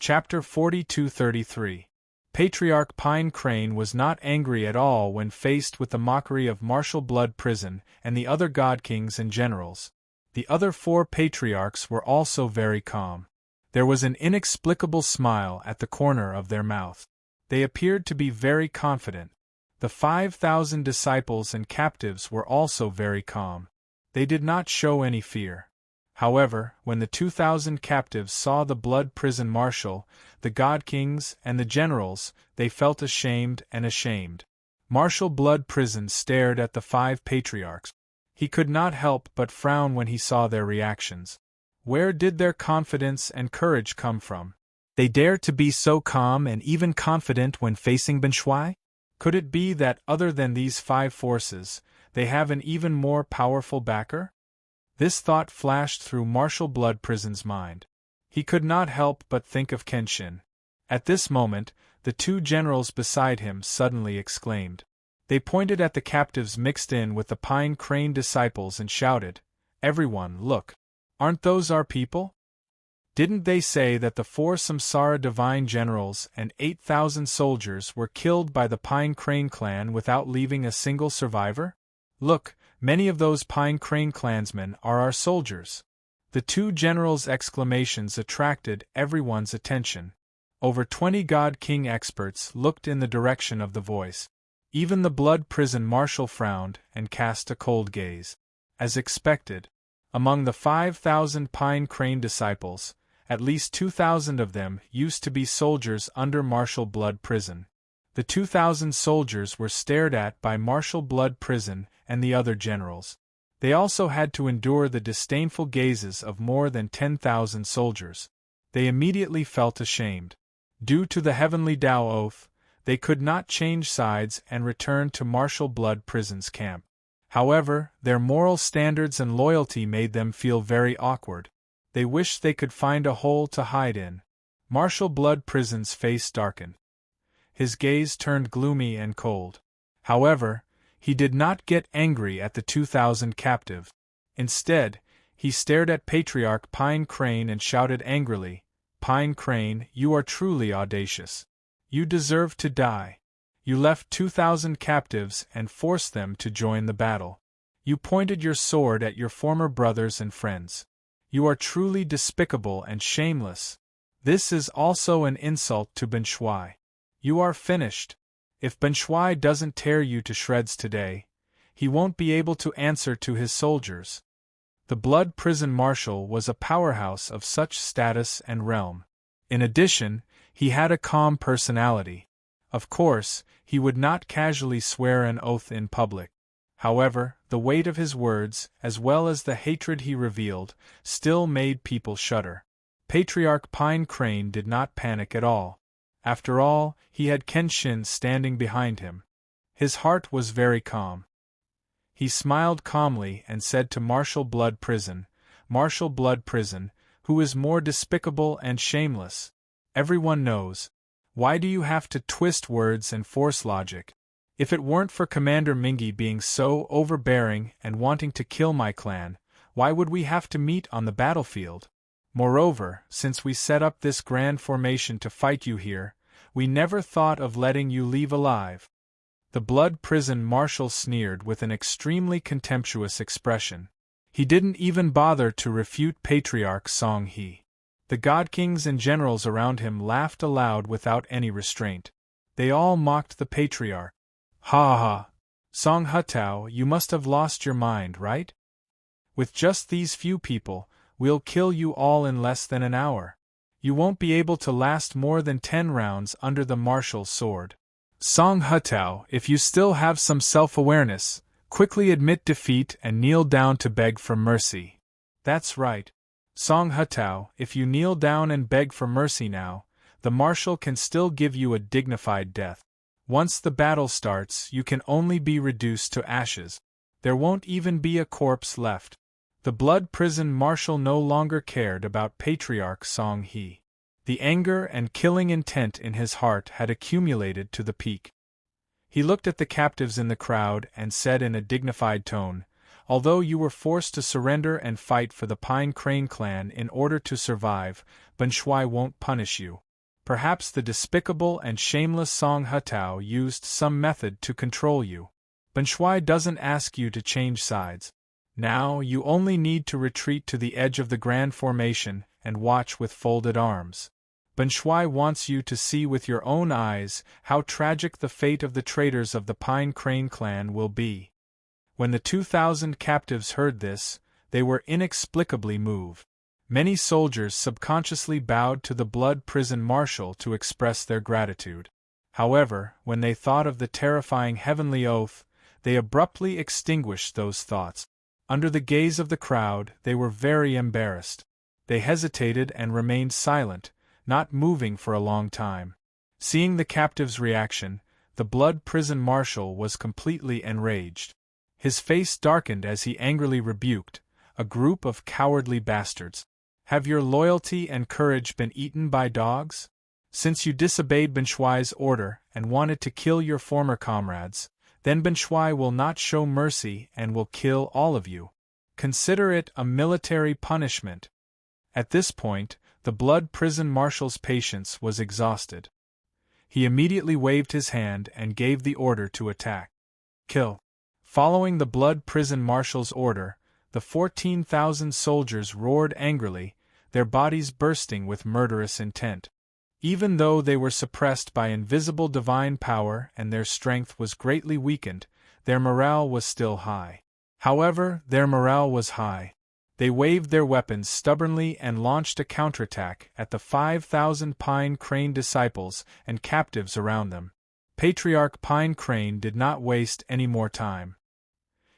Chapter 42-33. Patriarch Pine Crane was not angry at all when faced with the mockery of Martial Blood Prison and the other god kings and generals. The other four patriarchs were also very calm. There was an inexplicable smile at the corner of their mouth. They appeared to be very confident. The 5,000 disciples and captives were also very calm. They did not show any fear. However, when the 2,000 captives saw the blood prison marshal, the god kings, and the generals, they felt ashamed. Martial Blood Prison stared at the 5 patriarchs. He could not help but frown when he saw their reactions. Where did their confidence and courage come from? They dared to be so calm and even confident when facing Benshwai? Could it be that other than these 5 forces, they have an even more powerful backer? This thought flashed through Martial Blood Prison's mind. He could not help but think of Kenshin. At this moment, the 2 generals beside him suddenly exclaimed. They pointed at the captives mixed in with the Pine Crane disciples and shouted, "Everyone, look! Aren't those our people? Didn't they say that the 4 Samsara divine generals and 8,000 soldiers were killed by the Pine Crane clan without leaving a single survivor? Look, many of those Pine Crane clansmen are our soldiers." The 2 generals' exclamations attracted everyone's attention. Over 20 God King experts looked in the direction of the voice. Even the Blood Prison marshal frowned and cast a cold gaze. As expected, among the 5,000 Pine Crane disciples, at least 2,000 of them used to be soldiers under Martial Blood Prison. The 2,000 soldiers were stared at by Martial Blood Prison and the other generals. They also had to endure the disdainful gazes of more than 10,000 soldiers. They immediately felt ashamed. Due to the Heavenly Tao oath, they could not change sides and return to Martial Blood Prison's camp. However, their moral standards and loyalty made them feel very awkward. They wished they could find a hole to hide in. Martial Blood Prison's face darkened. His gaze turned gloomy and cold. However, he did not get angry at the 2,000 captives. Instead, he stared at Patriarch Pine Crane and shouted angrily, "Pine Crane, you are truly audacious. You deserve to die. You left 2,000 captives and forced them to join the battle. You pointed your sword at your former brothers and friends. You are truly despicable and shameless. This is also an insult to Benshwai. You are finished. If Benshwai doesn't tear you to shreds today, he won't be able to answer to his soldiers." The Blood Prison Marshal was a powerhouse of such status and realm. In addition, he had a calm personality. Of course, he would not casually swear an oath in public. However, the weight of his words, as well as the hatred he revealed, still made people shudder. Patriarch Pine Crane did not panic at all. After all, he had Kenshin standing behind him. His heart was very calm. He smiled calmly and said to Martial Blood Prison, "Martial Blood Prison, who is more despicable and shameless? Everyone knows. Why do you have to twist words and force logic? If it weren't for Commander Mingi being so overbearing and wanting to kill my clan, why would we have to meet on the battlefield? Moreover, since we set up this grand formation to fight you here, we never thought of letting you leave alive." The Blood Prison Marshal sneered with an extremely contemptuous expression. He didn't even bother to refute Patriarch Song He. The God Kings and generals around him laughed aloud without any restraint. They all mocked the Patriarch. "Ha ha! Song Hutao, you must have lost your mind, right? With just these few people, we'll kill you all in less than an hour. You won't be able to last more than 10 rounds under the Marshal's sword. Song Hutao, if you still have some self-awareness, quickly admit defeat and kneel down to beg for mercy." "That's right. Song Hutao, if you kneel down and beg for mercy now, the Marshal can still give you a dignified death. Once the battle starts, you can only be reduced to ashes. There won't even be a corpse left." The Blood Prison Marshal no longer cared about Patriarch Song He. The anger and killing intent in his heart had accumulated to the peak. He looked at the captives in the crowd and said in a dignified tone, "Although you were forced to surrender and fight for the Pine Crane clan in order to survive, Benshwai won't punish you. Perhaps the despicable and shameless Song Hetao used some method to control you. Ben Shui doesn't ask you to change sides. Now you only need to retreat to the edge of the grand formation and watch with folded arms. Ben Shui wants you to see with your own eyes how tragic the fate of the traitors of the Pine Crane clan will be. When the 2,000 captives heard this, they were inexplicably moved. Many soldiers subconsciously bowed to the Blood Prison Marshal to express their gratitude. However, when they thought of the terrifying heavenly oath, they abruptly extinguished those thoughts. Under the gaze of the crowd, they were very embarrassed. They hesitated and remained silent, not moving for a long time. Seeing the captives' reaction, the Blood Prison Marshal was completely enraged. His face darkened as he angrily rebuked, "A group of cowardly bastards. Have your loyalty and courage been eaten by dogs? Since you disobeyed Ben Shui's order and wanted to kill your former comrades, then Ben Shui will not show mercy and will kill all of you. Consider it a military punishment." At this point, the Blood Prison Marshal's patience was exhausted. He immediately waved his hand and gave the order to attack. Kill. Following the Blood Prison Marshal's order, the 14,000 soldiers roared angrily, their bodies bursting with murderous intent. Even though they were suppressed by invisible divine power and their strength was greatly weakened, their morale was still high. However, their morale was high. They waved their weapons stubbornly and launched a counterattack at the 5,000 Pine Crane disciples and captives around them. Patriarch Pine Crane did not waste any more time.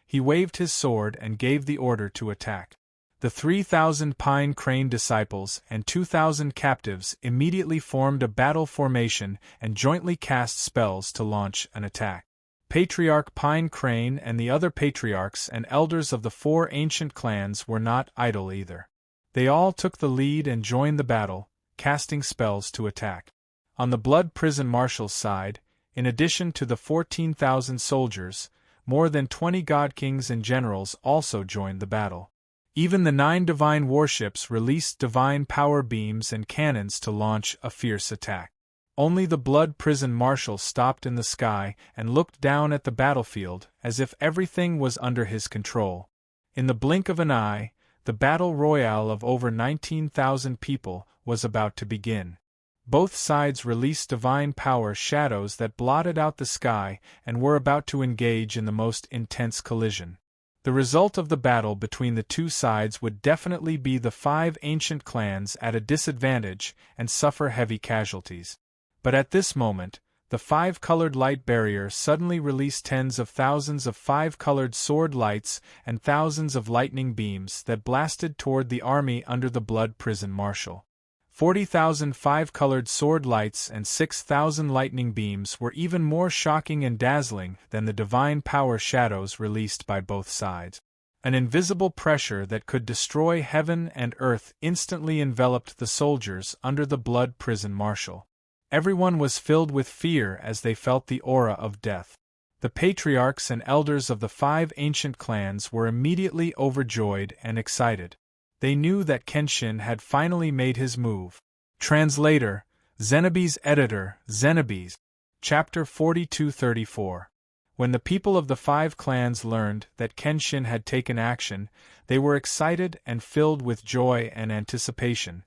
He waved his sword and gave the order to attack. The 3,000 Pine Crane disciples and 2,000 captives immediately formed a battle formation and jointly cast spells to launch an attack. Patriarch Pine Crane and the other patriarchs and elders of the 4 ancient clans were not idle either. They all took the lead and joined the battle, casting spells to attack. On the Blood Prison Marshal's side, in addition to the 14,000 soldiers, more than 20 god kings and generals also joined the battle. Even the 9 divine warships released divine power beams and cannons to launch a fierce attack. Only the Blood Prison Marshal stopped in the sky and looked down at the battlefield as if everything was under his control. In the blink of an eye, the battle royale of over 19,000 people was about to begin. Both sides released divine power shadows that blotted out the sky and were about to engage in the most intense collision. The result of the battle between the two sides would definitely be the 5 ancient clans at a disadvantage and suffer heavy casualties. But at this moment, the 5-colored light barrier suddenly released tens of thousands of 5-colored sword lights and thousands of lightning beams that blasted toward the army under the Blood Prison Marshal. 40,000 5-colored sword lights and 6,000 lightning beams were even more shocking and dazzling than the divine power shadows released by both sides. An invisible pressure that could destroy heaven and earth instantly enveloped the soldiers under the Blood Prison Marshal. Everyone was filled with fear as they felt the aura of death. The patriarchs and elders of the 5 ancient clans were immediately overjoyed and excited. They knew that Kenshin had finally made his move. Translator, Zenobie's editor, Zenobie's. Chapter 4234. When the people of the 5 clans learned that Kenshin had taken action, they were excited and filled with joy and anticipation.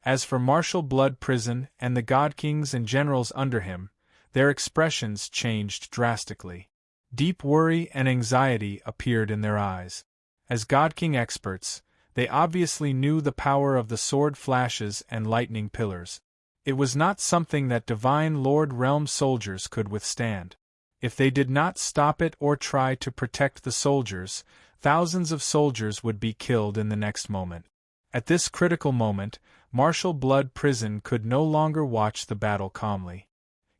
As for Marshal Blood Prison and the god kings and generals under him, their expressions changed drastically. Deep worry and anxiety appeared in their eyes. As god king experts, they obviously knew the power of the sword flashes and lightning pillars. It was not something that Divine Lord Realm soldiers could withstand. If they did not stop it or try to protect the soldiers, thousands of soldiers would be killed in the next moment. At this critical moment, Marshal Blood Prison could no longer watch the battle calmly.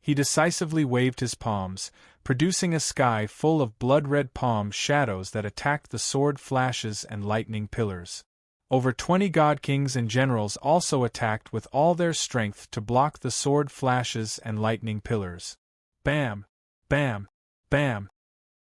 He decisively waved his palms, producing a sky full of blood-red palm shadows that attacked the sword flashes and lightning pillars. Over 20 god kings and generals also attacked with all their strength to block the sword flashes and lightning pillars. Bam! Bam! Bam!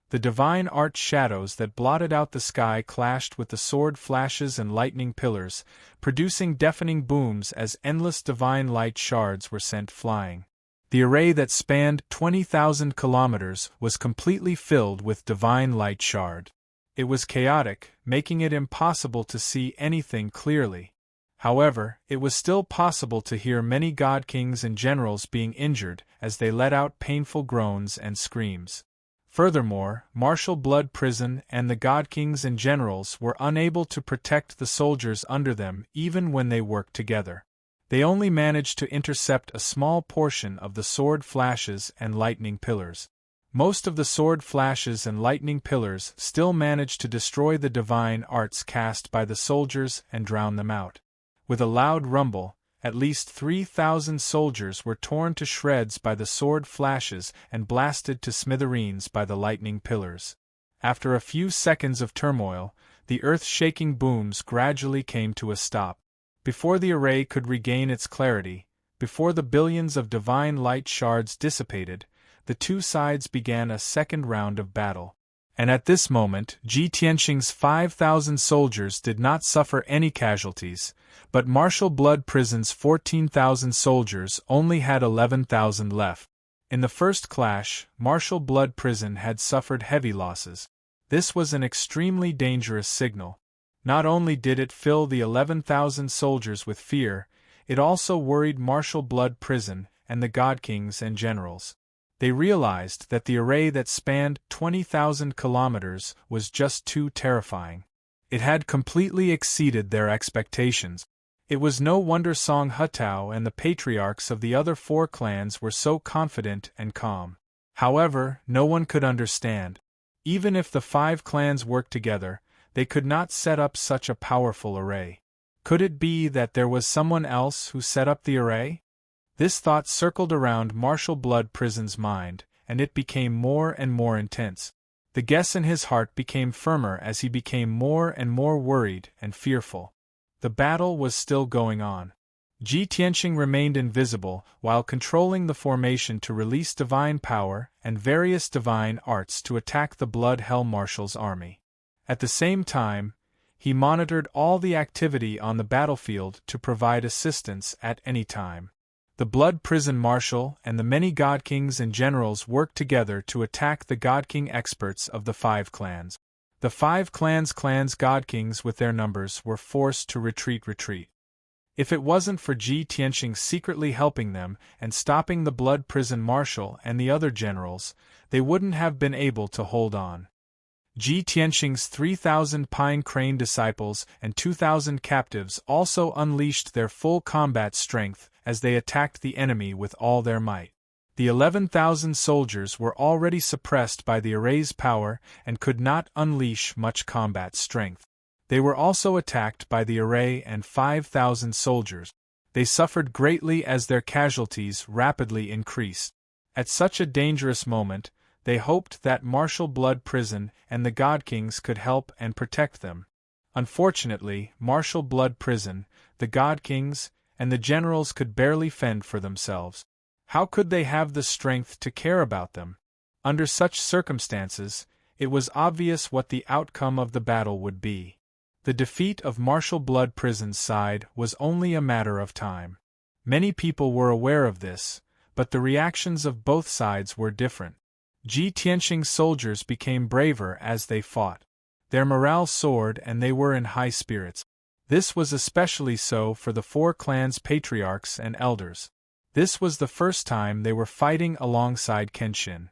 The divine art shadows that blotted out the sky clashed with the sword flashes and lightning pillars, producing deafening booms as endless divine light shards were sent flying. The array that spanned 20,000 kilometers was completely filled with divine light shard. It was chaotic, making it impossible to see anything clearly. However, it was still possible to hear many god kings and generals being injured as they let out painful groans and screams. Furthermore, martial blood prison and the god kings and generals were unable to protect the soldiers under them even when they worked together. They only managed to intercept a small portion of the sword flashes and lightning pillars. Most of the sword flashes and lightning pillars still managed to destroy the divine arts cast by the soldiers and drown them out. With a loud rumble, at least 3,000 soldiers were torn to shreds by the sword flashes and blasted to smithereens by the lightning pillars. After a few seconds of turmoil, the earth-shaking booms gradually came to a stop. Before the array could regain its clarity, before the billions of divine light shards dissipated, the two sides began a second round of battle. And at this moment, Ji Tianqing's 5,000 soldiers did not suffer any casualties, but Martial Blood Prison's 14,000 soldiers only had 11,000 left. In the first clash, Martial Blood Prison had suffered heavy losses. This was an extremely dangerous signal. Not only did it fill the 11,000 soldiers with fear, it also worried Martial Blood Prison and the god kings and generals. They realized that the array that spanned 20,000 kilometers was just too terrifying. It had completely exceeded their expectations. It was no wonder Song Hutao and the patriarchs of the other four clans were so confident and calm. However, no one could understand. Even if the 5 clans worked together, they could not set up such a powerful array. Could it be that there was someone else who set up the array? This thought circled around Martial Blood Prison's mind, and it became more and more intense. The guess in his heart became firmer as he became more and more worried and fearful. The battle was still going on. Ji Tianqing remained invisible while controlling the formation to release divine power and various divine arts to attack the Blood Hell Marshal's army. At the same time, he monitored all the activity on the battlefield to provide assistance at any time. The Blood Prison Marshal and the many god kings and generals worked together to attack the god king experts of the 5 clans. The 5 clans' god kings with their numbers were forced to retreat. If it wasn't for Ji Tianqing secretly helping them and stopping the Blood Prison Marshal and the other generals, they wouldn't have been able to hold on. Ji Tianqing's 3,000 pine crane disciples and 2,000 captives also unleashed their full combat strength as they attacked the enemy with all their might. The 11,000 soldiers were already suppressed by the array's power and could not unleash much combat strength. They were also attacked by the array and 5,000 soldiers. They suffered greatly as their casualties rapidly increased. At such a dangerous moment, they hoped that Martial Blood Prison and the god kings could help and protect them. Unfortunately, Martial Blood Prison, the god kings, and the generals could barely fend for themselves. How could they have the strength to care about them? Under such circumstances, it was obvious what the outcome of the battle would be. The defeat of Martial Blood Prison's side was only a matter of time. Many people were aware of this, but the reactions of both sides were different. Ji Tianqing's soldiers became braver as they fought. Their morale soared and they were in high spirits. This was especially so for the 4 clans' patriarchs and elders. This was the first time they were fighting alongside Kenshin.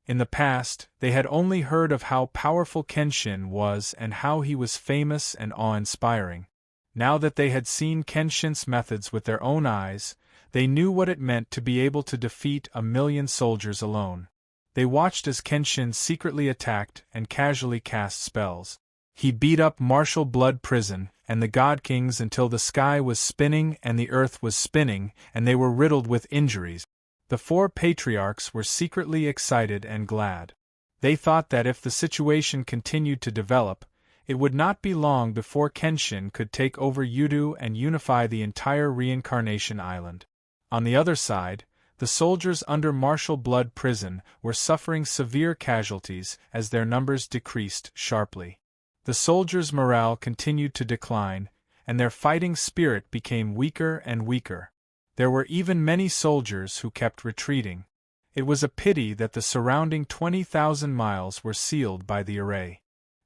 In the past, they had only heard of how powerful Kenshin was and how he was famous and awe-inspiring. Now that they had seen Kenshin's methods with their own eyes, they knew what it meant to be able to defeat 1,000,000 soldiers alone. They watched as Kenshin secretly attacked and casually cast spells. He beat up Martial Blood Prison and the god kings until the sky was spinning and the earth was spinning and they were riddled with injuries. The 4 patriarchs were secretly excited and glad. They thought that if the situation continued to develop, it would not be long before Kenshin could take over Yudu and unify the entire Reincarnation Island. On the other side, The soldiers under martial blood prison were suffering severe casualties as their numbers decreased sharply. The soldiers' morale continued to decline, and their fighting spirit became weaker and weaker. There were even many soldiers who kept retreating. It was a pity that the surrounding 20,000 miles were sealed by the array.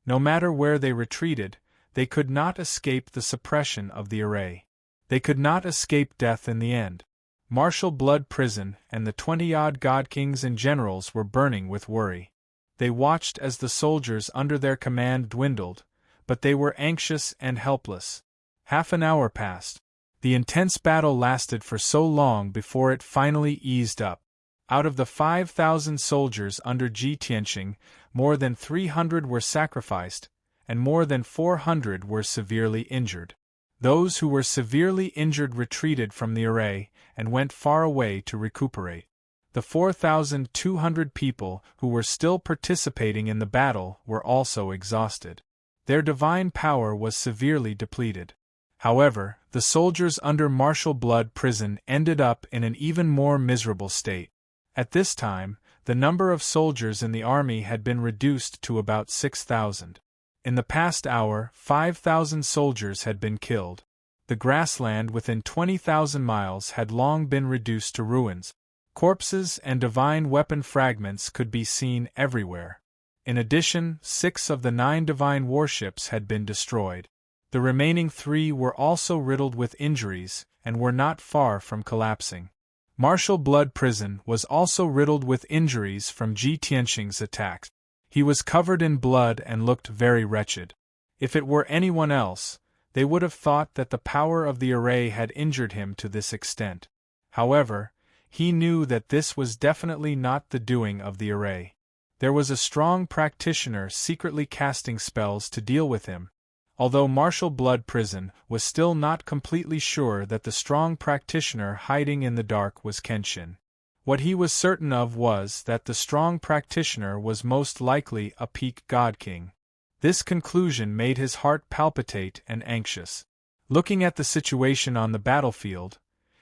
No matter where they retreated, they could not escape the suppression of the array. They could not escape death in the end. Martial blood prison and the 20-odd god kings and generals were burning with worry. They watched as the soldiers under their command dwindled, but they were anxious and helpless. Half an hour passed. The intense battle lasted for so long before it finally eased up. Out of the 5,000 soldiers under Ji Tianqing, more than 300 were sacrificed, and more than 400 were severely injured. Those who were severely injured retreated from the array and went far away to recuperate. The 4,200 people who were still participating in the battle were also exhausted. Their divine power was severely depleted. However, the soldiers under martial blood prison ended up in an even more miserable state. At this time, the number of soldiers in the army had been reduced to about 6,000. In the past hour, 5,000 soldiers had been killed. The grassland within 20,000 miles had long been reduced to ruins. Corpses and divine weapon fragments could be seen everywhere. In addition, 6 of the 9 divine warships had been destroyed. The remaining 3 were also riddled with injuries and were not far from collapsing. Martial blood prison was also riddled with injuries from Ji Tianqing's attacks. He was covered in blood and looked very wretched. If it were anyone else, they would have thought that the power of the array had injured him to this extent. However, he knew that this was definitely not the doing of the array. There was a strong practitioner secretly casting spells to deal with him. Although martial blood prison was still not completely sure that the strong practitioner hiding in the dark was Kenshin. What he was certain of was that the strong practitioner was most likely a peak god king. This conclusion made his heart palpitate and anxious. Looking at the situation on the battlefield,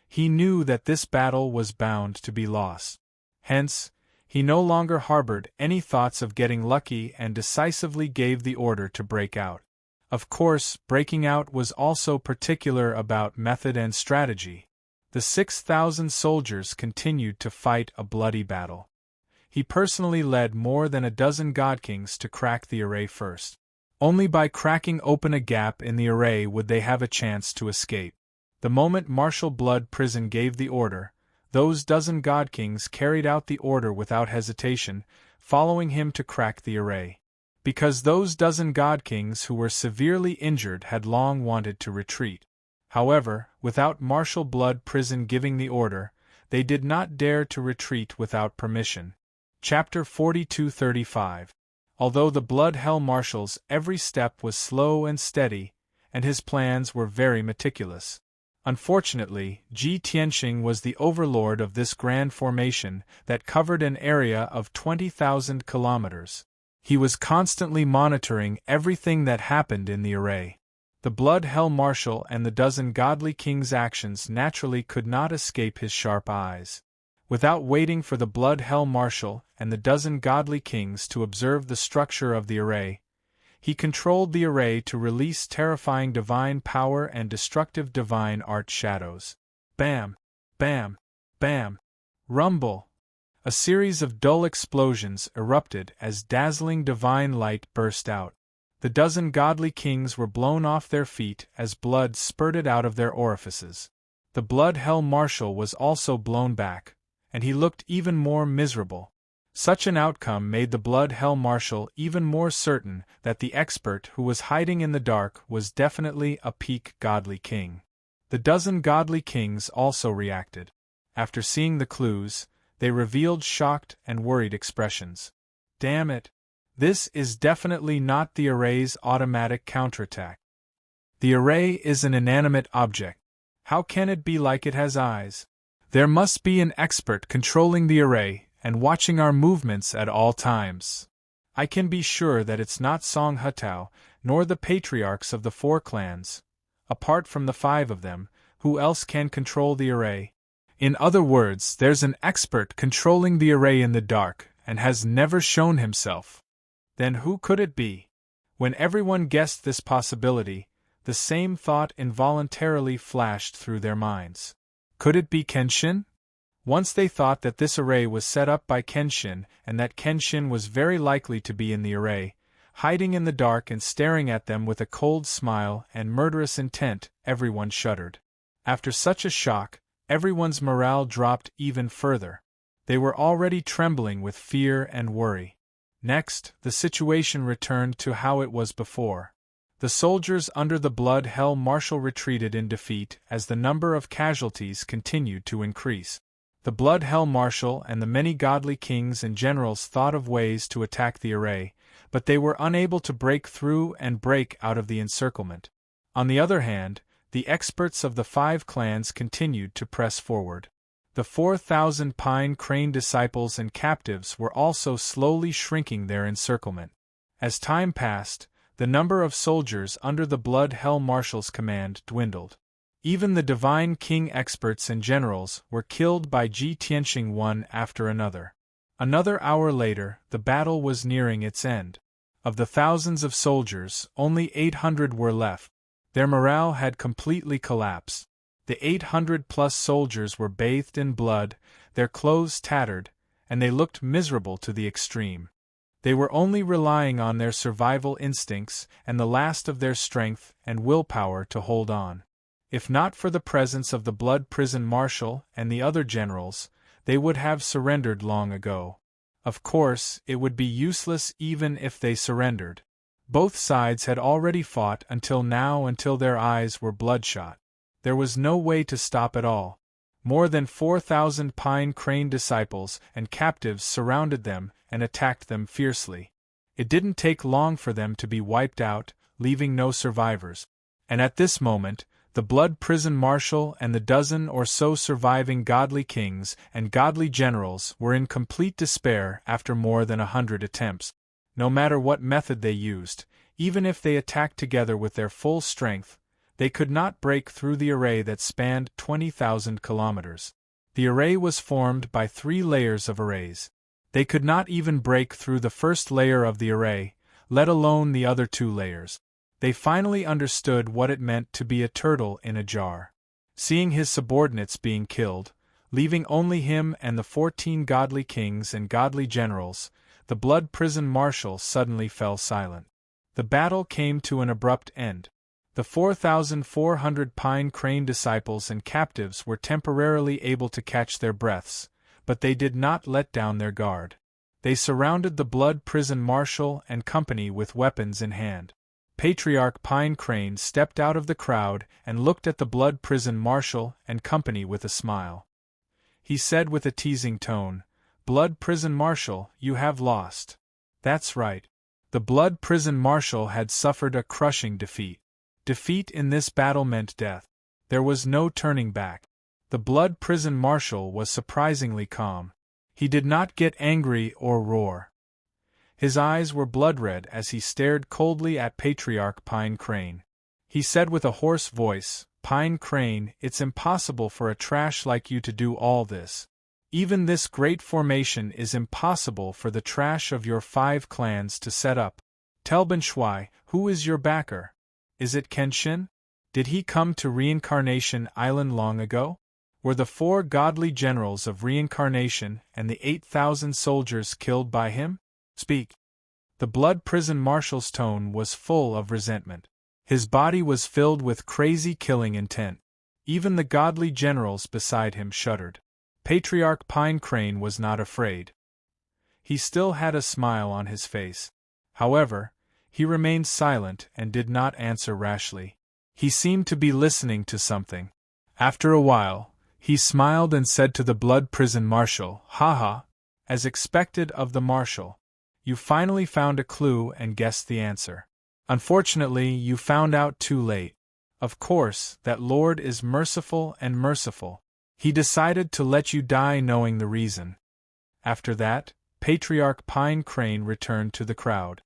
he knew that this battle was bound to be lost. Hence, he no longer harbored any thoughts of getting lucky and decisively gave the order to break out. Of course, breaking out was also particular about method and strategy. The 6,000 soldiers continued to fight a bloody battle. He personally led more than a dozen god kings to crack the array first. Only by cracking open a gap in the array would they have a chance to escape. The moment martial blood prison gave the order, those dozen god kings carried out the order without hesitation, following him to crack the array. Because those dozen god kings who were severely injured had long wanted to retreat. However, without martial blood prison giving the order, they did not dare to retreat without permission. Chapter 42:35. Although the blood hell marshal's every step was slow and steady, and his plans were very meticulous. Unfortunately, Ji Tianqing was the overlord of this grand formation that covered an area of 20,000 kilometers. He was constantly monitoring everything that happened in the array. The blood hell marshal and the dozen godly kings' actions naturally could not escape his sharp eyes. Without waiting for the blood hell marshal and the dozen godly kings to observe the structure of the array, he controlled the array to release terrifying divine power and destructive divine art shadows. Bam! Bam! Bam! Rumble! A series of dull explosions erupted as dazzling divine light burst out. The dozen godly kings were blown off their feet as blood spurted out of their orifices. The blood hell marshal was also blown back, and he looked even more miserable. Such an outcome made the blood hell marshal even more certain that the expert who was hiding in the dark was definitely a peak godly king. The dozen godly kings also reacted. After seeing the clues, they revealed shocked and worried expressions. Damn it! This is definitely not the array's automatic counterattack. The array is an inanimate object. How can it be like it has eyes? There must be an expert controlling the array and watching our movements at all times. I can be sure that it's not Song Hetao, nor the patriarchs of the 4 clans. Apart from the 5 of them, who else can control the array? In other words, there's an expert controlling the array in the dark, and has never shown himself. Then who could it be? When everyone guessed this possibility, the same thought involuntarily flashed through their minds. Could it be Kenshin? Once they thought that this array was set up by Kenshin, and that Kenshin was very likely to be in the array, hiding in the dark and staring at them with a cold smile and murderous intent. Everyone shuddered. After such a shock, everyone's morale dropped even further. They were already trembling with fear and worry. Next, the situation returned to how it was before. The soldiers under the Blood Hell Marshal retreated in defeat as the number of casualties continued to increase. The Blood Hell Marshal and the many godly kings and generals thought of ways to attack the array, but they were unable to break through and break out of the encirclement. On the other hand, the experts of the 5 clans continued to press forward. The 4,000 Pine Crane disciples and captives were also slowly shrinking their encirclement. As time passed, the number of soldiers under the Blood Hell Marshal's command dwindled. Even the Divine King experts and generals were killed by Ji Tianxing one after another. Another hour later, the battle was nearing its end. Of the thousands of soldiers, only 800 were left. Their morale had completely collapsed. The 800-plus soldiers were bathed in blood, their clothes tattered, and they looked miserable to the extreme. They were only relying on their survival instincts and the last of their strength and willpower to hold on. If not for the presence of the Blood Prison Marshal and the other generals, they would have surrendered long ago. Of course, it would be useless even if they surrendered. Both sides had already fought until their eyes were bloodshot. There was no way to stop at all. More than 4,000 Pine Crane disciples and captives surrounded them and attacked them fiercely. It didn't take long for them to be wiped out, leaving no survivors. And at this moment, the Blood Prison Marshal and the dozen or so surviving godly kings and godly generals were in complete despair after more than 100 attempts. No matter what method they used, even if they attacked together with their full strength, they could not break through the array that spanned 20,000 kilometers. The array was formed by 3 layers of arrays. They could not even break through the first layer of the array, let alone the other 2 layers. They finally understood what it meant to be a turtle in a jar. Seeing his subordinates being killed, leaving only him and the 14 godly kings and godly generals, the Blood Prison Marshal suddenly fell silent. The battle came to an abrupt end. The 4,400 Pine Crane disciples and captives were temporarily able to catch their breaths, but they did not let down their guard. They surrounded the Blood Prison Marshal and company with weapons in hand. Patriarch Pine Crane stepped out of the crowd and looked at the Blood Prison Marshal and company with a smile. He said with a teasing tone, "Blood Prison Marshal, you have lost." That's right. The Blood Prison Marshal had suffered a crushing defeat. Defeat in this battle meant death. There was no turning back. The Blood Prison Marshal was surprisingly calm. He did not get angry or roar. His eyes were blood-red as he stared coldly at Patriarch Pine Crane. He said with a hoarse voice, "Pine Crane, it's impossible for a trash like you to do all this. Even this great formation is impossible for the trash of your 5 clans to set up. Tell Ben Shui, who is your backer? Is it Kenshin? Did he come to Reincarnation Island long ago? Were the 4 godly generals of Reincarnation and the 8,000 soldiers killed by him? Speak." The Blood Prison Marshal's tone was full of resentment. His body was filled with crazy killing intent. Even the godly generals beside him shuddered. Patriarch Pine Crane was not afraid. He still had a smile on his face. However, he remained silent and did not answer rashly. He seemed to be listening to something. After a while, he smiled and said to the Blood Prison Marshal, "Haha, as expected of the Marshal. You finally found a clue and guessed the answer. Unfortunately, you found out too late. Of course, that Lord is merciful and merciful. He decided to let you die knowing the reason." After that, Patriarch Pine Crane returned to the crowd.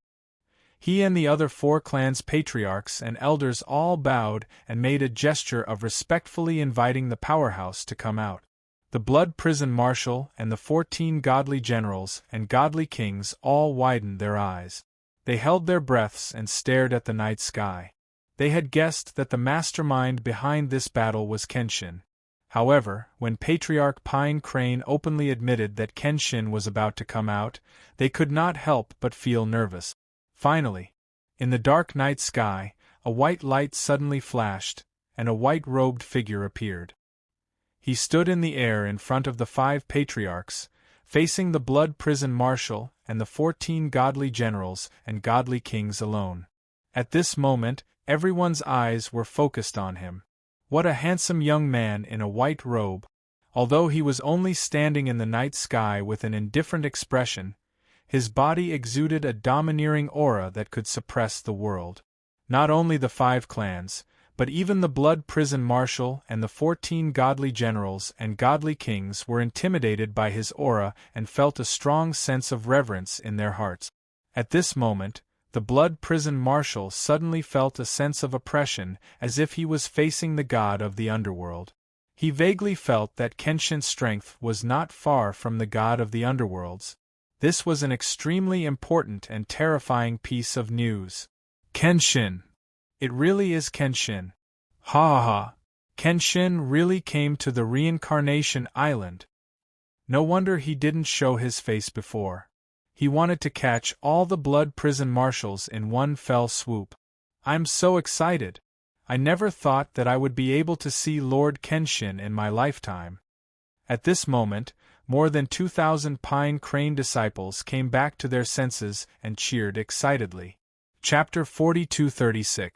He and the other 4 clans' patriarchs and elders all bowed and made a gesture of respectfully inviting the powerhouse to come out. The blood prison marshal and the 14 godly generals and godly kings all widened their eyes. They held their breaths and stared at the night sky. They had guessed that the mastermind behind this battle was Kenshin. However, when Patriarch Pine Crane openly admitted that Kenshin was about to come out, they could not help but feel nervous. Finally, in the dark night sky, a white light suddenly flashed, and a white-robed figure appeared. He stood in the air in front of the 5 patriarchs, facing the blood prison marshal and the 14 godly generals and godly kings alone. At this moment, everyone's eyes were focused on him. What a handsome young man in a white robe! Although he was only standing in the night sky with an indifferent expression, his body exuded a domineering aura that could suppress the world. Not only the 5 clans, but even the blood prison marshal and the 14 godly generals and godly kings were intimidated by his aura and felt a strong sense of reverence in their hearts. At this moment, the blood prison marshal suddenly felt a sense of oppression, as if he was facing the god of the underworld. He vaguely felt that Kenshin's strength was not far from the god of the underworld's. This was an extremely important and terrifying piece of news. Kenshin! It really is Kenshin. Ha ha ha! Kenshin really came to the reincarnation island. No wonder he didn't show his face before. He wanted to catch all the blood prison marshals in one fell swoop. I'm so excited. I never thought that I would be able to see Lord Kenshin in my lifetime. At this moment, more than 2,000 Pine Crane disciples came back to their senses and cheered excitedly. Chapter 42:36.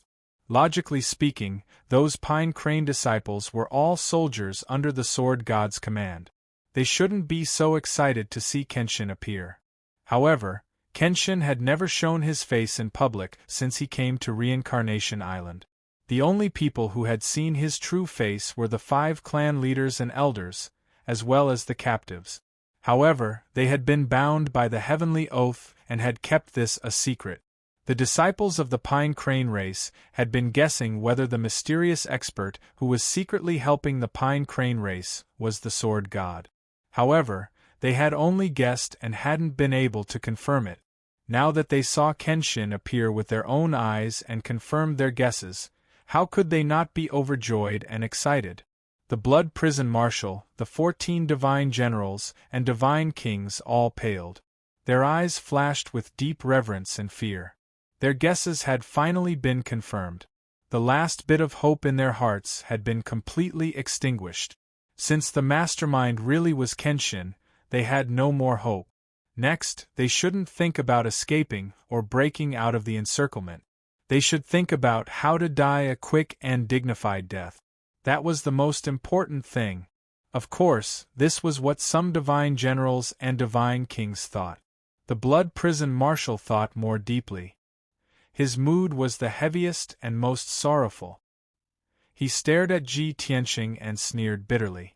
Logically speaking, those Pine Crane disciples were all soldiers under the Sword God's command. They shouldn't be so excited to see Kenshin appear. However, Kenshin had never shown his face in public since he came to Reincarnation Island. The only people who had seen his true face were the 5 clan leaders and elders, as well as the captives. However, they had been bound by the heavenly oath and had kept this a secret. The disciples of the Pine Crane race had been guessing whether the mysterious expert who was secretly helping the Pine Crane race was the Sword God. However, they had only guessed and hadn't been able to confirm it. Now that they saw Kenshin appear with their own eyes and confirmed their guesses, how could they not be overjoyed and excited? The blood prison marshal, the 14 divine generals, and divine kings all paled. Their eyes flashed with deep reverence and fear. Their guesses had finally been confirmed. The last bit of hope in their hearts had been completely extinguished. Since the mastermind really was Kenshin, they had no more hope. Next, they shouldn't think about escaping or breaking out of the encirclement. They should think about how to die a quick and dignified death. That was the most important thing. Of course, this was what some divine generals and divine kings thought. The blood prison marshal thought more deeply. His mood was the heaviest and most sorrowful. He stared at Ji Tianxing and sneered bitterly.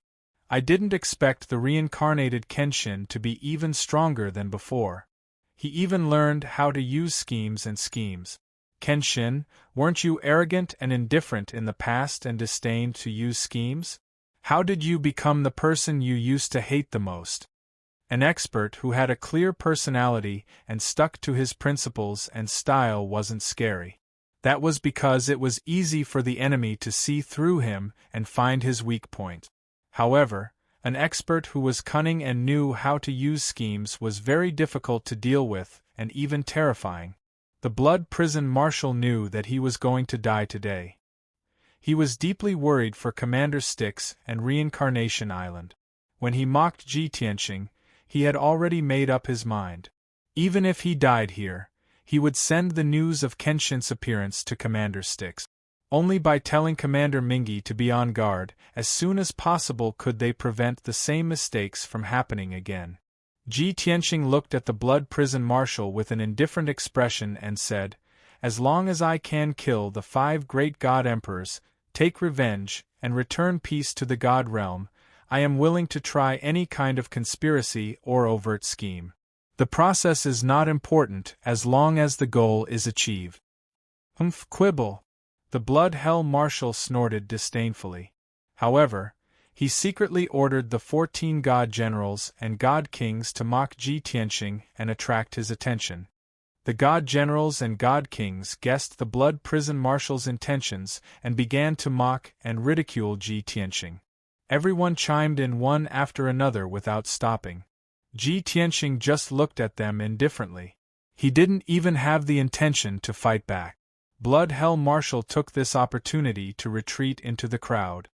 I didn't expect the reincarnated Kenshin to be even stronger than before. He even learned how to use schemes. Kenshin, weren't you arrogant and indifferent in the past and disdained to use schemes? How did you become the person you used to hate the most? An expert who had a clear personality and stuck to his principles and style wasn't scary. That was because it was easy for the enemy to see through him and find his weak point. However, an expert who was cunning and knew how to use schemes was very difficult to deal with and even terrifying. The blood prison marshal knew that he was going to die today. He was deeply worried for Commander Styx and Reincarnation Island. When he mocked Ji Tianxing, he had already made up his mind. Even if he died here, he would send the news of Kenshin's appearance to Commander Styx. Only by telling Commander Mingi to be on guard as soon as possible could they prevent the same mistakes from happening again. Ji Tianxing looked at the blood prison marshal with an indifferent expression and said, "As long as I can kill the 5 great god emperors, take revenge, and return peace to the god realm, I am willing to try any kind of conspiracy or overt scheme. The process is not important as long as the goal is achieved." Quibble! The blood hell marshal snorted disdainfully. However, He secretly ordered the 14 god generals and god kings to mock Ji Tianxing and attract his attention. The god generals and god kings guessed the blood prison marshal's intentions and began to mock and ridicule Ji Tianxing. Everyone chimed in one after another without stopping. Ji Tianxing just looked at them indifferently. He didn't even have the intention to fight back. Blood Hell Marshal took this opportunity to retreat into the crowd.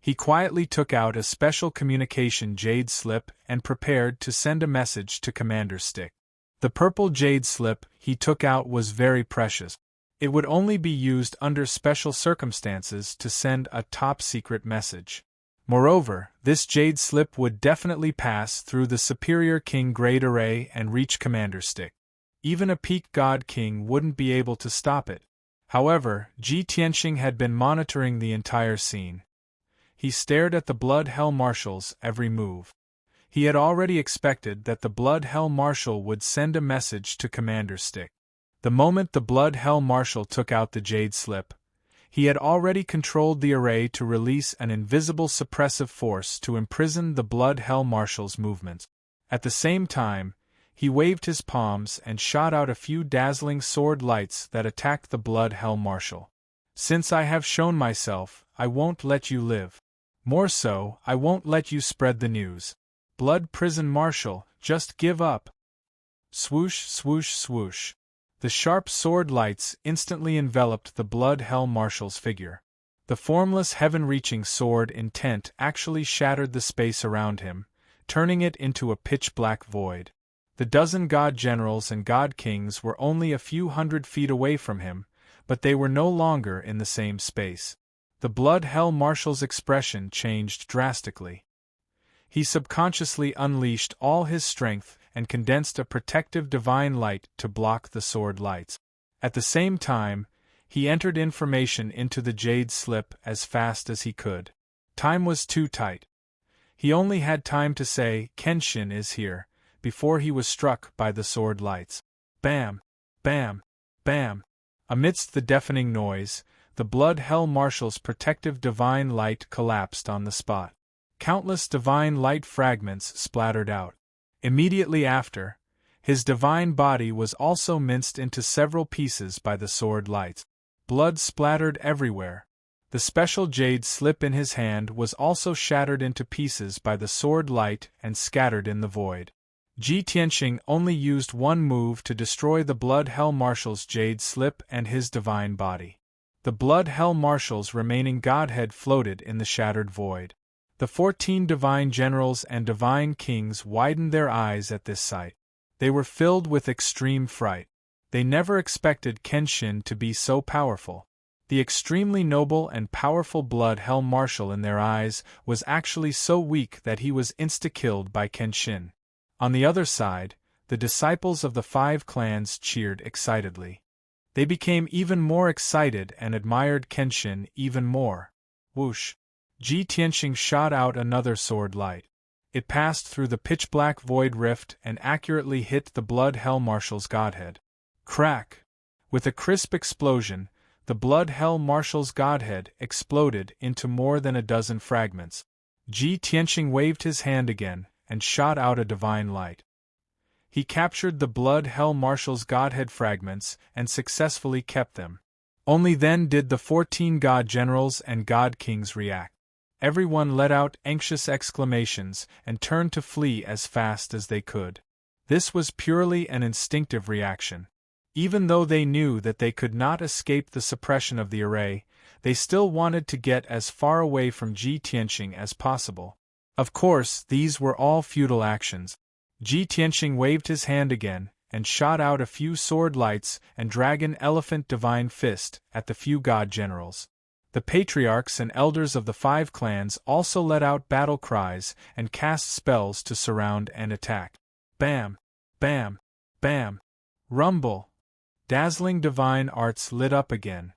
He quietly took out a special communication jade slip and prepared to send a message to Commander Stick. The purple jade slip he took out was very precious. It would only be used under special circumstances to send a top-secret message. Moreover, this jade slip would definitely pass through the Superior King Grade Array and reach Commander Stick. Even a peak God King wouldn't be able to stop it. However, Ji Tianxing had been monitoring the entire scene. He stared at the Blood Hell Marshal's every move. He had already expected that the Blood Hell Marshal would send a message to Commander Stick. The moment the Blood Hell Marshal took out the jade slip, he had already controlled the array to release an invisible suppressive force to imprison the Blood Hell Marshal's movements. At the same time, he waved his palms and shot out a few dazzling sword lights that attacked the Blood Hell Marshal. Since I have shown myself, I won't let you live. More so, I won't let you spread the news. Blood Prison Marshal, just give up. Swoosh, swoosh, swoosh. The sharp sword lights instantly enveloped the Blood Hell Marshal's figure. The formless heaven-reaching sword intent actually shattered the space around him, turning it into a pitch-black void. The dozen god generals and god kings were only a few hundred feet away from him, but they were no longer in the same space. The Blood Hell Marshal's expression changed drastically. He subconsciously unleashed all his strength and condensed a protective divine light to block the sword lights. At the same time, he entered information into the jade slip as fast as he could. Time was too tight. He only had time to say, "Kenshin is here," before he was struck by the sword lights. Bam! Bam! Bam! Amidst the deafening noise, the Blood Hell Marshal's protective divine light collapsed on the spot. Countless divine light fragments splattered out. Immediately after, his divine body was also minced into several pieces by the sword lights. Blood splattered everywhere. The special jade slip in his hand was also shattered into pieces by the sword light and scattered in the void. Ji Tianxing only used one move to destroy the Blood Hell Marshal's jade slip and his divine body. The Blood Hell Marshal's remaining godhead floated in the shattered void. The 14 divine generals and divine kings widened their eyes at this sight. They were filled with extreme fright. They never expected Kenshin to be so powerful. The extremely noble and powerful Blood Hell Marshal in their eyes was actually so weak that he was insta-killed by Kenshin. On the other side, the disciples of the 5 clans cheered excitedly. They became even more excited and admired Kenshin even more. Whoosh! Ji Tianxing shot out another sword light. It passed through the pitch-black void rift and accurately hit the Blood Hell Marshal's godhead. Crack! With a crisp explosion, the Blood Hell Marshal's godhead exploded into more than a dozen fragments. Ji Tianxing waved his hand again and shot out a divine light. He captured the Blood Hell Marshal's godhead fragments and successfully kept them. Only then did the 14 god generals and god kings react. Everyone let out anxious exclamations and turned to flee as fast as they could. This was purely an instinctive reaction. Even though they knew that they could not escape the suppression of the array, they still wanted to get as far away from Ji Tianxing as possible. Of course, these were all futile actions. Ji Tianxing waved his hand again and shot out a few sword lights and dragon elephant divine fist at the few god generals. The patriarchs and elders of the 5 clans also let out battle cries and cast spells to surround and attack. Bam! Bam! Bam! Rumble! Dazzling divine arts lit up again.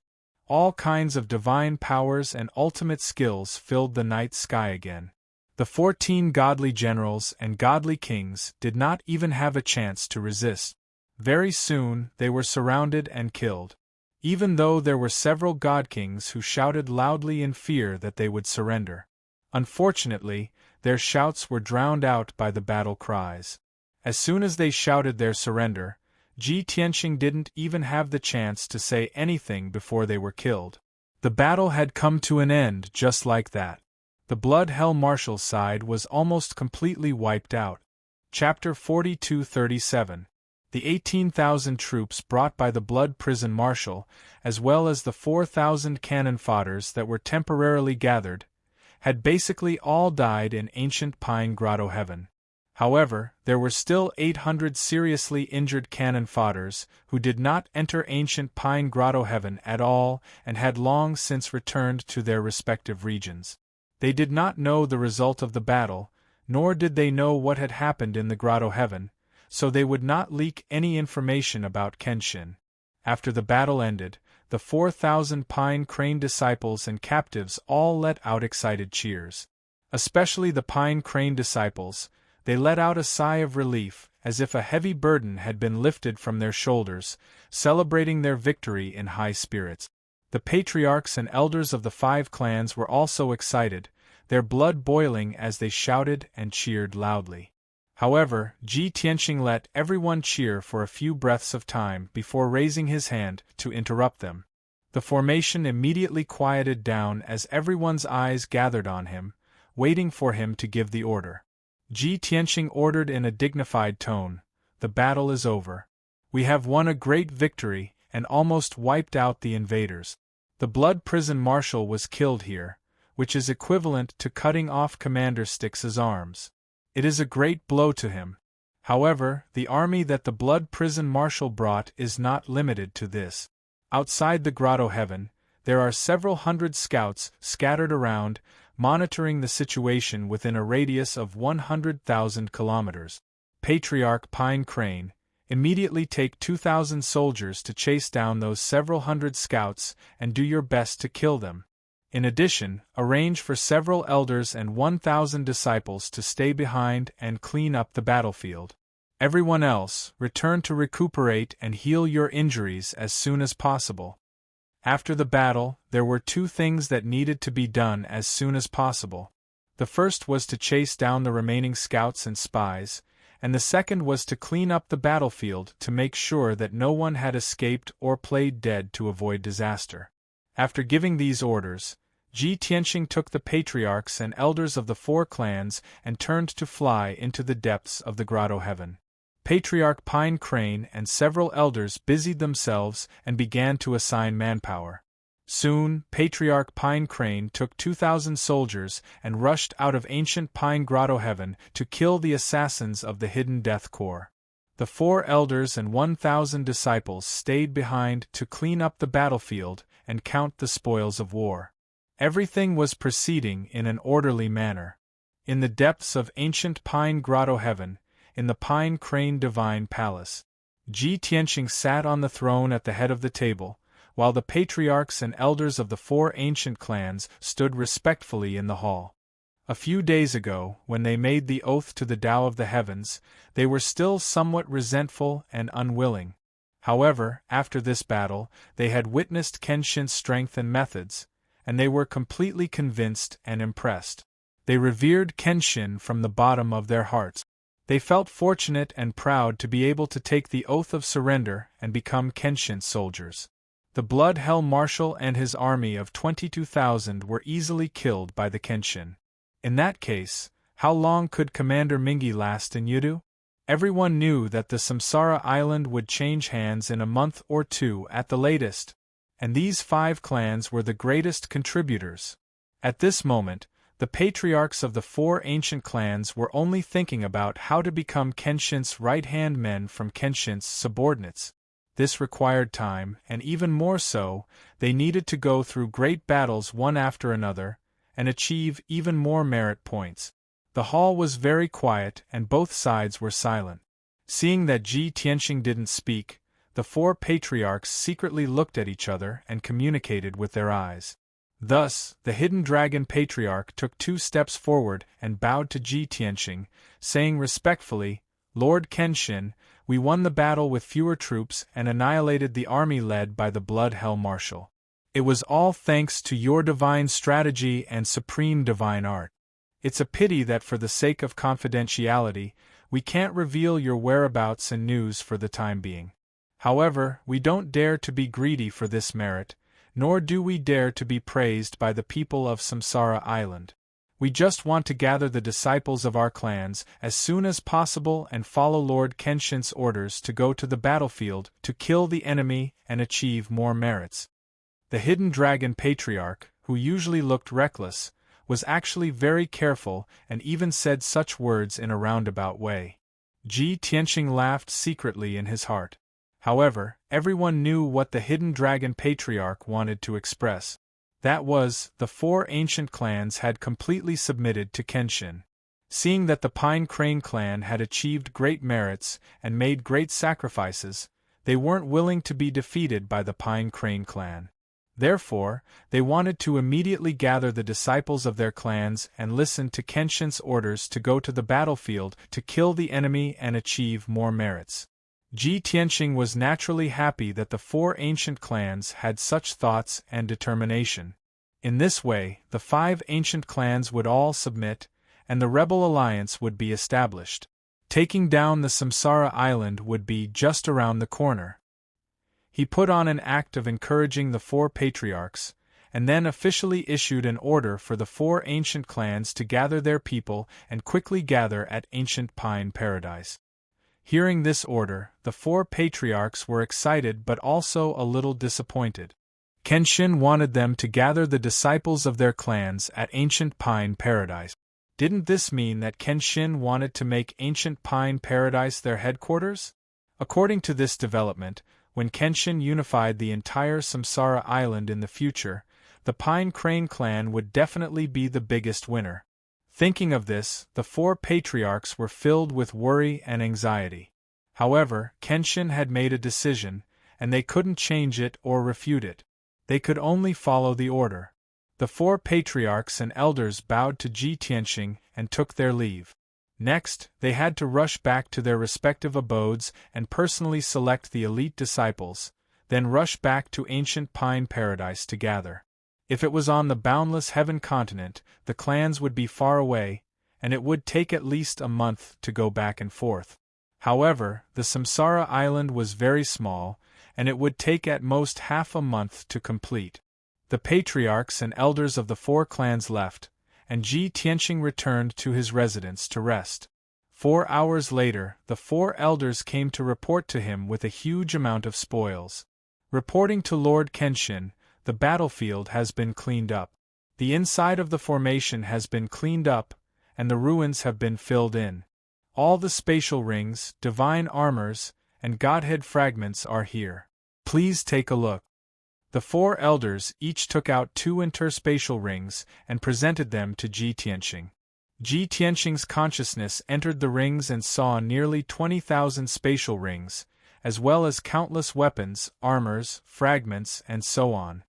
All kinds of divine powers and ultimate skills filled the night sky again. The 14 godly generals and godly kings did not even have a chance to resist. Very soon they were surrounded and killed. Even though there were several god kings who shouted loudly in fear that they would surrender. Unfortunately, their shouts were drowned out by the battle cries. As soon as they shouted their surrender, Ji Tianqing didn't even have the chance to say anything before they were killed. The battle had come to an end just like that. The Blood Hell Marshal's side was almost completely wiped out. Chapter 4237. The 18,000 troops brought by the Blood Prison Marshal, as well as the 4,000 cannon fodders that were temporarily gathered, had basically all died in ancient Pine Grotto Heaven. However, there were still 800 seriously injured cannon fodders who did not enter ancient Pine Grotto Heaven at all and had long since returned to their respective regions. They did not know the result of the battle, nor did they know what had happened in the Grotto Heaven, so they would not leak any information about Kenshin. After the battle ended, the 4,000 Pine Crane disciples and captives all let out excited cheers. Especially the Pine Crane disciples, they let out a sigh of relief, as if a heavy burden had been lifted from their shoulders, celebrating their victory in high spirits. The patriarchs and elders of the 5 clans were also excited, their blood boiling as they shouted and cheered loudly. However, Ji Tianqing let everyone cheer for a few breaths of time before raising his hand to interrupt them. The formation immediately quieted down as everyone's eyes gathered on him, waiting for him to give the order. Ji Tianqing ordered in a dignified tone, "The battle is over. We have won a great victory and almost wiped out the invaders. The Blood Prison Marshal was killed here, which is equivalent to cutting off Commander Styx's arms. It is a great blow to him. However, the army that the Blood Prison Marshal brought is not limited to this. Outside the Grotto Heaven, there are several hundred scouts scattered around, monitoring the situation within a radius of 100,000 kilometers. Patriarch Pine Crane, immediately take 2,000 soldiers to chase down those several hundred scouts and do your best to kill them. In addition, arrange for several elders and 1,000 disciples to stay behind and clean up the battlefield. Everyone else, return to recuperate and heal your injuries as soon as possible." After the battle, there were 2 things that needed to be done as soon as possible. The first was to chase down the remaining scouts and spies, and the second was to clean up the battlefield to make sure that no one had escaped or played dead to avoid disaster. After giving these orders, Ji Tianqing took the patriarchs and elders of the 4 clans and turned to fly into the depths of the Grotto Heaven. Patriarch Pine Crane and several elders busied themselves and began to assign manpower. Soon, Patriarch Pine Crane took 2,000 soldiers and rushed out of ancient Pine Grotto Heaven to kill the assassins of the Hidden Death Corps. The 4 elders and 1,000 disciples stayed behind to clean up the battlefield and count the spoils of war. Everything was proceeding in an orderly manner. In the depths of ancient Pine Grotto Heaven, in the Pine Crane Divine Palace, Ji Tianqing sat on the throne at the head of the table, while the patriarchs and elders of the 4 ancient clans stood respectfully in the hall. A few days ago, when they made the oath to the Tao of the Heavens, they were still somewhat resentful and unwilling. However, after this battle, they had witnessed Kenshin's strength and methods, and they were completely convinced and impressed. They revered Kenshin from the bottom of their hearts. They felt fortunate and proud to be able to take the oath of surrender and become Kenshin's soldiers. The Blood Hell Marshal and his army of 22,000 were easily killed by the Kenshin. In that case, how long could Commander Mingi last in Yudu? Everyone knew that the Samsara Island would change hands in a month or 2 at the latest, and these 5 clans were the greatest contributors. At this moment, the patriarchs of the 4 ancient clans were only thinking about how to become Kenshin's right-hand men from Kenshin's subordinates. This required time, and even more so, they needed to go through great battles one after another, and achieve even more merit points. The hall was very quiet and both sides were silent. Seeing that Ji Tianqing didn't speak, the 4 patriarchs secretly looked at each other and communicated with their eyes. Thus, the Hidden Dragon Patriarch took 2 steps forward and bowed to Ji Tianqing, saying respectfully, "Lord Kenshin, we won the battle with fewer troops and annihilated the army led by the Blood Hell Marshal. It was all thanks to your divine strategy and supreme divine art. It's a pity that for the sake of confidentiality, we can't reveal your whereabouts and news for the time being. However, we don't dare to be greedy for this merit, nor do we dare to be praised by the people of Samsara Island. We just want to gather the disciples of our clans as soon as possible and follow Lord Kenshin's orders to go to the battlefield to kill the enemy and achieve more merits. The hidden dragon patriarch, who usually looked reckless, was actually very careful and even said such words in a roundabout way. Ji Tianqing laughed secretly in his heart. However, everyone knew what the hidden dragon patriarch wanted to express. That was, the 4 ancient clans had completely submitted to Kenshin. Seeing that the Pine Crane clan had achieved great merits and made great sacrifices, they weren't willing to be defeated by the Pine Crane clan. Therefore, they wanted to immediately gather the disciples of their clans and listen to Kenshin's orders to go to the battlefield to kill the enemy and achieve more merits. Ji Tianqing was naturally happy that the 4 ancient clans had such thoughts and determination. In this way, the 5 ancient clans would all submit, and the rebel alliance would be established. Taking down the Samsara Island would be just around the corner. He put on an act of encouraging the 4 patriarchs, and then officially issued an order for the 4 ancient clans to gather their people and quickly gather at Ancient Pine Paradise. Hearing this order, the 4 patriarchs were excited but also a little disappointed. Kenshin wanted them to gather the disciples of their clans at Ancient Pine Paradise. Didn't this mean that Kenshin wanted to make Ancient Pine Paradise their headquarters? According to this development, when Kenshin unified the entire Samsara Island in the future, the Pine Crane clan would definitely be the biggest winner. Thinking of this, the 4 patriarchs were filled with worry and anxiety. However, Kenshin had made a decision, and they couldn't change it or refute it. They could only follow the order. The 4 patriarchs and elders bowed to Ji Tianqing and took their leave. Next, they had to rush back to their respective abodes and personally select the elite disciples, then rush back to Ancient Pine Paradise to gather. If it was on the boundless heaven continent, the clans would be far away, and it would take at least a month to go back and forth. However, the Samsara Island was very small, and it would take at most half a month to complete. The patriarchs and elders of the 4 clans left, and Ji Tianqing returned to his residence to rest. 4 hours later, the 4 elders came to report to him with a huge amount of spoils. Reporting to Lord Kenshin, the battlefield has been cleaned up. The inside of the formation has been cleaned up, and the ruins have been filled in. All the spatial rings, divine armors, and godhead fragments are here. Please take a look. The 4 elders each took out 2 interspatial rings and presented them to Ji Tianqing. Ji Tianqing's consciousness entered the rings and saw nearly 20,000 spatial rings, as well as countless weapons, armors, fragments, and so on.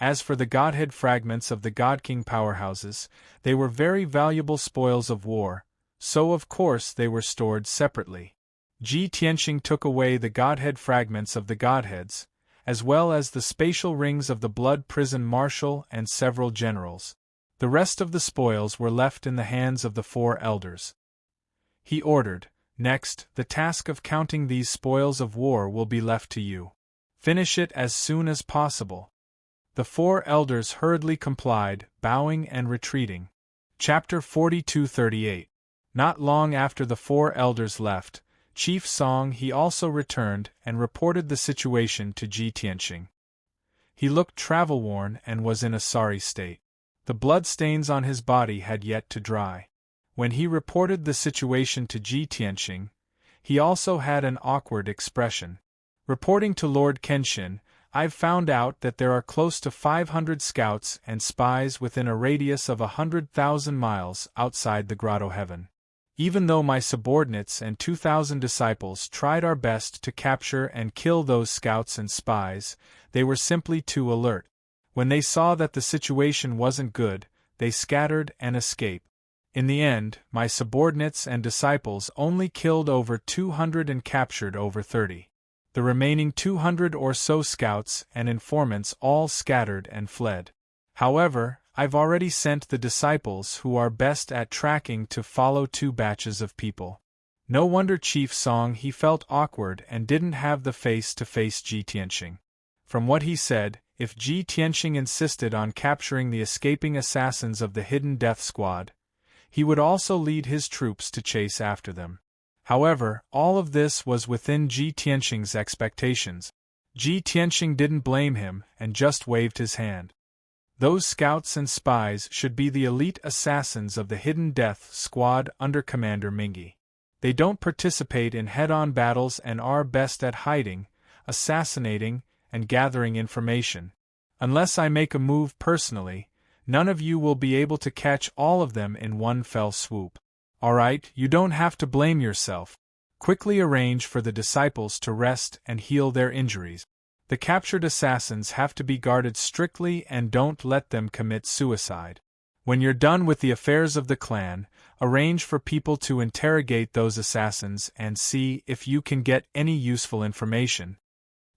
As for the godhead fragments of the God King powerhouses, they were very valuable spoils of war, so of course they were stored separately. Ji Tianqing took away the godhead fragments of the godheads, as well as the spatial rings of the Blood Prison Marshal and several generals. The rest of the spoils were left in the hands of the 4 elders. He ordered, "Next, the task of counting these spoils of war will be left to you. Finish it as soon as possible." The 4 elders hurriedly complied, bowing and retreating. Chapter 42-38. Not long after the 4 elders left, Chief Song he also returned and reported the situation to Ji Tianqing. He looked travel-worn and was in a sorry state. The bloodstains on his body had yet to dry. When he reported the situation to Ji Tianqing, he also had an awkward expression. Reporting to Lord Kenshin, "I've found out that there are close to 500 scouts and spies within a radius of 100,000 miles outside the Grotto Heaven. Even though my subordinates and 2,000 disciples tried our best to capture and kill those scouts and spies, they were simply too alert. When they saw that the situation wasn't good, they scattered and escaped. In the end, my subordinates and disciples only killed over 200 and captured over 30. The remaining 200 or so scouts and informants all scattered and fled. However, I've already sent the disciples who are best at tracking to follow 2 batches of people. No wonder Chief Song he felt awkward and didn't have the face to face Ji Tianxing. From what he said, if Ji Tianxing insisted on capturing the escaping assassins of the Hidden Death Squad, he would also lead his troops to chase after them. However, all of this was within Ji Tianxing's expectations. Ji Tianxing didn't blame him and just waved his hand. Those scouts and spies should be the elite assassins of the Hidden Death Squad under Commander Mingi. They don't participate in head-on battles and are best at hiding, assassinating, and gathering information. Unless I make a move personally, none of you will be able to catch all of them in one fell swoop. Alright, you don't have to blame yourself. Quickly arrange for the disciples to rest and heal their injuries. The captured assassins have to be guarded strictly and don't let them commit suicide. When you're done with the affairs of the clan, arrange for people to interrogate those assassins and see if you can get any useful information.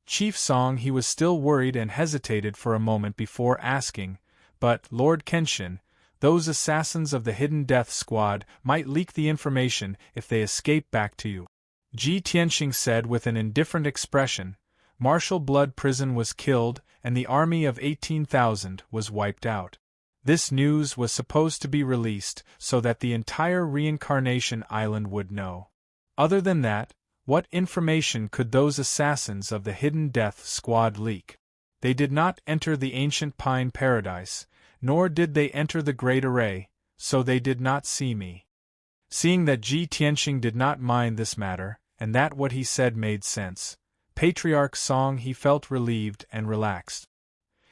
Chief Song he was still worried and hesitated for a moment before asking, but, Lord Kenshin, those assassins of the Hidden Death Squad might leak the information if they escape back to you. Ji Tianxing said with an indifferent expression. Martial Blood Prison was killed and the army of 18,000 was wiped out. This news was supposed to be released so that the entire Reincarnation Island would know. Other than that, what information could those assassins of the Hidden Death Squad leak? They did not enter the ancient Pine Paradise, nor did they enter the Great Array, so they did not see me. Seeing that Ji Tianxing did not mind this matter, and that what he said made sense, Patriarch Song he felt relieved and relaxed.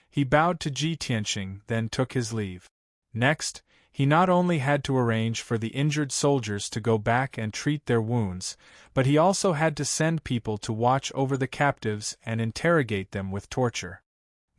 He bowed to Ji Tianxing, then took his leave. Next, he not only had to arrange for the injured soldiers to go back and treat their wounds, but he also had to send people to watch over the captives and interrogate them with torture.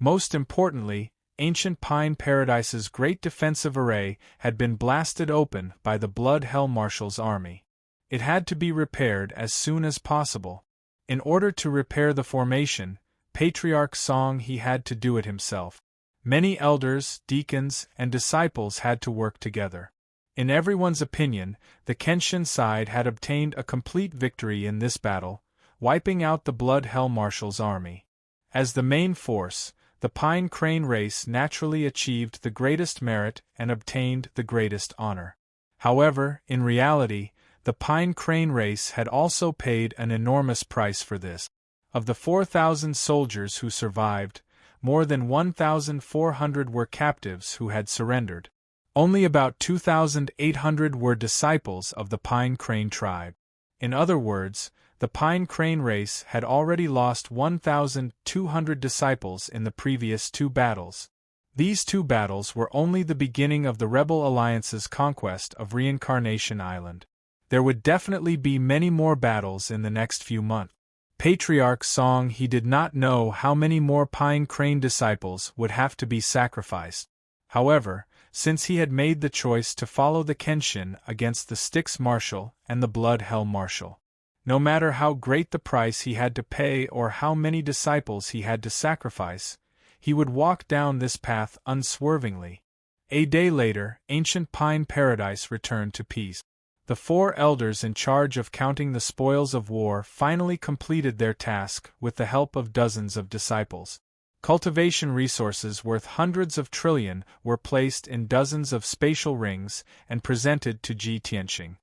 Most importantly, ancient Pine Paradise's great defensive array had been blasted open by the Blood Hell Marshal's army. It had to be repaired as soon as possible. In order to repair the formation, Patriarch Song he had to do it himself. Many elders, deacons, and disciples had to work together. In everyone's opinion, the Kenshin side had obtained a complete victory in this battle, wiping out the Blood Hell Marshal's army. As the main force, the Pine Crane race naturally achieved the greatest merit and obtained the greatest honor. However, in reality, the Pine Crane race had also paid an enormous price for this. Of the 4,000 soldiers who survived, more than 1,400 were captives who had surrendered. Only about 2,800 were disciples of the Pine Crane tribe. In other words, the Pine Crane race had already lost 1,200 disciples in the previous 2 battles. These 2 battles were only the beginning of the Rebel Alliance's conquest of Reincarnation Island. There would definitely be many more battles in the next few months. Patriarch Song he did not know how many more Pine Crane disciples would have to be sacrificed. However, since he had made the choice to follow the Kenshin against the Styx Marshal and the Blood Hell Marshal, no matter how great the price he had to pay or how many disciples he had to sacrifice, he would walk down this path unswervingly. A day later, ancient Pine Paradise returned to peace. The 4 elders in charge of counting the spoils of war finally completed their task with the help of dozens of disciples. Cultivation resources worth hundreds of trillion were placed in dozens of spatial rings and presented to Ji Tianxing.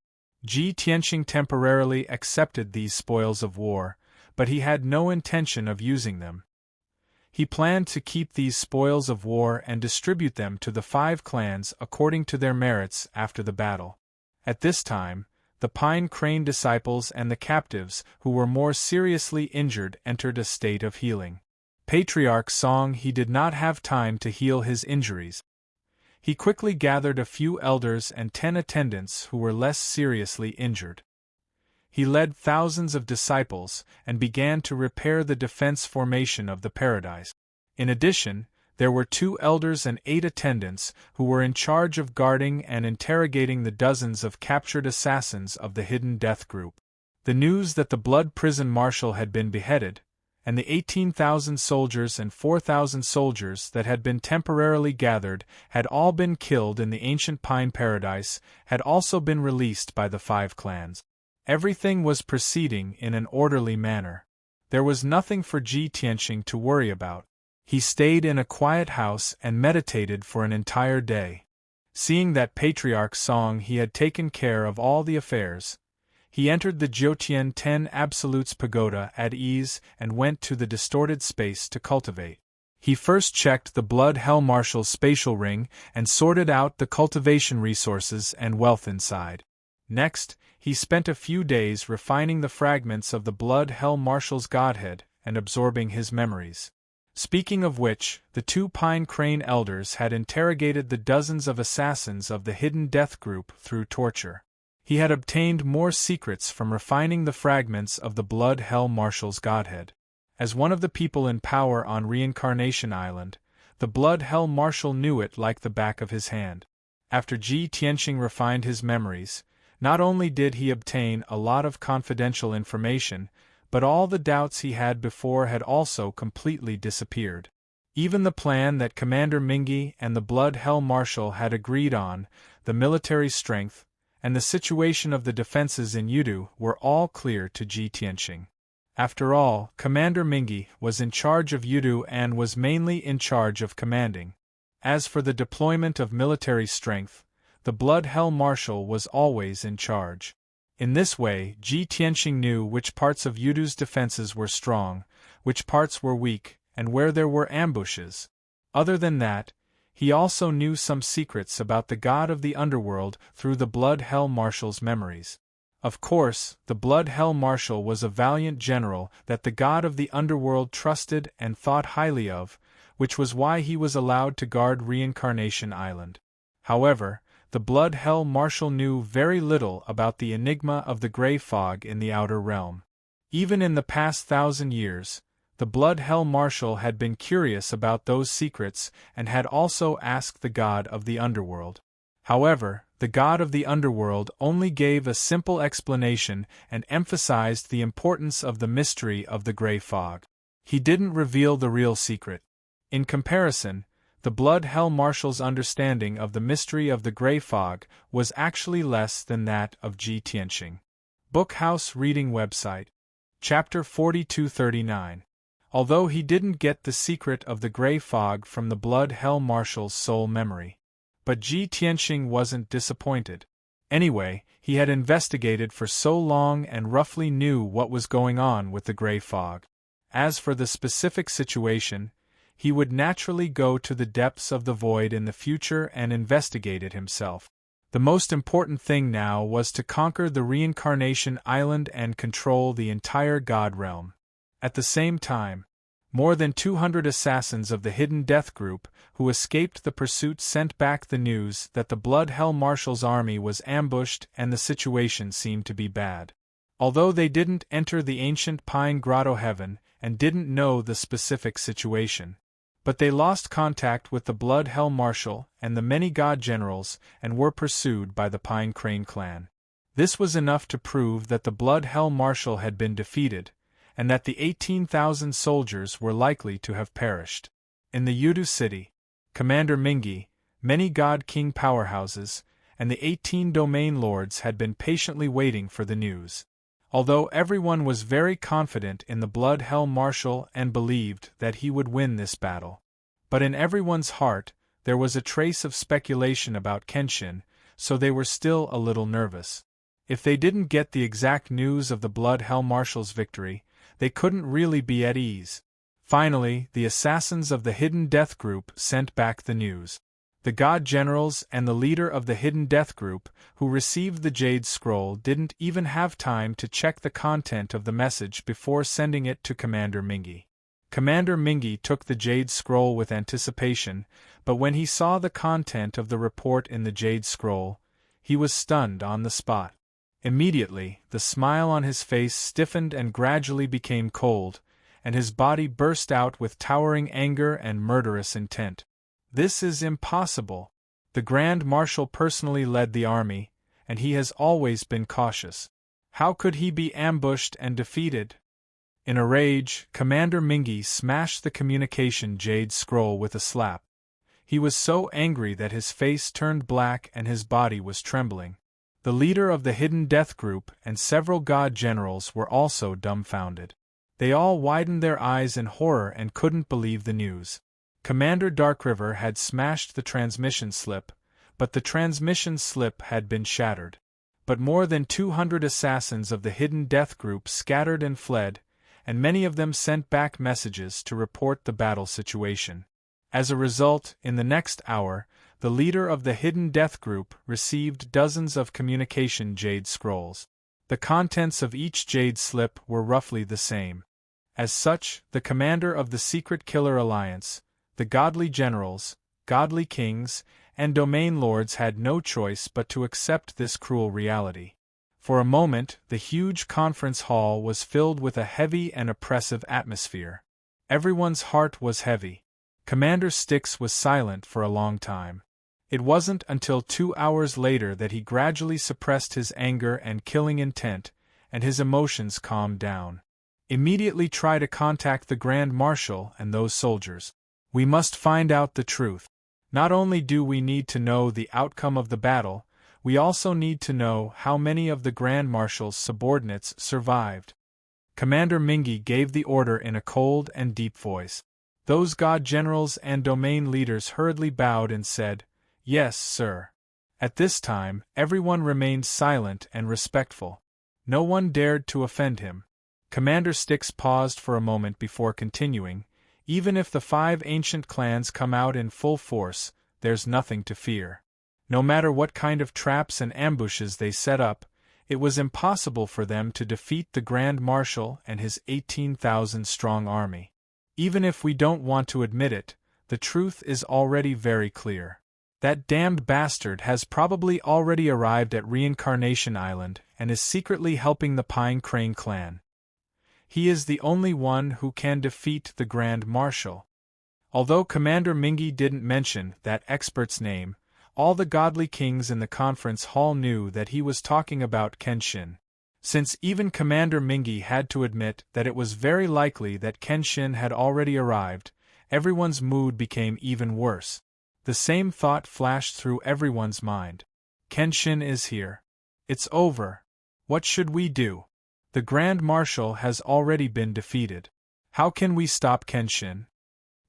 Ji Tianxing temporarily accepted these spoils of war, but he had no intention of using them. He planned to keep these spoils of war and distribute them to the 5 clans according to their merits after the battle. At this time, the Pine Crane disciples and the captives who were more seriously injured entered a state of healing. Patriarch Song he did not have time to heal his injuries. He quickly gathered a few elders and 10 attendants who were less seriously injured. He led thousands of disciples and began to repair the defense formation of the paradise. In addition, there were 2 elders and 8 attendants who were in charge of guarding and interrogating the dozens of captured assassins of the Hidden Death Group. The news that the Blood Prison Marshal had been beheaded, and the 18,000 soldiers and 4,000 soldiers that had been temporarily gathered had all been killed in the ancient Pine Paradise, had also been released by the 5 clans. Everything was proceeding in an orderly manner. There was nothing for Ji Tianxing to worry about. He stayed in a quiet house and meditated for an entire day. Seeing that Patriarch Song he had taken care of all the affairs, he entered the Jiutian 10 Absolutes Pagoda at ease and went to the distorted space to cultivate. He first checked the Blood Hell Marshal's spatial ring and sorted out the cultivation resources and wealth inside. Next, he spent a few days refining the fragments of the Blood Hell Marshal's godhead and absorbing his memories. Speaking of which, the 2 Pine Crane elders had interrogated the dozens of assassins of the Hidden Death Group through torture. He had obtained more secrets from refining the fragments of the Blood Hell Marshal's godhead. As one of the people in power on Reincarnation Island, the Blood Hell Marshal knew it like the back of his hand. After Ji Tianxing refined his memories, not only did he obtain a lot of confidential information, but all the doubts he had before had also completely disappeared. Even the plan that Commander Mingi and the Blood Hell Marshal had agreed on, the military strength, and the situation of the defenses in Yudu were all clear to Ji Tianxing. After all, Commander Mingi was in charge of Yudu and was mainly in charge of commanding. As for the deployment of military strength, the Blood Hell Marshal was always in charge. In this way, Ji Tianxing knew which parts of Yudu's defenses were strong, which parts were weak, and where there were ambushes. Other than that, he also knew some secrets about the god of the underworld through the Blood Hell Marshal's memories. Of course, the Blood Hell Marshal was a valiant general that the god of the underworld trusted and thought highly of, which was why he was allowed to guard Reincarnation Island. However, the Blood Hell Marshal knew very little about the enigma of the Grey Fog in the Outer Realm. Even in the past 1,000 years, the Blood Hell Marshal had been curious about those secrets and had also asked the god of the underworld. However, the god of the underworld only gave a simple explanation and emphasized the importance of the mystery of the Grey Fog. He didn't reveal the real secret. In comparison, the Blood Hell Marshal's understanding of the mystery of the Grey Fog was actually less than that of Ji Tianxing. Bookhouse Reading Website. Chapter 4239. Although he didn't get the secret of the Grey Fog from the Blood Hell Marshal's soul memory. But Ji Tianxing wasn't disappointed. Anyway, he had investigated for so long and roughly knew what was going on with the Grey Fog. As for the specific situation, he would naturally go to the depths of the void in the future and investigate it himself. The most important thing now was to conquer the Reincarnation Island and control the entire God Realm. At the same time, more than 200 assassins of the Hidden Death Group who escaped the pursuit sent back the news that the Blood Hell Marshal's army was ambushed and the situation seemed to be bad. Although they didn't enter the ancient Pine Grotto Heaven and didn't know the specific situation, but they lost contact with the Blood Hell Marshal and the many god generals and were pursued by the Pine Crane clan. This was enough to prove that the Blood Hell Marshal had been defeated, and that the 18,000 soldiers were likely to have perished. In the Yudu city, Commander Mingi, many God King powerhouses, and the 18 domain lords had been patiently waiting for the news. Although everyone was very confident in the Blood Hell Marshal and believed that he would win this battle. But in everyone's heart, there was a trace of speculation about Kenshin, so they were still a little nervous. If they didn't get the exact news of the Blood Hell Marshal's victory, they couldn't really be at ease. Finally, the assassins of the Hidden Death Group sent back the news. The god generals and the leader of the Hidden Death Group, who received the Jade Scroll, didn't even have time to check the content of the message before sending it to Commander Mingi. Commander Mingi took the Jade Scroll with anticipation, but when he saw the content of the report in the Jade Scroll, he was stunned on the spot. Immediately, the smile on his face stiffened and gradually became cold, and his body burst out with towering anger and murderous intent. This is impossible. The Grand Marshal personally led the army, and he has always been cautious. How could he be ambushed and defeated? In a rage, Commander Mingi smashed the communication jade scroll with a slap. He was so angry that his face turned black and his body was trembling. The leader of the hidden death group and several god generals were also dumbfounded. They all widened their eyes in horror and couldn't believe the news. Commander Darkriver had smashed the transmission slip, but the transmission slip had been shattered. But more than 200 assassins of the hidden death group scattered and fled, and many of them sent back messages to report the battle situation. As a result, in the next hour, the leader of the hidden death group received dozens of communication jade scrolls. The contents of each jade slip were roughly the same. As such, the commander of the Secret Killer Alliance, the godly generals, godly kings, and domain lords had no choice but to accept this cruel reality. For a moment, the huge conference hall was filled with a heavy and oppressive atmosphere. Everyone's heart was heavy. Commander Styx was silent for a long time. It wasn't until 2 hours later that he gradually suppressed his anger and killing intent, and his emotions calmed down. Immediately try to contact the Grand Marshal and those soldiers. We must find out the truth. Not only do we need to know the outcome of the battle, we also need to know how many of the Grand Marshal's subordinates survived. Commander Mingi gave the order in a cold and deep voice. Those god generals and domain leaders hurriedly bowed and said, "Yes, sir." At this time, everyone remained silent and respectful. No one dared to offend him. Commander Styx paused for a moment before continuing, "Even if the 5 ancient clans come out in full force, there's nothing to fear. No matter what kind of traps and ambushes they set up, it was impossible for them to defeat the Grand Marshal and his 18,000-strong army. Even if we don't want to admit it, the truth is already very clear. That damned bastard has probably already arrived at Reincarnation Island and is secretly helping the Pine Crane clan. He is the only one who can defeat the Grand Marshal." Although Commander Mingi didn't mention that expert's name, all the godly kings in the conference hall knew that he was talking about Kenshin. Since even Commander Mingi had to admit that it was very likely that Kenshin had already arrived, everyone's mood became even worse. The same thought flashed through everyone's mind. Kenshin is here. It's over. What should we do? The Grand Marshal has already been defeated. How can we stop Kenshin?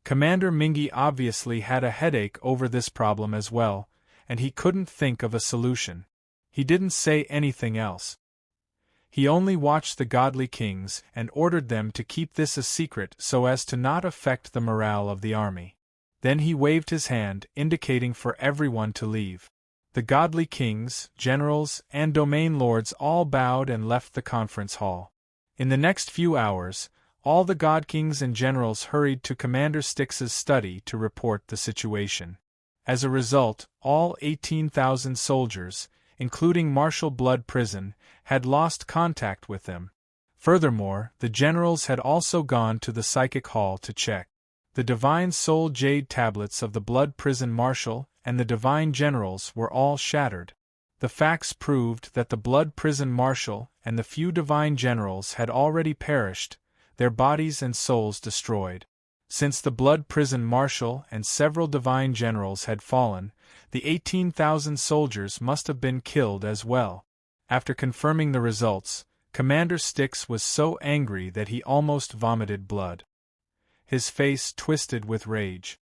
Commander Mingi obviously had a headache over this problem as well, and he couldn't think of a solution. He didn't say anything else. He only watched the godly kings and ordered them to keep this a secret so as to not affect the morale of the army. Then he waved his hand, indicating for everyone to leave. The godly kings, generals, and domain lords all bowed and left the conference hall. In the next few hours, all the god kings and generals hurried to Commander Styx's study to report the situation. As a result, all 18,000 soldiers, including Marshal Blood Prison, had lost contact with them. Furthermore, the generals had also gone to the psychic hall to check. The Divine Soul Jade tablets of the Blood Prison Marshal and the Divine Generals were all shattered. The facts proved that the Blood Prison Marshal and the few Divine Generals had already perished, their bodies and souls destroyed. Since the Blood Prison Marshal and several Divine Generals had fallen, the 18,000 soldiers must have been killed as well. After confirming the results, Commander Styx was so angry that he almost vomited blood. His face twisted with rage.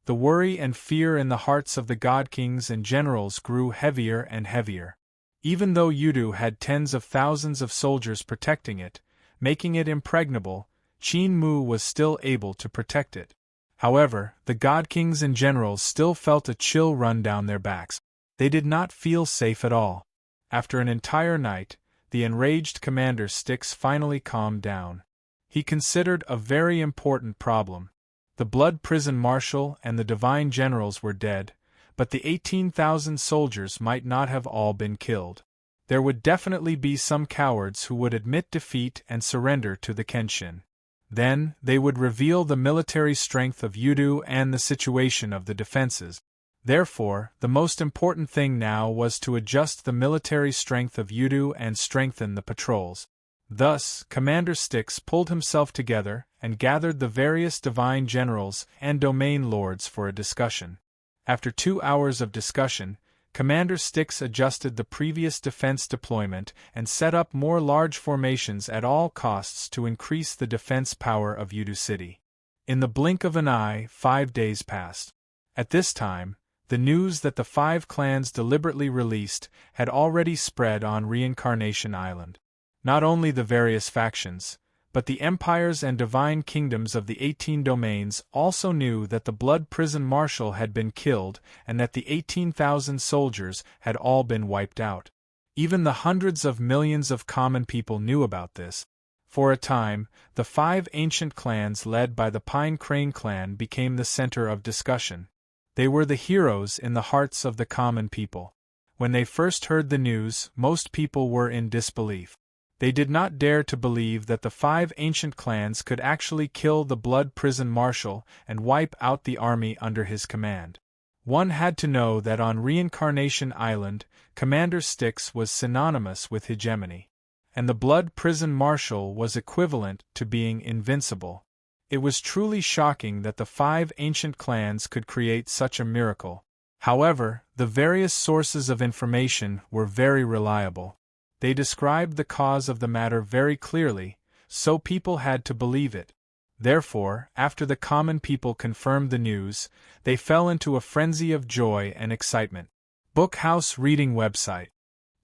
The worry and fear in the hearts of the god kings and generals grew heavier and heavier. Even though Yudu had tens of thousands of soldiers protecting it, making it impregnable, Qin Mu was still able to protect it. However, the god kings and generals still felt a chill run down their backs. They did not feel safe at all. After an entire night, the enraged Commander Styx finally calmed down. He considered a very important problem. The Blood Prison Marshal and the Divine Generals were dead, but the 18,000 soldiers might not have all been killed. There would definitely be some cowards who would admit defeat and surrender to the Kenshin. Then, they would reveal the military strength of Yudu and the situation of the defenses. Therefore, the most important thing now was to adjust the military strength of Yudu and strengthen the patrols. Thus, Commander Styx pulled himself together and gathered the various divine generals and domain lords for a discussion. After 2 hours of discussion, Commander Styx adjusted the previous defense deployment and set up more large formations at all costs to increase the defense power of Udu City. In the blink of an eye, 5 days passed. At this time, the news that the 5 clans deliberately released had already spread on Reincarnation Island. Not only the various factions, but the empires and divine kingdoms of the 18 domains also knew that the Blood Prison Marshal had been killed and that the 18,000 soldiers had all been wiped out. Even the hundreds of millions of common people knew about this. For a time, the 5 ancient clans led by the Pine Crane clan became the center of discussion. They were the heroes in the hearts of the common people. When they first heard the news, most people were in disbelief. They did not dare to believe that the 5 ancient clans could actually kill the Blood Prison Marshal and wipe out the army under his command. One had to know that on Reincarnation Island, Commander Styx was synonymous with hegemony, and the Blood Prison Marshal was equivalent to being invincible. It was truly shocking that the 5 ancient clans could create such a miracle. However, the various sources of information were very reliable. They described the cause of the matter very clearly, so people had to believe it. Therefore, after the common people confirmed the news, they fell into a frenzy of joy and excitement. Bookhouse Reading Website.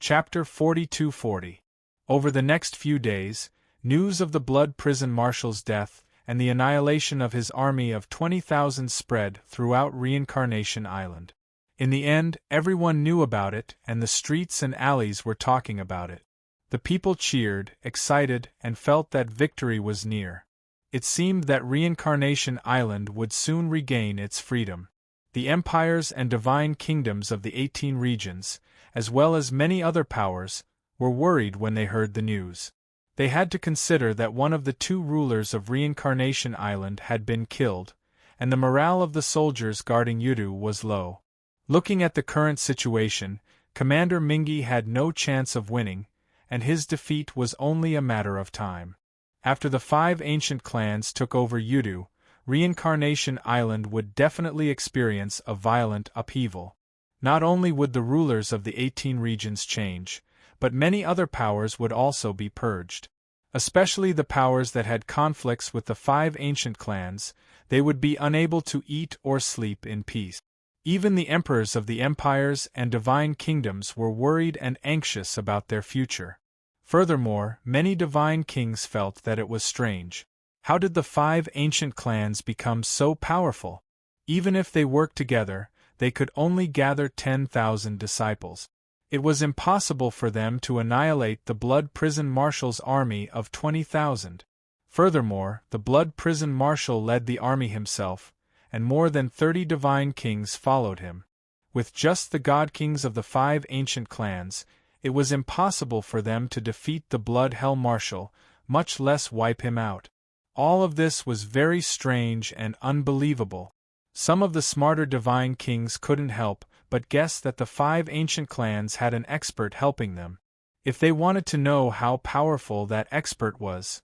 Chapter 4240. Over the next few days, news of the Blood Prison Marshal's death and the annihilation of his army of 20,000 spread throughout Reincarnation Island. In the end, everyone knew about it, and the streets and alleys were talking about it. The people cheered, excited, and felt that victory was near. It seemed that Reincarnation Island would soon regain its freedom. The empires and divine kingdoms of the 18 regions, as well as many other powers, were worried when they heard the news. They had to consider that one of the 2 rulers of Reincarnation Island had been killed, and the morale of the soldiers guarding Udu was low. Looking at the current situation, Commander Mingi had no chance of winning, and his defeat was only a matter of time. After the 5 ancient clans took over Udu, Reincarnation Island would definitely experience a violent upheaval. Not only would the rulers of the 18 regions change, but many other powers would also be purged. Especially the powers that had conflicts with the 5 ancient clans, they would be unable to eat or sleep in peace. Even the emperors of the empires and divine kingdoms were worried and anxious about their future. Furthermore, many divine kings felt that it was strange. How did the 5 ancient clans become so powerful? Even if they worked together, they could only gather 10,000 disciples. It was impossible for them to annihilate the Blood Prison Marshal's army of 20,000. Furthermore, the Blood Prison Marshal led the army himself, and more than 30 divine kings followed him. With just the god kings of the 5 ancient clans, it was impossible for them to defeat the Blood Hell Marshal, much less wipe him out. All of this was very strange and unbelievable. Some of the smarter divine kings couldn't help but guess that the 5 ancient clans had an expert helping them. If they wanted to know how powerful that expert was,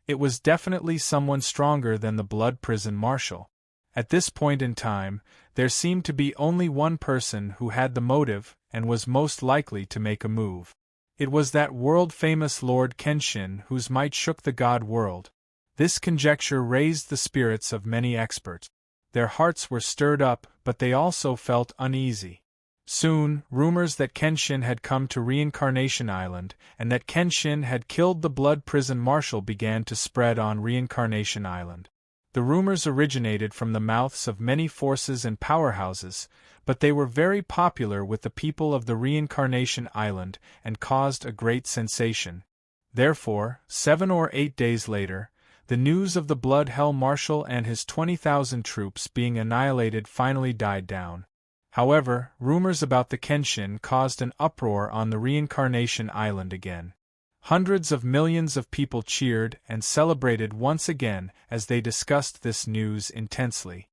it was definitely someone stronger than the Blood Prison Marshal. At this point in time, there seemed to be only one person who had the motive and was most likely to make a move. It was that world-famous Lord Kenshin whose might shook the god world. This conjecture raised the spirits of many experts. Their hearts were stirred up, but they also felt uneasy. Soon, rumors that Kenshin had come to Reincarnation Island and that Kenshin had killed the Blood Prison Marshal began to spread on Reincarnation Island. The rumors originated from the mouths of many forces and powerhouses, but they were very popular with the people of the Reincarnation Island and caused a great sensation. Therefore, 7 or 8 days later, the news of the Blood Hell Marshal and his 20,000 troops being annihilated finally died down. However, rumors about the Kenshin caused an uproar on the Reincarnation Island again. Hundreds of millions of people cheered and celebrated once again as they discussed this news intensely.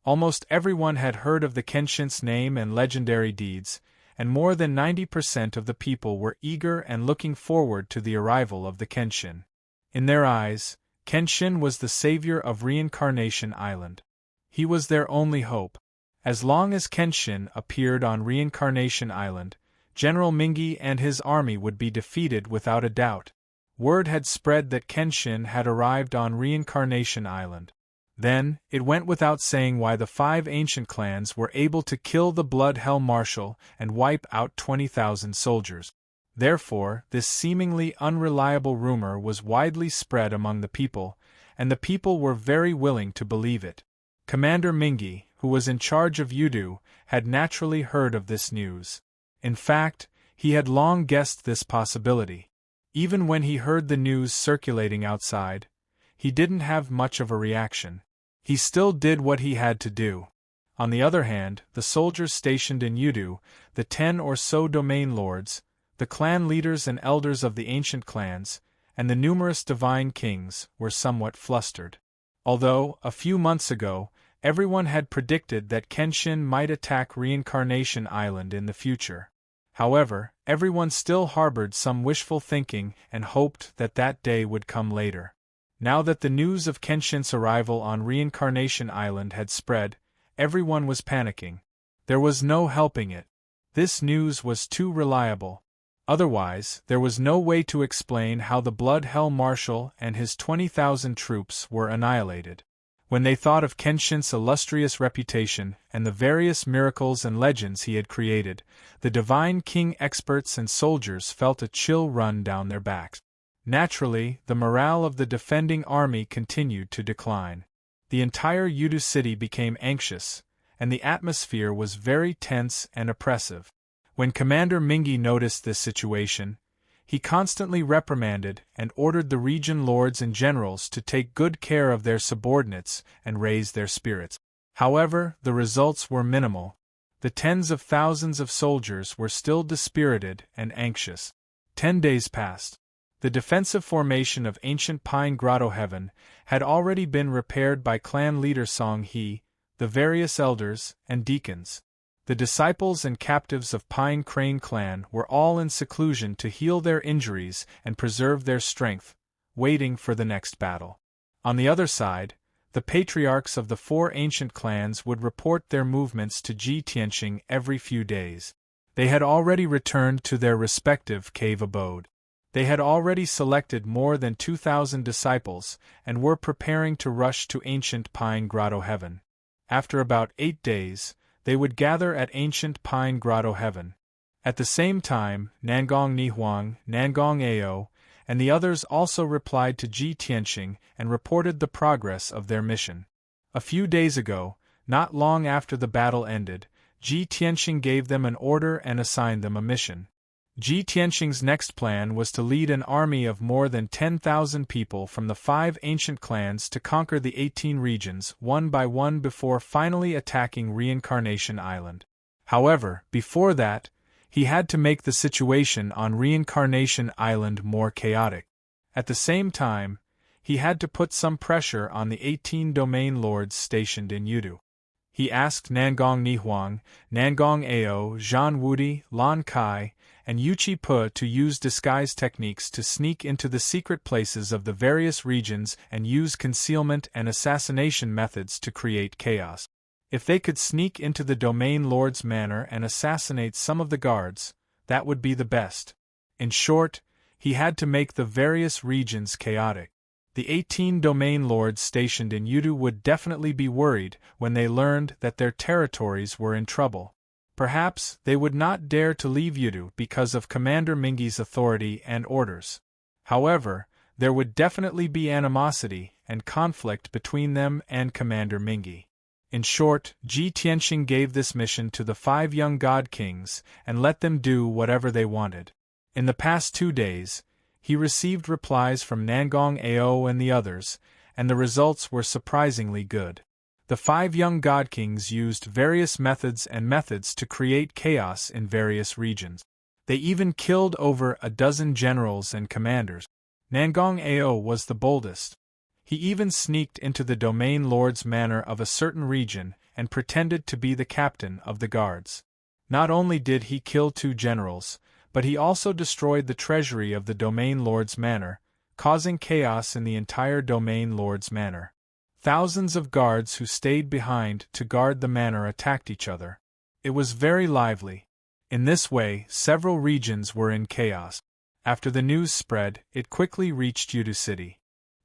Almost everyone had heard of the Kenshin's name and legendary deeds, and more than 90% of the people were eager and looking forward to the arrival of the Kenshin. In their eyes, Kenshin was the savior of Reincarnation Island. He was their only hope. As long as Kenshin appeared on Reincarnation Island, General Mingi and his army would be defeated without a doubt. Word had spread that Kenshin had arrived on Reincarnation Island. Then, it went without saying why the 5 ancient clans were able to kill the Blood Hell Marshal and wipe out 20,000 soldiers. Therefore, this seemingly unreliable rumor was widely spread among the people, and the people were very willing to believe it. Commander Mingi, who was in charge of Yudu, had naturally heard of this news. In fact, he had long guessed this possibility. Even when he heard the news circulating outside, he didn't have much of a reaction. He still did what he had to do. On the other hand, the soldiers stationed in Yudu, the 10 or so domain lords, the clan leaders and elders of the ancient clans, and the numerous divine kings, were somewhat flustered. Although, a few months ago, everyone had predicted that Kenshin might attack Reincarnation Island in the future. However, everyone still harbored some wishful thinking and hoped that that day would come later. Now that the news of Kenshin's arrival on Reincarnation Island had spread, everyone was panicking. There was no helping it. This news was too reliable. Otherwise, there was no way to explain how the Blood Hell Marshal and his 20,000 troops were annihilated. When they thought of Kenshin's illustrious reputation and the various miracles and legends he had created, the Divine King experts and soldiers felt a chill run down their backs. Naturally, the morale of the defending army continued to decline. The entire Yudu city became anxious, and the atmosphere was very tense and oppressive. When Commander Mingi noticed this situation, he constantly reprimanded and ordered the region lords and generals to take good care of their subordinates and raise their spirits. However, the results were minimal. The tens of thousands of soldiers were still dispirited and anxious. 10 days passed. The defensive formation of ancient Pine Grotto Heaven had already been repaired by clan leader Song He, the various elders and deacons. The disciples and captives of Pine Crane clan were all in seclusion to heal their injuries and preserve their strength, waiting for the next battle. On the other side, the patriarchs of the 4 ancient clans would report their movements to Ji Tianqing every few days. They had already returned to their respective cave abode. They had already selected more than 2,000 disciples and were preparing to rush to ancient Pine Grotto Heaven. After about 8 days, they would gather at ancient Pine Grotto Heaven. At the same time, Nangong Nihuang, Nangong Ao, and the others also replied to Ji Tianqing and reported the progress of their mission. A few days ago, not long after the battle ended, Ji Tianqing gave them an order and assigned them a mission. Ji Tianqing's next plan was to lead an army of more than 10,000 people from the 5 ancient clans to conquer the 18 regions one by one before finally attacking Reincarnation Island. However, before that, he had to make the situation on Reincarnation Island more chaotic. At the same time, he had to put some pressure on the 18 domain lords stationed in Yudu. He asked Nangong Nihuang, Nangong Ao, Zhan Wudi, Lan Kai, and Yuchi Pe to use disguise techniques to sneak into the secret places of the various regions and use concealment and assassination methods to create chaos. If they could sneak into the domain lord's manor and assassinate some of the guards, that would be the best. In short, he had to make the various regions chaotic. The 18 domain lords stationed in Yudu would definitely be worried when they learned that their territories were in trouble. Perhaps they would not dare to leave Yudu because of Commander Mingi's authority and orders. However, there would definitely be animosity and conflict between them and Commander Mingi. In short, Ji Tianqing gave this mission to the 5 young god kings and let them do whatever they wanted. In the past 2 days, he received replies from Nangong Ao and the others, and the results were surprisingly good. The 5 young god kings used various methods to create chaos in various regions. They even killed over a dozen generals and commanders. Nangong Ao was the boldest. He even sneaked into the domain lord's manor of a certain region and pretended to be the captain of the guards. Not only did he kill 2 generals, but he also destroyed the treasury of the Domain Lord's manor, causing chaos in the entire Domain Lord's manor. Thousands of guards who stayed behind to guard the manor attacked each other. It was very lively. In this way, several regions were in chaos. After the news spread, it quickly reached Yudu City.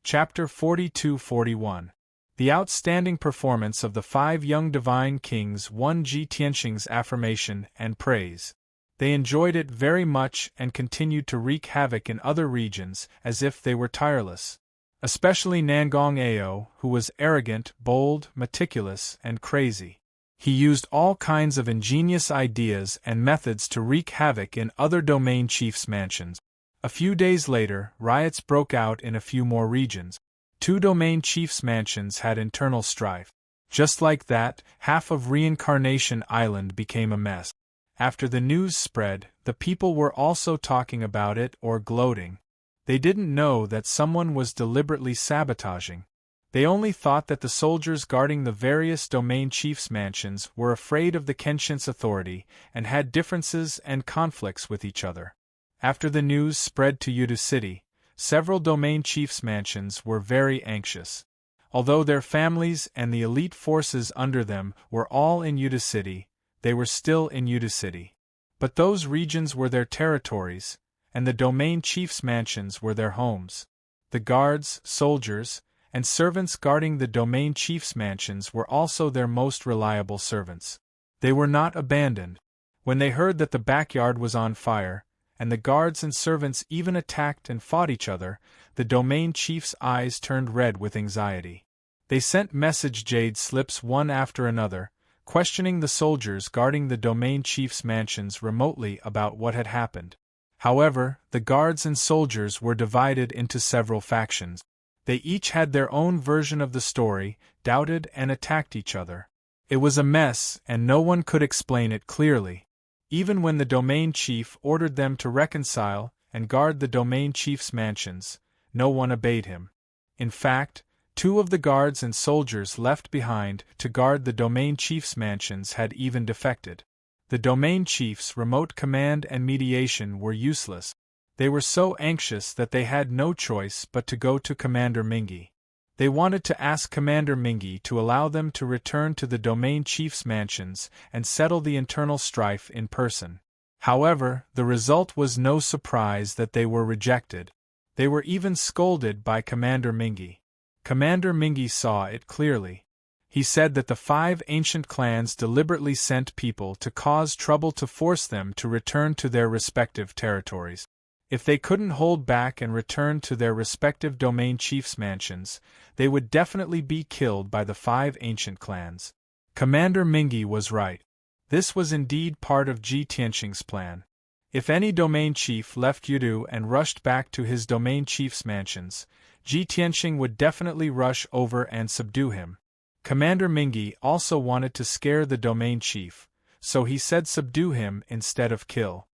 Chapter 42-41. The outstanding performance of the 5 young divine kings won Ji Tianxing's affirmation and praise. They enjoyed it very much and continued to wreak havoc in other regions as if they were tireless. Especially Nangong Ao, who was arrogant, bold, meticulous, and crazy. He used all kinds of ingenious ideas and methods to wreak havoc in other domain chiefs' mansions. A few days later, riots broke out in a few more regions. 2 domain chiefs' mansions had internal strife. Just like that, half of Reincarnation Island became a mess. After the news spread, the people were also talking about it or gloating. They didn't know that someone was deliberately sabotaging. They only thought that the soldiers guarding the various domain chiefs' mansions were afraid of the Kenshin's authority and had differences and conflicts with each other. After the news spread to Yudu City, several domain chiefs' mansions were very anxious. Although their families and the elite forces under them were all in Yudu City, they were still in Yudu City. But those regions were their territories, and the domain chiefs' mansions were their homes. The guards, soldiers, and servants guarding the domain chiefs' mansions were also their most reliable servants. They were not abandoned. When they heard that the backyard was on fire, and the guards and servants even attacked and fought each other, the domain chiefs' eyes turned red with anxiety. They sent message jade slips one after another, questioning the soldiers guarding the domain chiefs' mansions remotely about what had happened. However, the guards and soldiers were divided into several factions. They each had their own version of the story, doubted and attacked each other. It was a mess, and no one could explain it clearly. Even when the domain chief ordered them to reconcile and guard the domain chief's mansions, no one obeyed him. In fact, 2 of the guards and soldiers left behind to guard the domain chief's mansions had even defected. The domain chief's remote command and mediation were useless. They were so anxious that they had no choice but to go to Commander Mingi. They wanted to ask Commander Mingi to allow them to return to the domain chief's mansions and settle the internal strife in person. However, the result was no surprise that they were rejected. They were even scolded by Commander Mingi. Commander Mingi saw it clearly. He said that the 5 ancient clans deliberately sent people to cause trouble to force them to return to their respective territories. If they couldn't hold back and return to their respective domain chiefs' mansions, they would definitely be killed by the 5 ancient clans. Commander Mingi was right. This was indeed part of Ji Tianxing's plan. If any domain chief left Yudu and rushed back to his domain chief's mansions, Ji Tianxing would definitely rush over and subdue him. Commander Mingi also wanted to scare the domain chief, so he said subdue him instead of kill.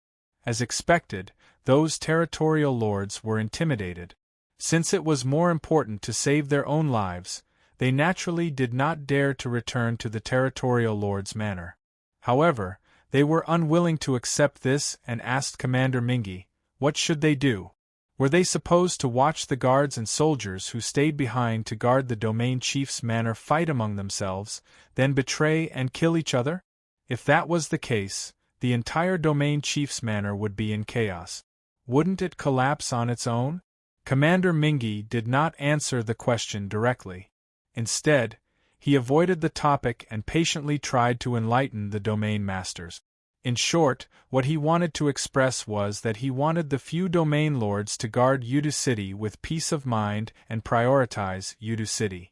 As expected, those territorial lords were intimidated. Since it was more important to save their own lives, they naturally did not dare to return to the territorial lord's manor. However, they were unwilling to accept this and asked Commander Mingi, what should they do? Were they supposed to watch the guards and soldiers who stayed behind to guard the domain chief's manor fight among themselves, then betray and kill each other? If that was the case, the entire domain chief's manor would be in chaos. Wouldn't it collapse on its own? Commander Mingi did not answer the question directly. Instead, he avoided the topic and patiently tried to enlighten the domain masters. In short, what he wanted to express was that he wanted the few domain lords to guard Yudu City with peace of mind and prioritize Yudu City.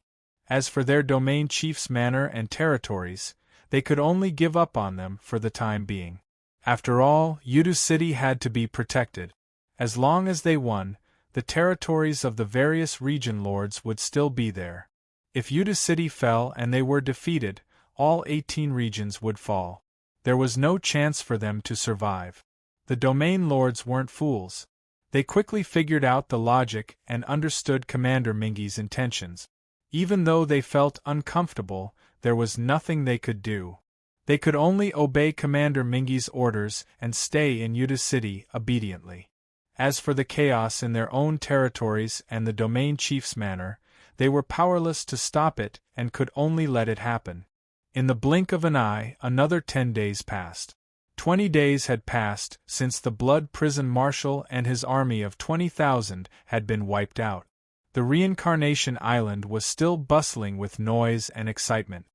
As for their domain chief's manor and territories, they could only give up on them for the time being. After all, Yudu City had to be protected. As long as they won, the territories of the various region lords would still be there. If Yudu City fell and they were defeated, all 18 regions would fall. There was no chance for them to survive. The domain lords weren't fools. They quickly figured out the logic and understood Commander Mingi's intentions. Even though they felt uncomfortable, there was nothing they could do. They could only obey Commander Mingi's orders and stay in Yuta City obediently. As for the chaos in their own territories and the domain chief's manor, they were powerless to stop it and could only let it happen. In the blink of an eye, another 10 days passed. 20 days had passed since the Blood Prison Marshal and his army of 20,000 had been wiped out. The Reincarnation Island was still bustling with noise and excitement.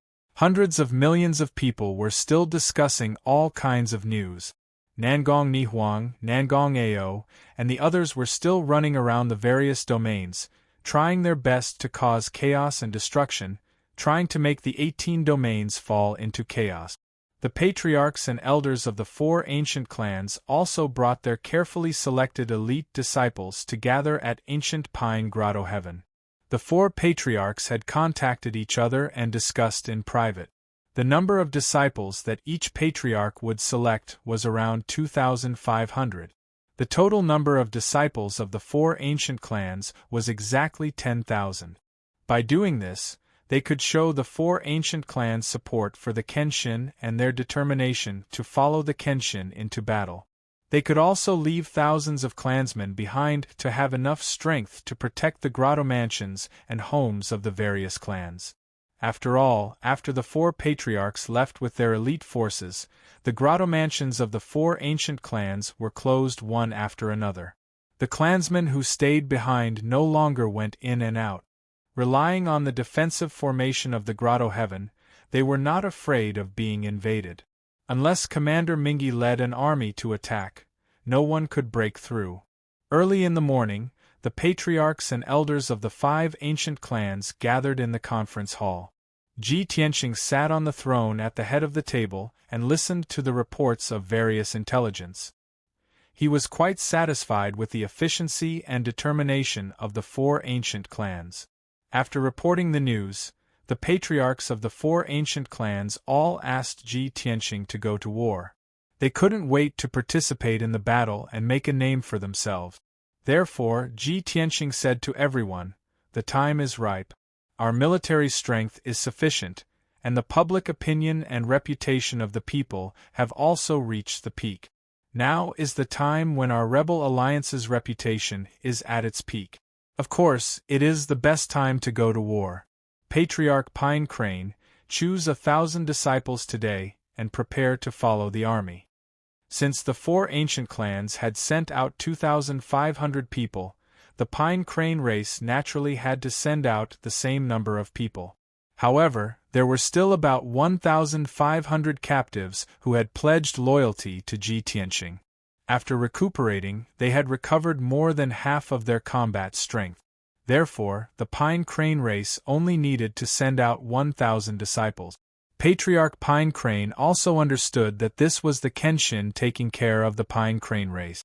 Hundreds of millions of people were still discussing all kinds of news. Nangong Nihuang, Nangong Ao, and the others were still running around the various domains, trying their best to cause chaos and destruction, trying to make the 18 domains fall into chaos. The patriarchs and elders of the 4 ancient clans also brought their carefully selected elite disciples to gather at ancient Pine Grotto Heaven. The 4 patriarchs had contacted each other and discussed in private. The number of disciples that each patriarch would select was around 2,500. The total number of disciples of the 4 ancient clans was exactly 10,000. By doing this, they could show the 4 ancient clans' support for the Kenshin and their determination to follow the Kenshin into battle. They could also leave thousands of clansmen behind to have enough strength to protect the grotto mansions and homes of the various clans. After all, after the 4 patriarchs left with their elite forces, the grotto mansions of the 4 ancient clans were closed one after another. The clansmen who stayed behind no longer went in and out. Relying on the defensive formation of the Grotto Heaven, they were not afraid of being invaded. Unless Commander Mingi led an army to attack, no one could break through. Early in the morning, the patriarchs and elders of the 5 ancient clans gathered in the conference hall. Ji Tianqing sat on the throne at the head of the table and listened to the reports of various intelligence. He was quite satisfied with the efficiency and determination of the 4 ancient clans. After reporting the news, the patriarchs of the 4 ancient clans all asked Ji Tianqing to go to war. They couldn't wait to participate in the battle and make a name for themselves. Therefore, Ji Tianqing said to everyone, "The time is ripe. Our military strength is sufficient, and the public opinion and reputation of the people have also reached the peak. Now is the time when our rebel alliance's reputation is at its peak. Of course, it is the best time to go to war. Patriarch Pine Crane, choose 1,000 disciples today and prepare to follow the army." Since the 4 ancient clans had sent out 2,500 people, the Pine Crane race naturally had to send out the same number of people. However, there were still about 1,500 captives who had pledged loyalty to Ji Tianqing. After recuperating, they had recovered more than half of their combat strength. Therefore, the Pine Crane race only needed to send out 1,000 disciples. Patriarch Pine Crane also understood that this was the Kenshin taking care of the Pine Crane race.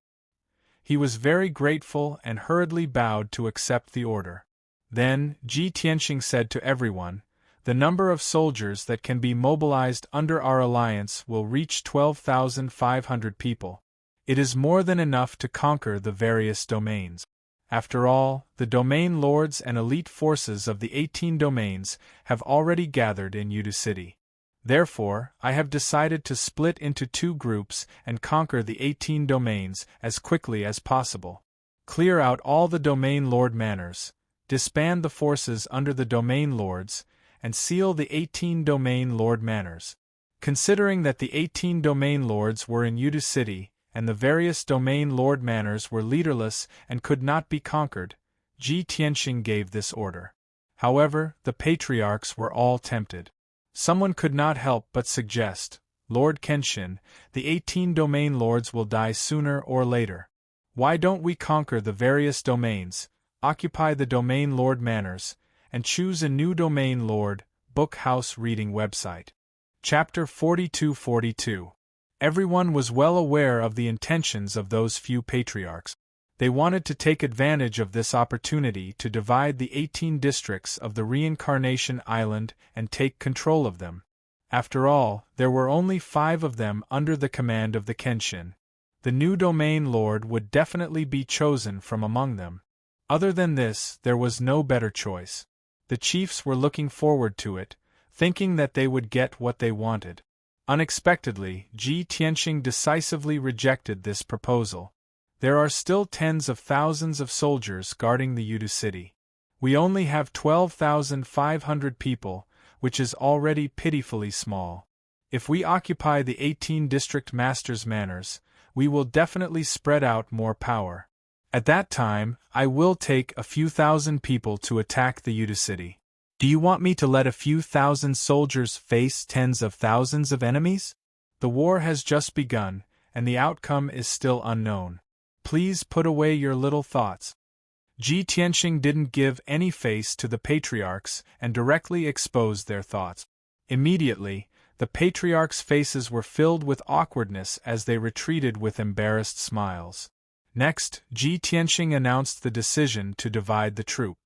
He was very grateful and hurriedly bowed to accept the order. Then, Ji Tianqing said to everyone, "The number of soldiers that can be mobilized under our alliance will reach 12,500 people. It is more than enough to conquer the various domains. After all, the domain lords and elite forces of the 18 domains have already gathered in Yuta City. Therefore, I have decided to split into 2 groups and conquer the 18 domains as quickly as possible. Clear out all the domain lord manors, disband the forces under the domain lords, and seal the 18 domain lord manors." Considering that the 18 domain lords were in Yuta City, and the various domain lord manors were leaderless and could not be conquered, Ji Tianqing gave this order. However, the patriarchs were all tempted. Someone could not help but suggest, "Lord Kenshin, the 18 domain lords will die sooner or later. Why don't we conquer the various domains, occupy the domain lord manors, and choose a new domain lord?" Book House Reading Website. Chapter 42-42. Everyone was well aware of the intentions of those few patriarchs. They wanted to take advantage of this opportunity to divide the 18 districts of the Reincarnation Island and take control of them. After all, there were only 5 of them under the command of the Kenshin. The new domain lord would definitely be chosen from among them. Other than this, there was no better choice. The chiefs were looking forward to it, thinking that they would get what they wanted. Unexpectedly, Ji Tianxing decisively rejected this proposal. There are still tens of thousands of soldiers guarding the Yudu city. We only have 12,500 people, which is already pitifully small. If we occupy the 18 district masters' manors, we will definitely spread out more power. At that time, I will take a few thousand people to attack the Yudu city. Do you want me to let a few thousand soldiers face tens of thousands of enemies? The war has just begun, and the outcome is still unknown. Please put away your little thoughts. Ji Tianxing didn't give any face to the patriarchs and directly exposed their thoughts. Immediately, the patriarchs' faces were filled with awkwardness as they retreated with embarrassed smiles. Next, Ji Tianxing announced the decision to divide the troop.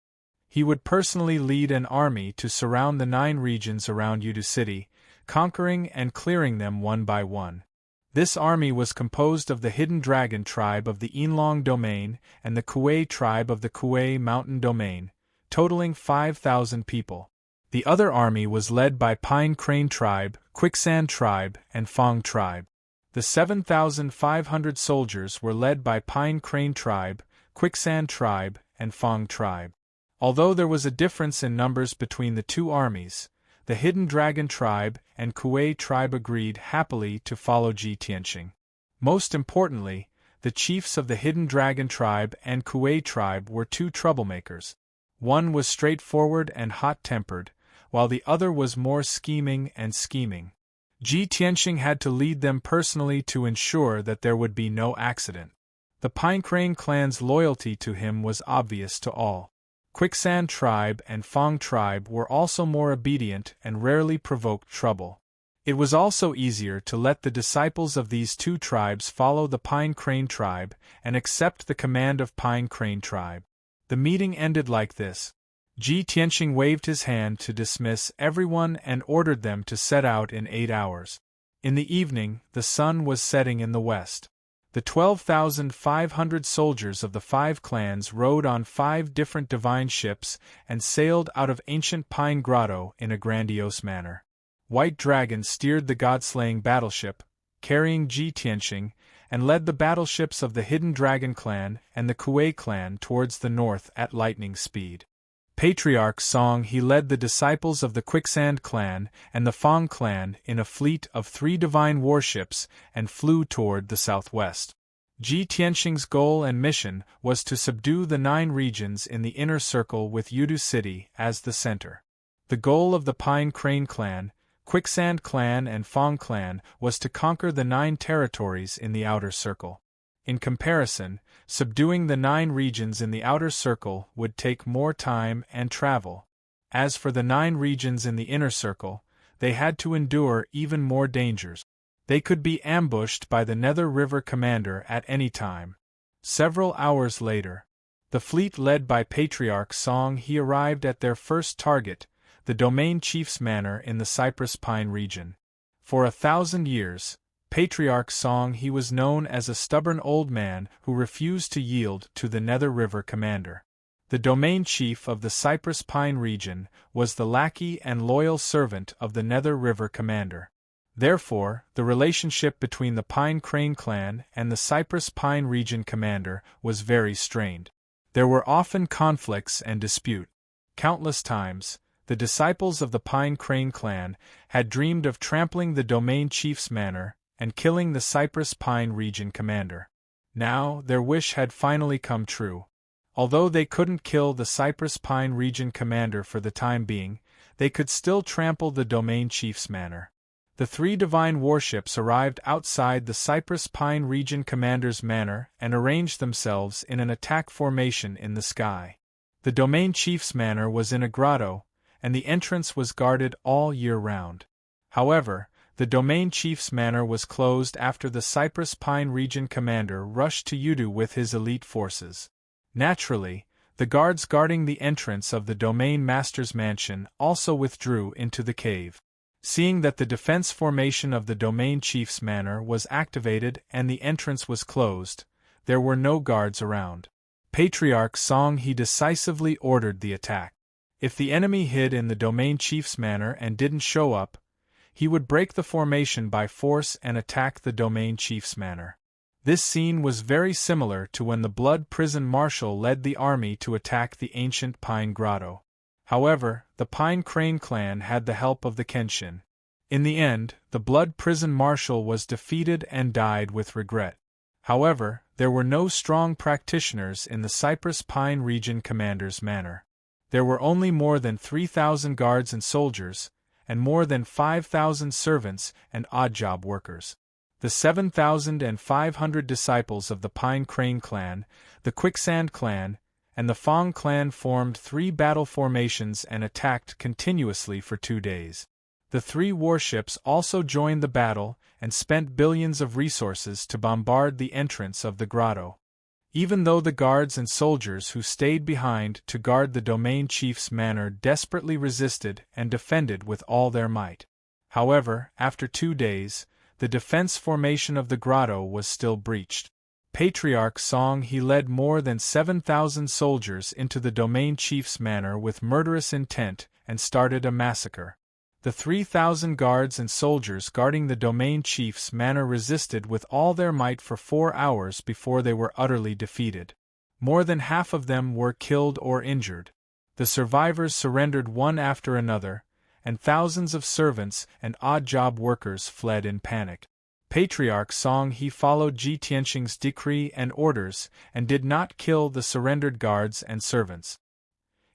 He would personally lead an army to surround the 9 regions around Yudu city, conquering and clearing them one by one. This army was composed of the Hidden Dragon tribe of the Yinlong domain and the Kuei tribe of the Kuei Mountain domain, totaling 5,000 people. The other army was led by Pine Crane tribe, Quicksand tribe, and Fong tribe. The 7,500 soldiers were led by Pine Crane tribe, Quicksand tribe, and Fong tribe. Although there was a difference in numbers between the two armies, the Hidden Dragon tribe and Kuei tribe agreed happily to follow Ji Tianxing. Most importantly, the chiefs of the Hidden Dragon tribe and Kuei tribe were 2 troublemakers. One was straightforward and hot-tempered, while the other was more scheming and scheming. Ji Tianxing had to lead them personally to ensure that there would be no accident. The Pinecrane clan's loyalty to him was obvious to all. Quicksand tribe and Fong tribe were also more obedient and rarely provoked trouble. It was also easier to let the disciples of these 2 tribes follow the Pine Crane tribe and accept the command of Pine Crane tribe. The meeting ended like this. Ji Tianxing waved his hand to dismiss everyone and ordered them to set out in 8 hours. In the evening, the sun was setting in the west. The 12,500 soldiers of the 5 clans rode on 5 different divine ships and sailed out of ancient Pine Grotto in a grandiose manner. White Dragon steered the god-slaying battleship, carrying Ji Tianxing, and led the battleships of the Hidden Dragon clan and the Kuei clan towards the north at lightning speed. Patriarch Song he led the disciples of the Quicksand clan and the Fong clan in a fleet of 3 divine warships and flew toward the southwest. Ji Tianxing's goal and mission was to subdue the 9 regions in the inner circle with Yudu city as the center. The goal of the Pine Crane clan, Quicksand clan and Fong clan was to conquer the 9 territories in the outer circle. In comparison, subduing the 9 regions in the outer circle would take more time and travel. As for the 9 regions in the inner circle, they had to endure even more dangers. They could be ambushed by the Nether River commander at any time. Several hours later, the fleet led by Patriarch Song he arrived at their first target, the Domain Chief's Manor in the Cypress Pine region. For 1,000 years, Patriarch Song he was known as a stubborn old man who refused to yield to the Nether River commander. The domain chief of the Cypress Pine region was the lackey and loyal servant of the Nether River commander. Therefore, the relationship between the Pine Crane clan and the Cypress Pine region commander was very strained. There were often conflicts and dispute. Countless times, the disciples of the Pine Crane clan had dreamed of trampling the domain chief's manor and killing the Cypress Pine region commander. Now, their wish had finally come true. Although they couldn't kill the Cypress Pine region commander for the time being, they could still trample the domain chief's manor. The 3 divine warships arrived outside the Cypress Pine region commander's manor and arranged themselves in an attack formation in the sky. The domain chief's manor was in a grotto, and the entrance was guarded all year round. However, the domain chief's manor was closed after the Cypress Pine region commander rushed to Yudu with his elite forces. Naturally, the guards guarding the entrance of the domain master's mansion also withdrew into the cave. Seeing that the defense formation of the domain chief's manor was activated and the entrance was closed, there were no guards around. Patriarch Song he decisively ordered the attack. If the enemy hid in the domain chief's manor and didn't show up, he would break the formation by force and attack the domain chief's manor. This scene was very similar to when the Blood Prison Marshal led the army to attack the ancient Pine Grotto. However, the Pine Crane clan had the help of the Kenshin. In the end, the Blood Prison Marshal was defeated and died with regret. However, there were no strong practitioners in the Cypress Pine region commander's manor. There were only more than 3,000 guards and soldiers, and more than 5,000 servants and odd-job workers. The 7,500 disciples of the Pine Crane clan, the Quicksand clan, and the Fong clan formed 3 battle formations and attacked continuously for 2 days. The 3 warships also joined the battle and spent billions of resources to bombard the entrance of the grotto. Even though the guards and soldiers who stayed behind to guard the domain chief's manor desperately resisted and defended with all their might. However, after 2 days, the defense formation of the grotto was still breached. Patriarch Song he led more than 7,000 soldiers into the domain chief's manor with murderous intent and started a massacre. The 3,000 guards and soldiers guarding the domain chief's manor resisted with all their might for 4 hours before they were utterly defeated. More than half of them were killed or injured. The survivors surrendered one after another, and thousands of servants and odd-job workers fled in panic. Patriarch Song he followed Ji Tianxing's decree and orders and did not kill the surrendered guards and servants.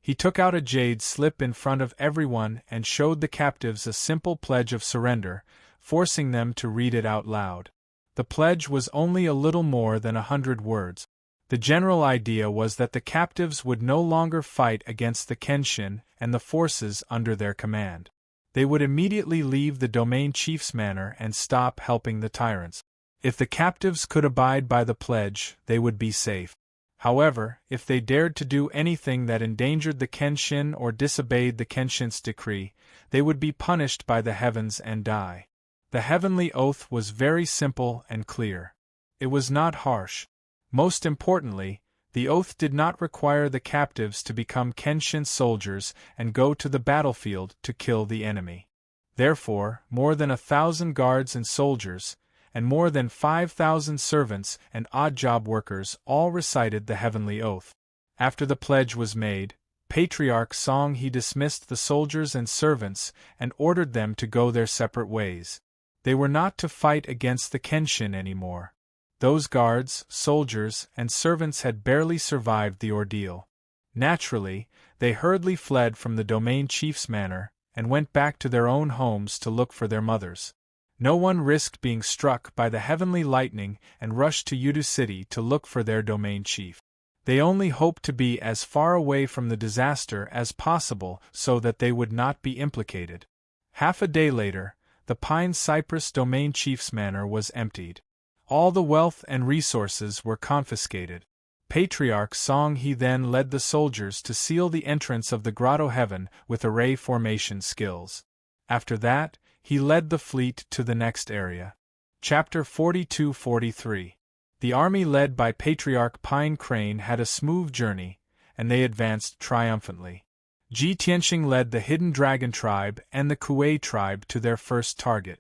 He took out a jade slip in front of everyone and showed the captives a simple pledge of surrender, forcing them to read it out loud. The pledge was only a little more than 100 words. The general idea was that the captives would no longer fight against the Kenshin and the forces under their command. They would immediately leave the domain chief's manor and stop helping the tyrants. If the captives could abide by the pledge, they would be safe. However, if they dared to do anything that endangered the Kenshin or disobeyed the Kenshin's decree, they would be punished by the heavens and die. The heavenly oath was very simple and clear. It was not harsh. Most importantly, the oath did not require the captives to become Kenshin soldiers and go to the battlefield to kill the enemy. Therefore, more than 1,000 guards and soldiers, and more than 5,000 servants and odd-job workers all recited the heavenly oath. After the pledge was made, Patriarch Song he dismissed the soldiers and servants and ordered them to go their separate ways. They were not to fight against the Kenshin anymore. Those guards, soldiers, and servants had barely survived the ordeal. Naturally, they hurriedly fled from the domain chief's manor and went back to their own homes to look for their mothers. No one risked being struck by the heavenly lightning and rushed to Yudu City to look for their domain chief. They only hoped to be as far away from the disaster as possible so that they would not be implicated. Half a day later, the Pine Cypress domain chief's manor was emptied. All the wealth and resources were confiscated. Patriarch Song he then led the soldiers to seal the entrance of the grotto heaven with array formation skills. After that, he led the fleet to the next area. Chapter 42-43. The army led by Patriarch Pine Crane had a smooth journey, and they advanced triumphantly. Ji Tianxing led the Hidden Dragon tribe and the Kuei tribe to their first target.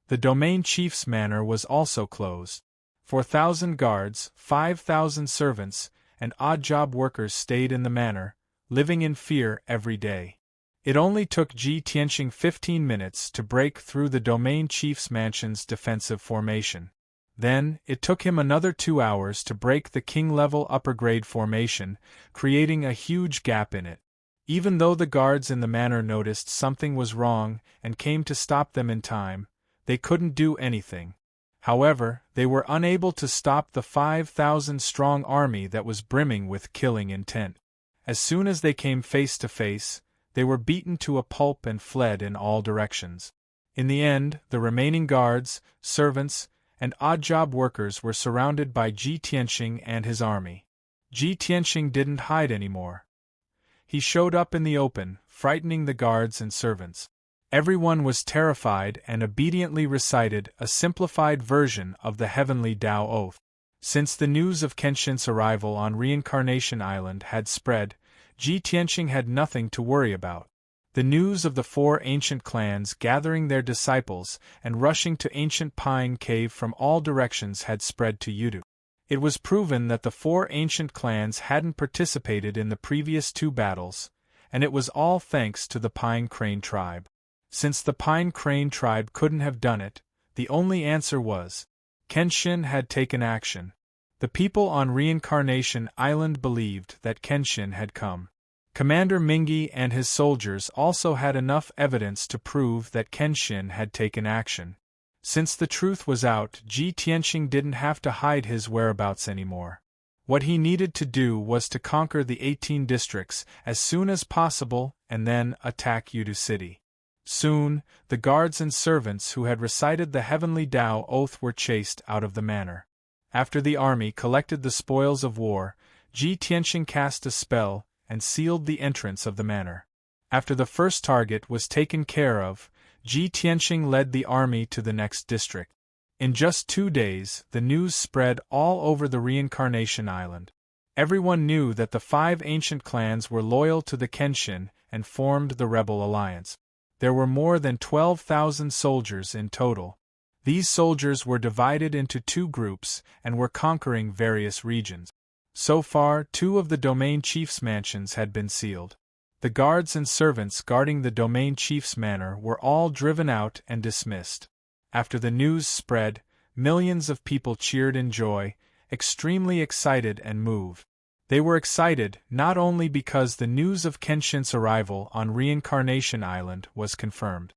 The domain chief's manor was also closed. 4,000 guards, 5,000 servants, and odd-job workers stayed in the manor, living in fear every day. It only took Ji Tianxing 15 minutes to break through the domain chief's mansion's defensive formation. Then, it took him another 2 hours to break the king-level upper-grade formation, creating a huge gap in it. Even though the guards in the manor noticed something was wrong and came to stop them in time, they couldn't do anything. However, they were unable to stop the 5,000-strong army that was brimming with killing intent. As soon as they came face to face, they were beaten to a pulp and fled in all directions. In the end, the remaining guards, servants, and odd-job workers were surrounded by Ji Tianxing and his army. Ji Tianxing didn't hide anymore. He showed up in the open, frightening the guards and servants. Everyone was terrified and obediently recited a simplified version of the heavenly Tao oath. Since the news of Kenshin's arrival on Reincarnation Island had spread, Ji Tianxing had nothing to worry about. The news of the 4 ancient clans gathering their disciples and rushing to ancient Pine Cave from all directions had spread to Udu. It was proven that the 4 ancient clans hadn't participated in the previous 2 battles, and it was all thanks to the Pine Crane tribe. Since the Pine Crane tribe couldn't have done it, the only answer was, Kenshin had taken action. The people on Reincarnation Island believed that Kenshin had come. Commander Mingi and his soldiers also had enough evidence to prove that Kenshin had taken action. Since the truth was out, Ji Tianxing didn't have to hide his whereabouts anymore. What he needed to do was to conquer the 18 districts as soon as possible and then attack Udu City. Soon, the guards and servants who had recited the Heavenly Tao Oath were chased out of the manor. After the army collected the spoils of war, Ji Tianxing cast a spell and sealed the entrance of the manor. After the first target was taken care of, Ji Tianxing led the army to the next district. In just 2 days, the news spread all over the Reincarnation Island. Everyone knew that the 5 ancient clans were loyal to the Kenshin and formed the rebel alliance. There were more than 12,000 soldiers in total. These soldiers were divided into 2 groups and were conquering various regions. So far, 2 of the domain chief's mansions had been sealed. The guards and servants guarding the domain chief's manor were all driven out and dismissed. After the news spread, millions of people cheered in joy, extremely excited and moved. They were excited not only because the news of Kenshin's arrival on Reincarnation Island was confirmed.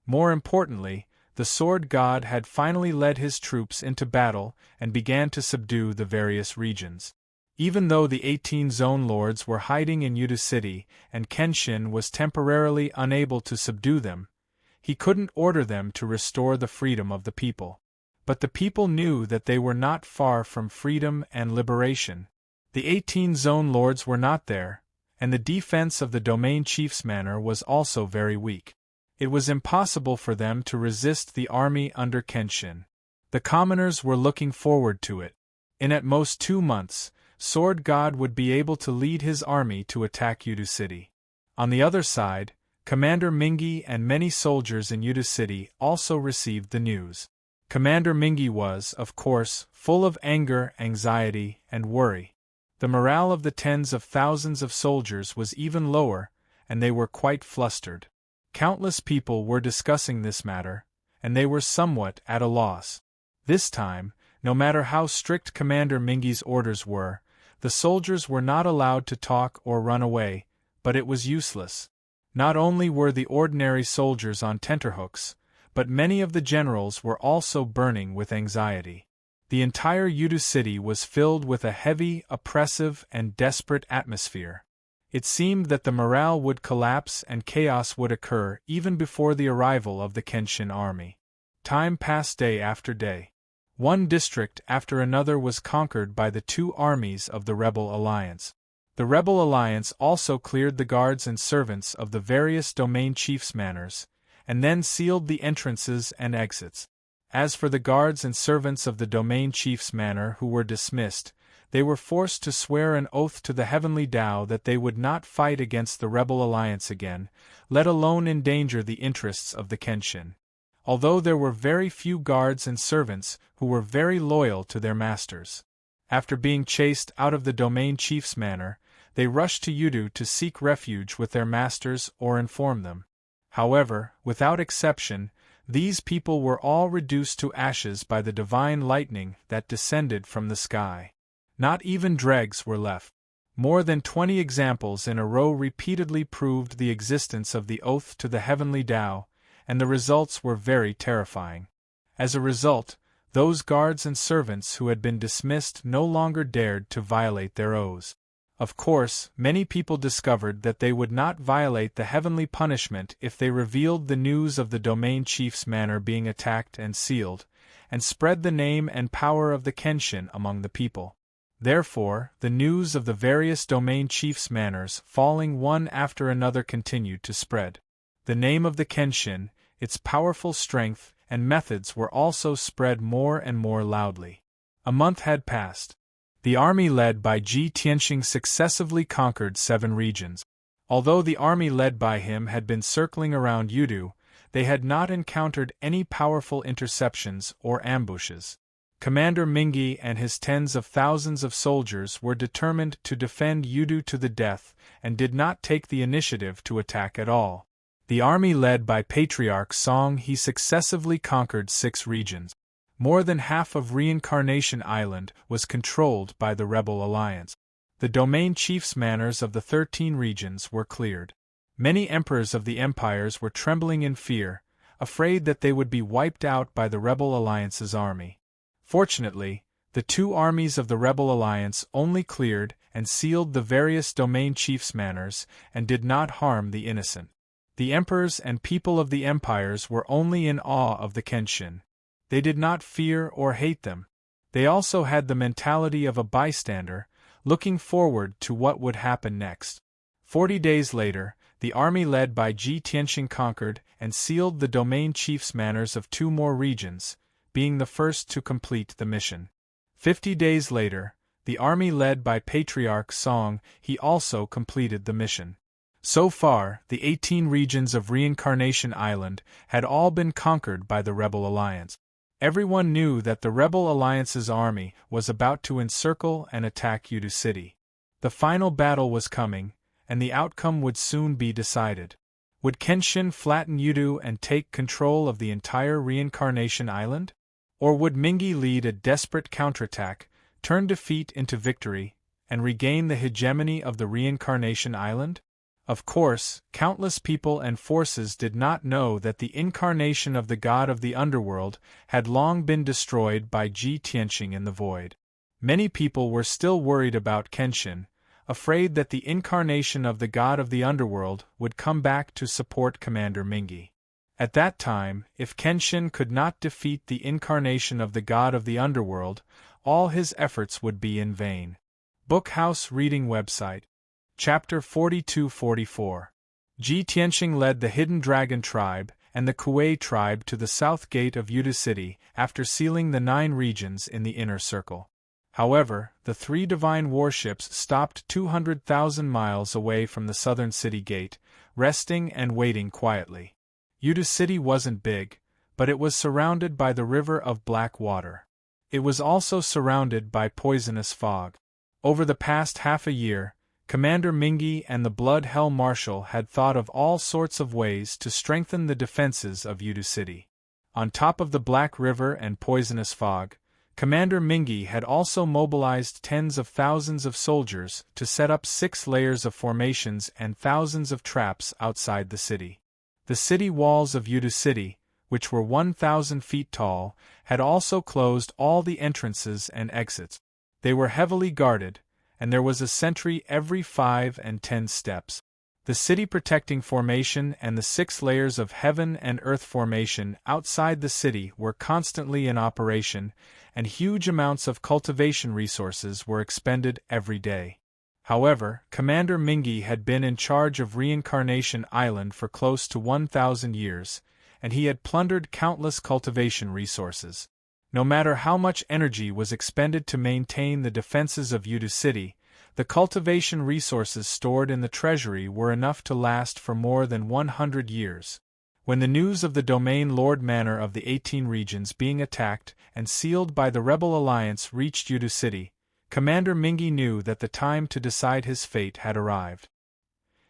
More importantly, the Sword God had finally led his troops into battle and began to subdue the various regions. Even though the 18 Zone Lords were hiding in Udu City and Kenshin was temporarily unable to subdue them, he couldn't order them to restore the freedom of the people. But the people knew that they were not far from freedom and liberation. The 18 Zone Lords were not there, and the defense of the Domain Chief's manor was also very weak. It was impossible for them to resist the army under Kenshin. The commoners were looking forward to it. In at most 2 months, Sword God would be able to lead his army to attack Udu City. On the other side, Commander Mingi and many soldiers in Udu City also received the news. Commander Mingi was, of course, full of anger, anxiety, and worry. The morale of the tens of thousands of soldiers was even lower, and they were quite flustered. Countless people were discussing this matter, and they were somewhat at a loss. This time, no matter how strict Commander Mingi's orders were, the soldiers were not allowed to talk or run away, but it was useless. Not only were the ordinary soldiers on tenterhooks, but many of the generals were also burning with anxiety. The entire Udu City was filled with a heavy, oppressive, and desperate atmosphere. It seemed that the morale would collapse and chaos would occur even before the arrival of the Kenshin army. Time passed day after day. One district after another was conquered by the 2 armies of the Rebel Alliance. The Rebel Alliance also cleared the guards and servants of the various domain chiefs' manors, and then sealed the entrances and exits. As for the guards and servants of the domain chief's manor who were dismissed, they were forced to swear an oath to the Heavenly Tao that they would not fight against the Rebel Alliance again, let alone endanger the interests of the Kenshin. Although there were very few guards and servants who were very loyal to their masters. After being chased out of the domain chief's manor, they rushed to Udu to seek refuge with their masters or inform them. However, without exception, these people were all reduced to ashes by the divine lightning that descended from the sky. Not even dregs were left. More than 20 examples in a row repeatedly proved the existence of the oath to the Heavenly Tao, and the results were very terrifying. As a result, those guards and servants who had been dismissed no longer dared to violate their oaths. Of course, many people discovered that they would not violate the heavenly punishment if they revealed the news of the domain chief's manor being attacked and sealed, and spread the name and power of the Kenshin among the people. Therefore, the news of the various domain chiefs' manors falling one after another continued to spread. The name of the Kenshin, its powerful strength, and methods were also spread more and more loudly. A month had passed. The army led by Ji Tianxing successively conquered 7 regions. Although the army led by him had been circling around Yudu, they had not encountered any powerful interceptions or ambushes. Commander Mingi and his tens of thousands of soldiers were determined to defend Yudu to the death and did not take the initiative to attack at all. The army led by Patriarch Song He successively conquered 6 regions. More than half of Reincarnation Island was controlled by the Rebel Alliance. The domain chiefs' manors of the 13 regions were cleared. Many emperors of the empires were trembling in fear, afraid that they would be wiped out by the Rebel Alliance's army. Fortunately, the 2 armies of the Rebel Alliance only cleared and sealed the various domain chiefs' manors and did not harm the innocent. The emperors and people of the empires were only in awe of the Kenshin. They did not fear or hate them. They also had the mentality of a bystander, looking forward to what would happen next. 40 days later, the army led by Ji Tianxing conquered and sealed the domain chiefs' manors of 2 more regions, being the first to complete the mission. 50 days later, the army led by Patriarch Song He also completed the mission. So far, the 18 regions of Reincarnation Island had all been conquered by the Rebel Alliance. Everyone knew that the Rebel Alliance's army was about to encircle and attack Yudu City. The final battle was coming, and the outcome would soon be decided. Would Kenshin flatten Yudu and take control of the entire Reincarnation Island? Or would Mingi lead a desperate counterattack, turn defeat into victory, and regain the hegemony of the Reincarnation Island? Of course, countless people and forces did not know that the incarnation of the god of the underworld had long been destroyed by Ji Tianxing in the void. Many people were still worried about Kenshin, afraid that the incarnation of the god of the underworld would come back to support Commander Mingi. At that time, if Kenshin could not defeat the incarnation of the god of the underworld, all his efforts would be in vain. Bookhouse Reading Website. Chapter 42-44. Ji Tianxing led the Hidden Dragon tribe and the Kuei tribe to the south gate of Yudu City after sealing the 9 regions in the inner circle. However, the 3 divine warships stopped 200,000 miles away from the southern city gate, resting and waiting quietly. Yudu City wasn't big, but it was surrounded by the river of black water. It was also surrounded by poisonous fog. Over the past half a year, Commander Mingi and the Blood Hell Marshal had thought of all sorts of ways to strengthen the defenses of Yudu City. On top of the Black River and poisonous fog, Commander Mingi had also mobilized tens of thousands of soldiers to set up 6 layers of formations and thousands of traps outside the city. The city walls of Yudu City, which were 1,000 feet tall, had also closed all the entrances and exits. They were heavily guarded, and there was a sentry every 5 and 10 steps. The city protecting formation and the 6 layers of heaven and earth formation outside the city were constantly in operation, and huge amounts of cultivation resources were expended every day. However, Commander Mingi had been in charge of Reincarnation Island for close to 1,000 years, and he had plundered countless cultivation resources. No matter how much energy was expended to maintain the defenses of Yudu City, the cultivation resources stored in the treasury were enough to last for more than 100 years. When the news of the Domain Lord Manor of the 18 regions being attacked and sealed by the Rebel Alliance reached Yudu City, Commander Mingi knew that the time to decide his fate had arrived.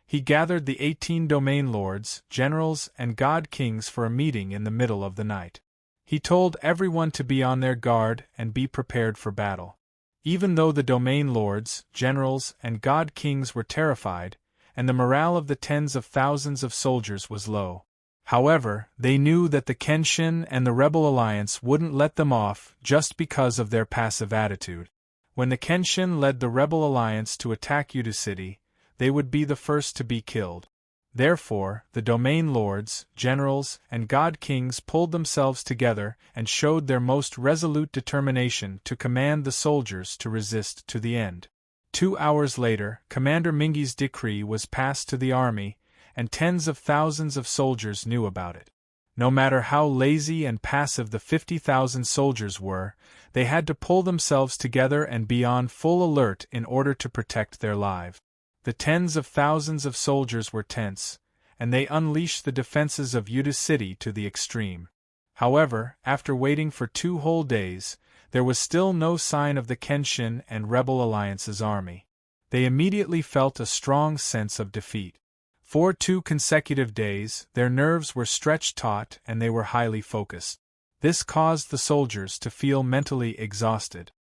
He gathered the 18 Domain Lords, Generals, and God Kings for a meeting in the middle of the night. He told everyone to be on their guard and be prepared for battle. Even though the Domain Lords, Generals, and God Kings were terrified, and the morale of the tens of thousands of soldiers was low. However, they knew that the Kenshin and the Rebel Alliance wouldn't let them off just because of their passive attitude. When the Kenshin led the Rebel Alliance to attack Yudu City, they would be the first to be killed. Therefore, the Domain Lords, Generals, and God Kings pulled themselves together and showed their most resolute determination to command the soldiers to resist to the end. 2 hours later, Commander Mingi's decree was passed to the army, and tens of thousands of soldiers knew about it. No matter how lazy and passive the 50,000 soldiers were, they had to pull themselves together and be on full alert in order to protect their lives. The tens of thousands of soldiers were tense, and they unleashed the defenses of Yuta City to the extreme. However, after waiting for 2 whole days, there was still no sign of the Kenshin and Rebel Alliance's army. They immediately felt a strong sense of defeat. For 2 consecutive days, their nerves were stretched taut and they were highly focused. This caused the soldiers to feel mentally exhausted.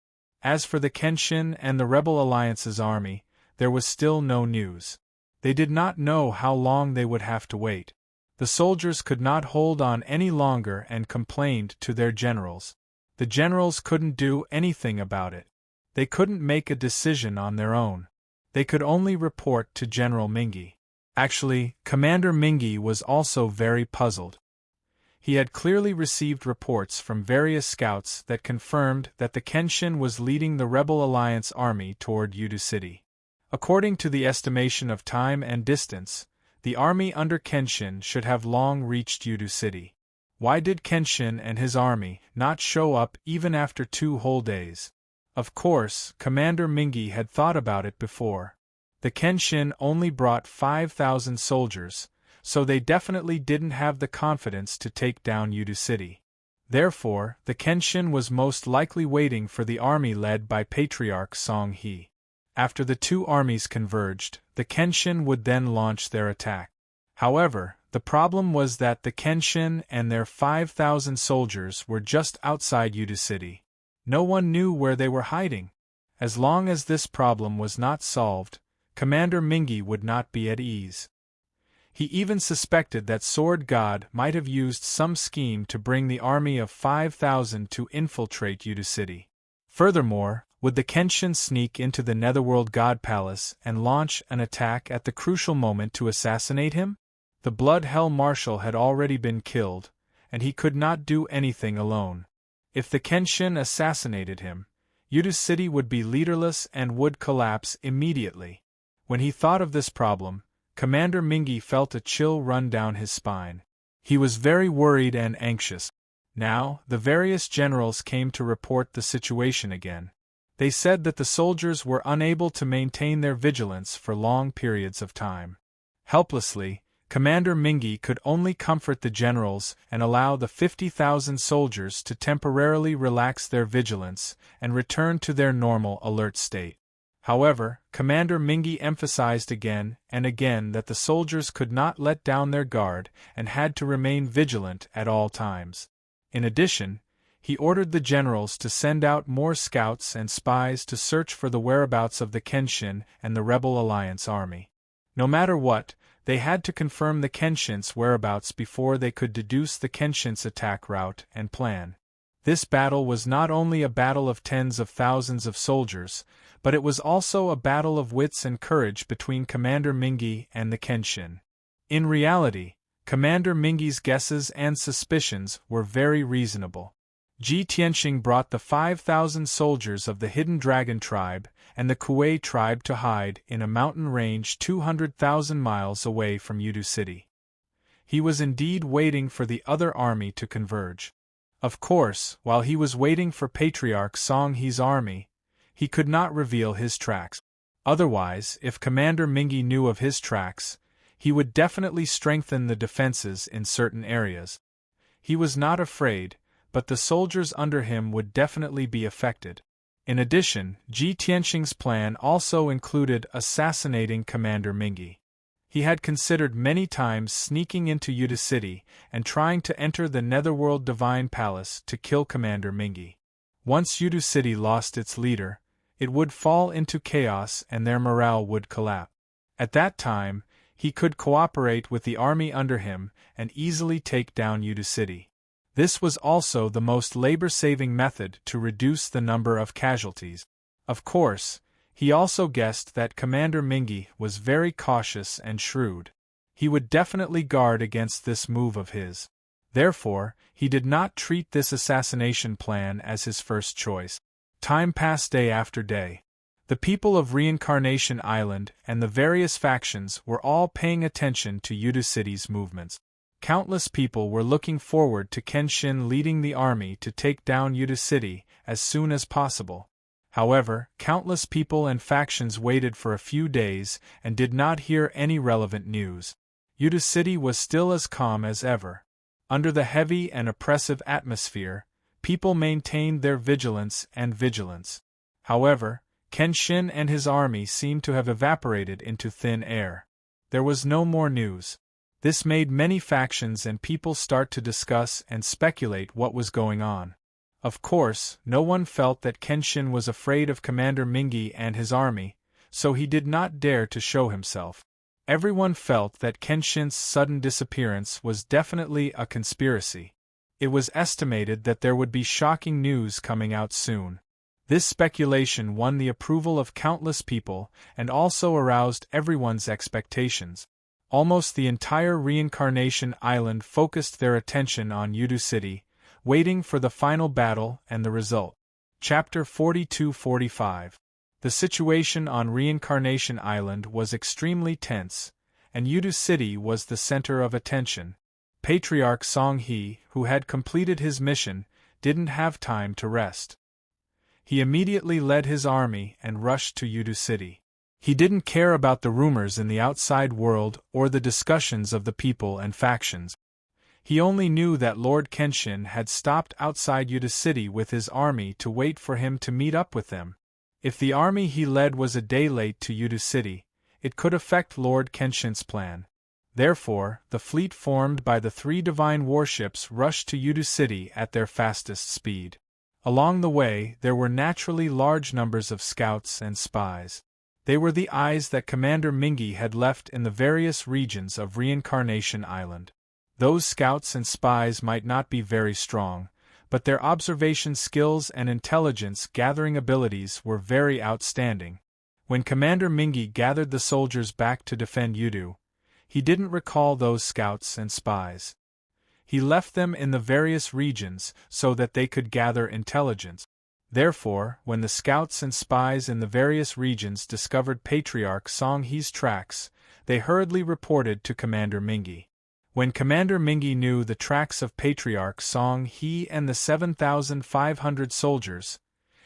As for the Kenshin and the Rebel Alliance's army, there was still no news. They did not know how long they would have to wait. The soldiers could not hold on any longer and complained to their generals. The generals couldn't do anything about it. They couldn't make a decision on their own. They could only report to General Mingi. Actually, Commander Mingi was also very puzzled. He had clearly received reports from various scouts that confirmed that the Kenshin was leading the Rebel Alliance army toward Yuta City. According to the estimation of time and distance, the army under Kenshin should have long reached Yuta City. Why did Kenshin and his army not show up even after 2 whole days? Of course, Commander Mingi had thought about it before. The Kenshin only brought 5,000 soldiers, so they definitely didn't have the confidence to take down Yuta City. Therefore, the Kenshin was most likely waiting for the army led by Patriarch Song-hee. After the 2 armies converged, the Kenshin would then launch their attack. However, the problem was that the Kenshin and their 5,000 soldiers were just outside Yuta City. No one knew where they were hiding. As long as this problem was not solved, Commander Mingi would not be at ease. He even suspected that Sword God might have used some scheme to bring the army of 5,000 to infiltrate Yuta City. Furthermore, would the Kenshin sneak into the Netherworld God Palace and launch an attack at the crucial moment to assassinate him? The Blood Hell Marshal had already been killed, and he could not do anything alone. If the Kenshin assassinated him, Yuta City would be leaderless and would collapse immediately. When he thought of this problem, Commander Mingi felt a chill run down his spine. He was very worried and anxious. Now, the various generals came to report the situation again. They said that the soldiers were unable to maintain their vigilance for long periods of time. Helplessly, Commander Mingi could only comfort the generals and allow the 50,000 soldiers to temporarily relax their vigilance and return to their normal alert state. However, Commander Mingi emphasized again and again that the soldiers could not let down their guard and had to remain vigilant at all times. In addition, he ordered the generals to send out more scouts and spies to search for the whereabouts of the Kenshin and the Rebel Alliance army. No matter what, they had to confirm the Kenshin's whereabouts before they could deduce the Kenshin's attack route and plan. This battle was not only a battle of tens of thousands of soldiers, but it was also a battle of wits and courage between Commander Mingi and the Kenshin. In reality, Commander Mingi's guesses and suspicions were very reasonable. Ji Tianxing brought the 5,000 soldiers of the Hidden Dragon tribe and the Kuei tribe to hide in a mountain range 200,000 miles away from Yuta City. He was indeed waiting for the other army to converge. Of course, while he was waiting for Patriarch Song-hee's army, he could not reveal his tracks. Otherwise, if Commander Mingi knew of his tracks, he would definitely strengthen the defenses in certain areas. He was not afraid, but the soldiers under him would definitely be affected. In addition, Ji Tianxing's plan also included assassinating Commander Mingi. He had considered many times sneaking into Yuta City and trying to enter the Netherworld Divine Palace to kill Commander Mingi. Once Yuta City lost its leader, it would fall into chaos and their morale would collapse. At that time, he could cooperate with the army under him and easily take down Yuta City. This was also the most labor-saving method to reduce the number of casualties. Of course, he also guessed that Commander Mingi was very cautious and shrewd. He would definitely guard against this move of his. Therefore, he did not treat this assassination plan as his first choice. Time passed day after day. The people of Reincarnation Island and the various factions were all paying attention to Yuta City's movements. Countless people were looking forward to Kenshin leading the army to take down Yuta City as soon as possible. However, countless people and factions waited for a few days and did not hear any relevant news. Yudu City was still as calm as ever. Under the heavy and oppressive atmosphere, people maintained their vigilance. However, Kenshin and his army seemed to have evaporated into thin air. There was no more news. This made many factions and people start to discuss and speculate what was going on. Of course, no one felt that Kenshin was afraid of Commander Mingi and his army, so he did not dare to show himself. Everyone felt that Kenshin's sudden disappearance was definitely a conspiracy. It was estimated that there would be shocking news coming out soon. This speculation won the approval of countless people and also aroused everyone's expectations. Almost the entire Reincarnation Island focused their attention on Yudu City, waiting for the final battle and the result. Chapter 42-45. The situation on Reincarnation Island was extremely tense, and Yudu City was the center of attention. Patriarch Song-hee, who had completed his mission, didn't have time to rest. He immediately led his army and rushed to Yudu City. He didn't care about the rumors in the outside world or the discussions of the people and factions. He only knew that Lord Kenshin had stopped outside Yudu City with his army to wait for him to meet up with them. If the army he led was a day late to Yudu City, it could affect Lord Kenshin's plan. Therefore, the fleet formed by the 3 divine warships rushed to Yudu City at their fastest speed. Along the way, there were naturally large numbers of scouts and spies. They were the eyes that Commander Mingi had left in the various regions of Reincarnation Island. Those scouts and spies might not be very strong, but their observation skills and intelligence-gathering abilities were very outstanding. When Commander Mingi gathered the soldiers back to defend Yudu, he didn't recall those scouts and spies. He left them in the various regions so that they could gather intelligence. Therefore, when the scouts and spies in the various regions discovered Patriarch Song-hee's tracks, they hurriedly reported to Commander Mingi. When Commander Mingi knew the tracks of Patriarch Song-hee and the 7,500 soldiers,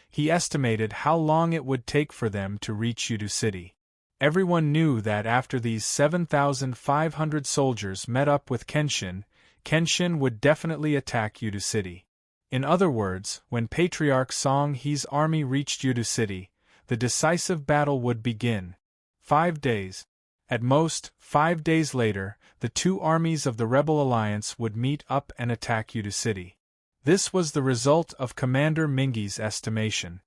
he estimated how long it would take for them to reach Yudu City. Everyone knew that after these 7,500 soldiers met up with Kenshin, Kenshin would definitely attack Yudu City. In other words, when Patriarch Song-hee's army reached Yudu City, the decisive battle would begin. 5 days. At most, 5 days later, the 2 armies of the Rebel Alliance would meet up and attack Yudu City. This was the result of Commander Mingi's estimation.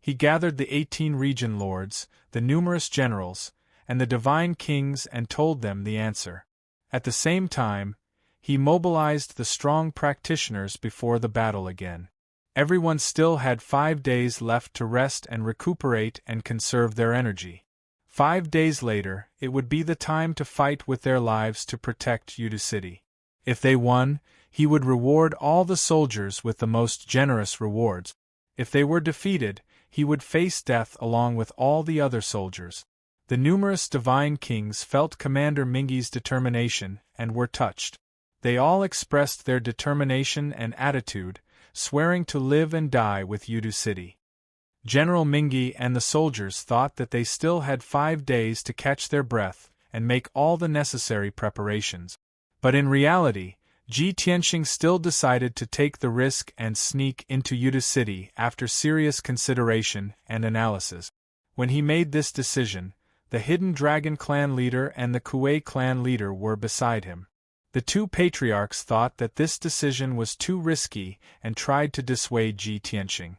He gathered the 18 region lords, the numerous generals, and the divine kings and told them the answer. At the same time, he mobilized the strong practitioners before the battle again. Everyone still had 5 days left to rest and recuperate and conserve their energy. 5 days later, it would be the time to fight with their lives to protect Yudu City. If they won, he would reward all the soldiers with the most generous rewards. If they were defeated, he would face death along with all the other soldiers. The numerous divine kings felt Commander Mingi's determination and were touched. They all expressed their determination and attitude, swearing to live and die with Yudu City. General Mingi and the soldiers thought that they still had 5 days to catch their breath and make all the necessary preparations. But in reality, Ji Tianxing still decided to take the risk and sneak into Yudu City after serious consideration and analysis. When he made this decision, the Hidden Dragon clan leader and the Kuei clan leader were beside him. The 2 patriarchs thought that this decision was too risky and tried to dissuade Ji Tianxing.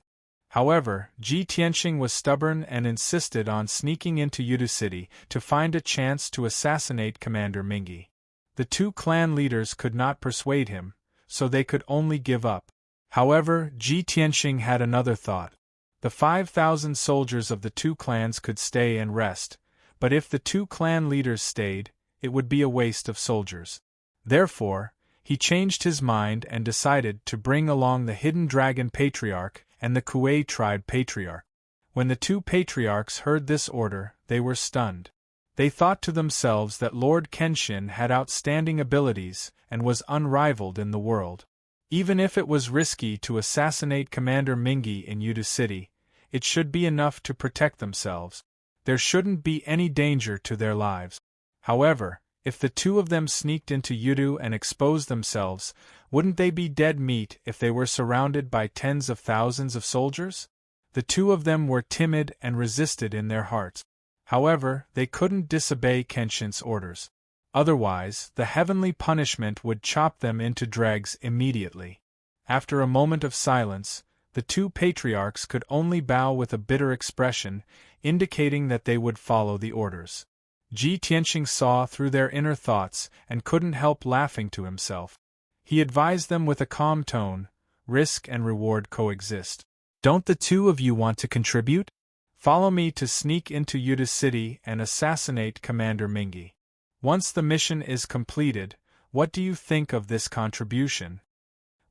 However, Ji Tianxing was stubborn and insisted on sneaking into Yudu City to find a chance to assassinate Commander Mingi. The 2 clan leaders could not persuade him, so they could only give up. However, Ji Tianxing had another thought. The 5,000 soldiers of the 2 clans could stay and rest, but if the 2 clan leaders stayed, it would be a waste of soldiers. Therefore, he changed his mind and decided to bring along the Hidden Dragon Patriarch and the Kuei tribe Patriarch. When the 2 patriarchs heard this order, they were stunned. They thought to themselves that Lord Kenshin had outstanding abilities and was unrivaled in the world. Even if it was risky to assassinate Commander Mingi in Yudu City, it should be enough to protect themselves. There shouldn't be any danger to their lives. However, if the two of them sneaked into Yudu and exposed themselves, wouldn't they be dead meat if they were surrounded by tens of thousands of soldiers? The two of them were timid and resisted in their hearts. However, they couldn't disobey Kenshin's orders. Otherwise, the heavenly punishment would chop them into dregs immediately. After a moment of silence, the two patriarchs could only bow with a bitter expression, indicating that they would follow the orders. Ji Tianqing saw through their inner thoughts and couldn't help laughing to himself. He advised them with a calm tone, risk and reward coexist. Don't the two of you want to contribute? Follow me to sneak into Yuda City and assassinate Commander Mingi. Once the mission is completed, what do you think of this contribution?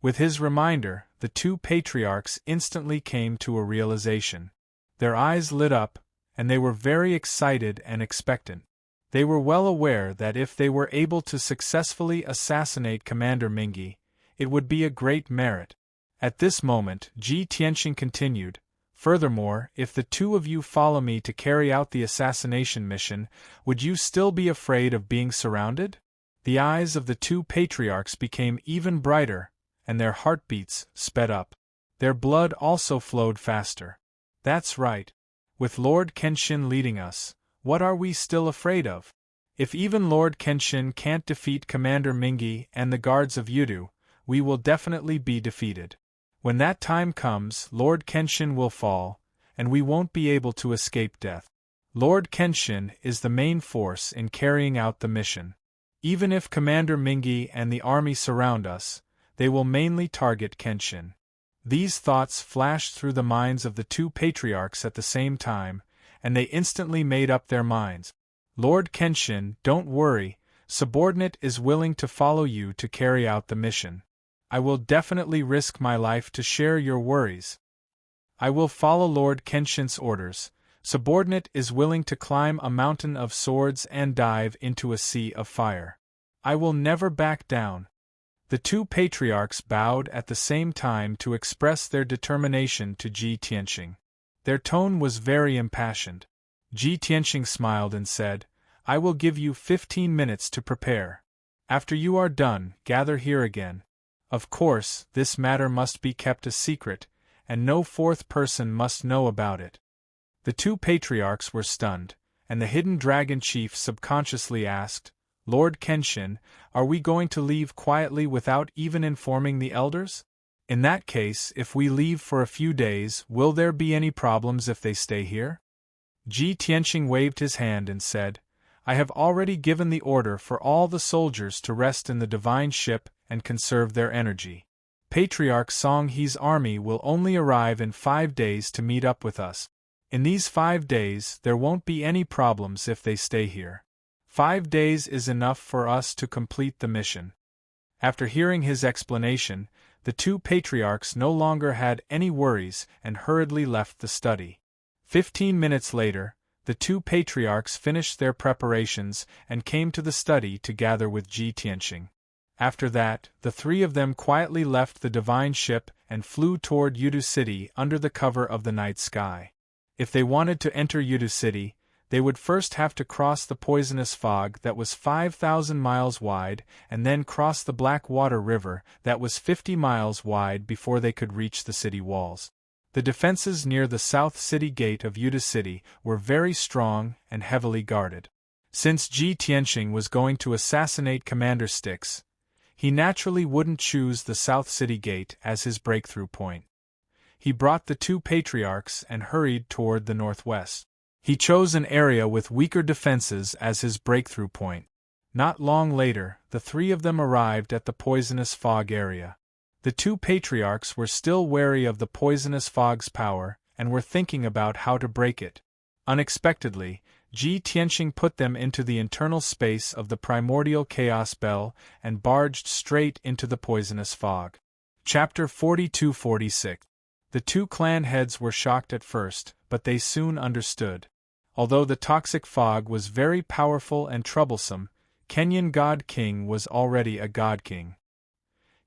With his reminder, the two patriarchs instantly came to a realization. Their eyes lit up, and they were very excited and expectant. They were well aware that if they were able to successfully assassinate Commander Mingi, it would be a great merit. At this moment, Ji Tianqing continued, "Furthermore, if the two of you follow me to carry out the assassination mission, would you still be afraid of being surrounded?" The eyes of the two patriarchs became even brighter, and their heartbeats sped up. Their blood also flowed faster. "That's right. With Lord Kenshin leading us, what are we still afraid of? If even Lord Kenshin can't defeat Commander Mingi and the guards of Yudu, we will definitely be defeated. When that time comes, Lord Kenshin will fall, and we won't be able to escape death. Lord Kenshin is the main force in carrying out the mission. Even if Commander Mingi and the army surround us, they will mainly target Kenshin." These thoughts flashed through the minds of the two patriarchs at the same time, and they instantly made up their minds. "Lord Kenshin, don't worry, subordinate is willing to follow you to carry out the mission. I will definitely risk my life to share your worries. I will follow Lord Kenshin's orders. Subordinate is willing to climb a mountain of swords and dive into a sea of fire. I will never back down." The two patriarchs bowed at the same time to express their determination to Ji Tianqing. Their tone was very impassioned. Ji Tianqing smiled and said, "I will give you 15 minutes to prepare. After you are done, gather here again. Of course, this matter must be kept a secret, and no fourth person must know about it." The two patriarchs were stunned, and the hidden dragon chief subconsciously asked, "Lord Kenshin, are we going to leave quietly without even informing the elders? In that case, if we leave for a few days, will there be any problems if they stay here?" Ji Tianqing waved his hand and said, "I have already given the order for all the soldiers to rest in the divine ship and conserve their energy. Patriarch Song He's army will only arrive in 5 days to meet up with us. In these 5 days, there won't be any problems if they stay here. 5 days is enough for us to complete the mission." After hearing his explanation, the two patriarchs no longer had any worries and hurriedly left the study. 15 minutes later, the two patriarchs finished their preparations and came to the study to gather with Ji Tianqing. After that, the three of them quietly left the divine ship and flew toward Yudu City under the cover of the night sky. If they wanted to enter Yudu City, they would first have to cross the poisonous fog that was 5,000 miles wide and then cross the Black Water River that was 50 miles wide before they could reach the city walls. The defenses near the south city gate of Yuda City were very strong and heavily guarded. Since Ji Tianqing was going to assassinate Commander Styx, he naturally wouldn't choose the south city gate as his breakthrough point. He brought the two patriarchs and hurried toward the northwest. He chose an area with weaker defenses as his breakthrough point. Not long later, the three of them arrived at the poisonous fog area. The two patriarchs were still wary of the poisonous fog's power and were thinking about how to break it. Unexpectedly, Ji Tianqing put them into the internal space of the primordial chaos bell and barged straight into the poisonous fog. Chapter 42-46. The two clan heads were shocked at first, but they soon understood. Although the toxic fog was very powerful and troublesome, Kenyan God King was already a God King.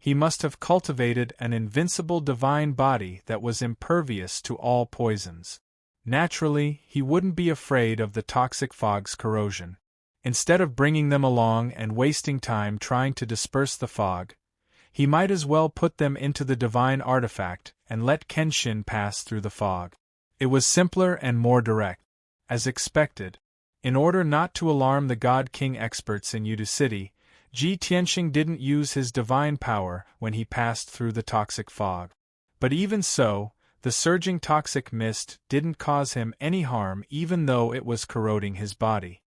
he must have cultivated an invincible divine body that was impervious to all poisons. Naturally, he wouldn't be afraid of the toxic fog's corrosion. Instead of bringing them along and wasting time trying to disperse the fog, he might as well put them into the divine artifact and let Kenshin pass through the fog. It was simpler and more direct. As expected, in order not to alarm the God King experts in Yudu City, Ji Tianxing didn't use his divine power when he passed through the toxic fog. But even so, the surging toxic mist didn't cause him any harm even though it was corroding his body.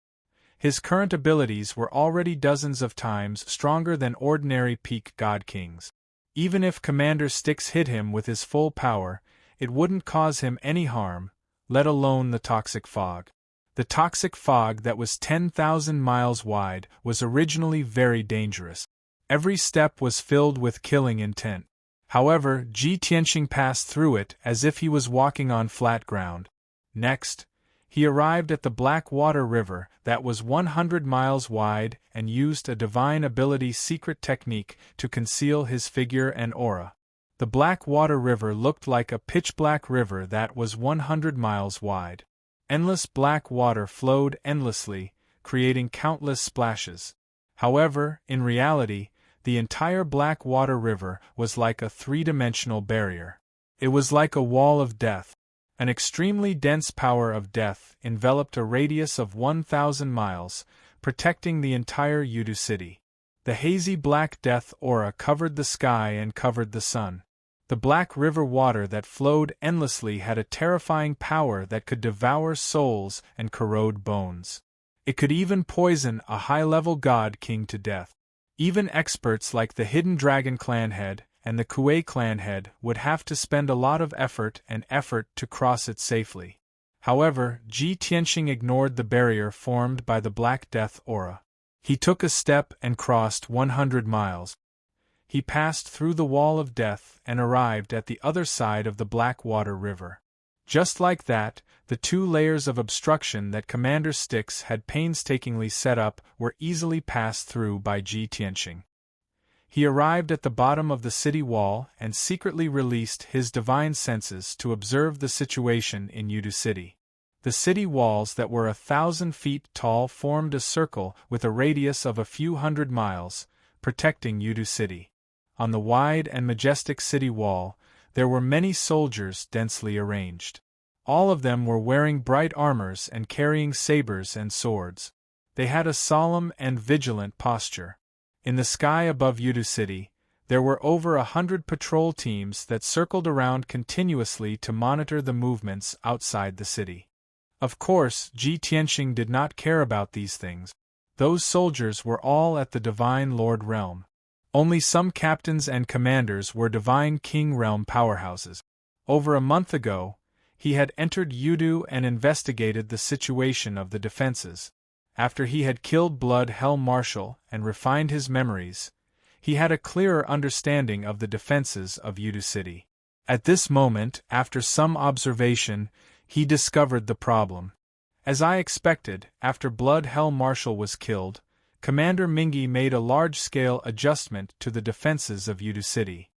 His current abilities were already dozens of times stronger than ordinary peak God Kings. Even if Commander Styx hit him with his full power, it wouldn't cause him any harm, let alone the toxic fog. The toxic fog that was 10,000 miles wide was originally very dangerous. Every step was filled with killing intent. However, Ji Tianxing passed through it as if he was walking on flat ground. Next, he arrived at the Black Water River that was 100 miles wide and used a divine ability secret technique to conceal his figure and aura. The Black Water River looked like a pitch-black river that was 100 miles wide. Endless black water flowed endlessly, creating countless splashes. However, in reality, the entire Black Water River was like a three-dimensional barrier. It was like a wall of death. An extremely dense power of death enveloped a radius of 1,000 miles, protecting the entire Yudu City. The hazy black death aura covered the sky and covered the sun. The Black River water that flowed endlessly had a terrifying power that could devour souls and corrode bones. It could even poison a high-level God King to death. Even experts like the Hidden Dragon Clan head and the Kuei Clan head would have to spend a lot of effort to cross it safely. However, Ji Tianxing ignored the barrier formed by the Black Death aura. He took a step and crossed 100 miles. He passed through the wall of death and arrived at the other side of the Black Water River. Just like that, the two layers of obstruction that Commander Styx had painstakingly set up were easily passed through by Ji Tianxing. He arrived at the bottom of the city wall and secretly released his divine senses to observe the situation in Yudu City. The city walls that were 1,000 feet tall formed a circle with a radius of a few hundred miles, protecting Yudu City. On the wide and majestic city wall, there were many soldiers densely arranged. All of them were wearing bright armors and carrying sabers and swords. They had a solemn and vigilant posture. In the sky above Yudu City, there were over 100 patrol teams that circled around continuously to monitor the movements outside the city. Of course, Ji Tianxing did not care about these things. Those soldiers were all at the Divine Lord realm. Only some captains and commanders were Divine King realm powerhouses. Over a month ago, he had entered Yudu and investigated the situation of the defenses. After he had killed Blood Hell Marshal and refined his memories, he had a clearer understanding of the defenses of Yudu City. At this moment, after some observation, he discovered the problem. As I expected, after Blood Hell Marshal was killed, Commander Mingi made a large-scale adjustment to the defenses of Yudu City.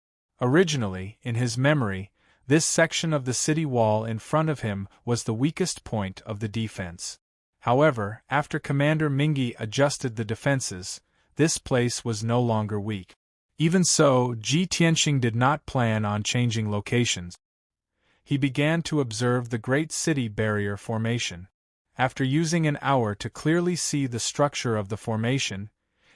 Originally, in his memory, this section of the city wall in front of him was the weakest point of the defense. However, after Commander Mingi adjusted the defenses, this place was no longer weak. Even so, Ji Tianxing did not plan on changing locations. He began to observe the Great City Barrier formation. After using an hour to clearly see the structure of the formation,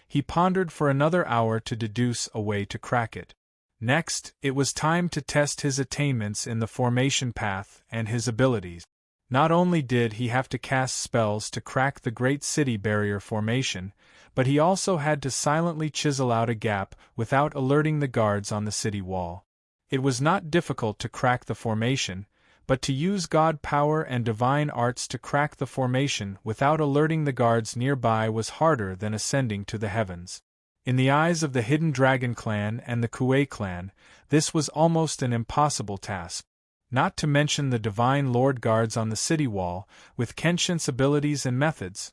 he pondered for another hour to deduce a way to crack it. Next, it was time to test his attainments in the formation path and his abilities. Not only did he have to cast spells to crack the Great City Barrier formation, but he also had to silently chisel out a gap without alerting the guards on the city wall. It was not difficult to crack the formation, but to use god power and divine arts to crack the formation without alerting the guards nearby was harder than ascending to the heavens. In the eyes of the Hidden Dragon Clan and the Kuei Clan, this was almost an impossible task. Not to mention the Divine Lord guards on the city wall, with Kenshin's abilities and methods.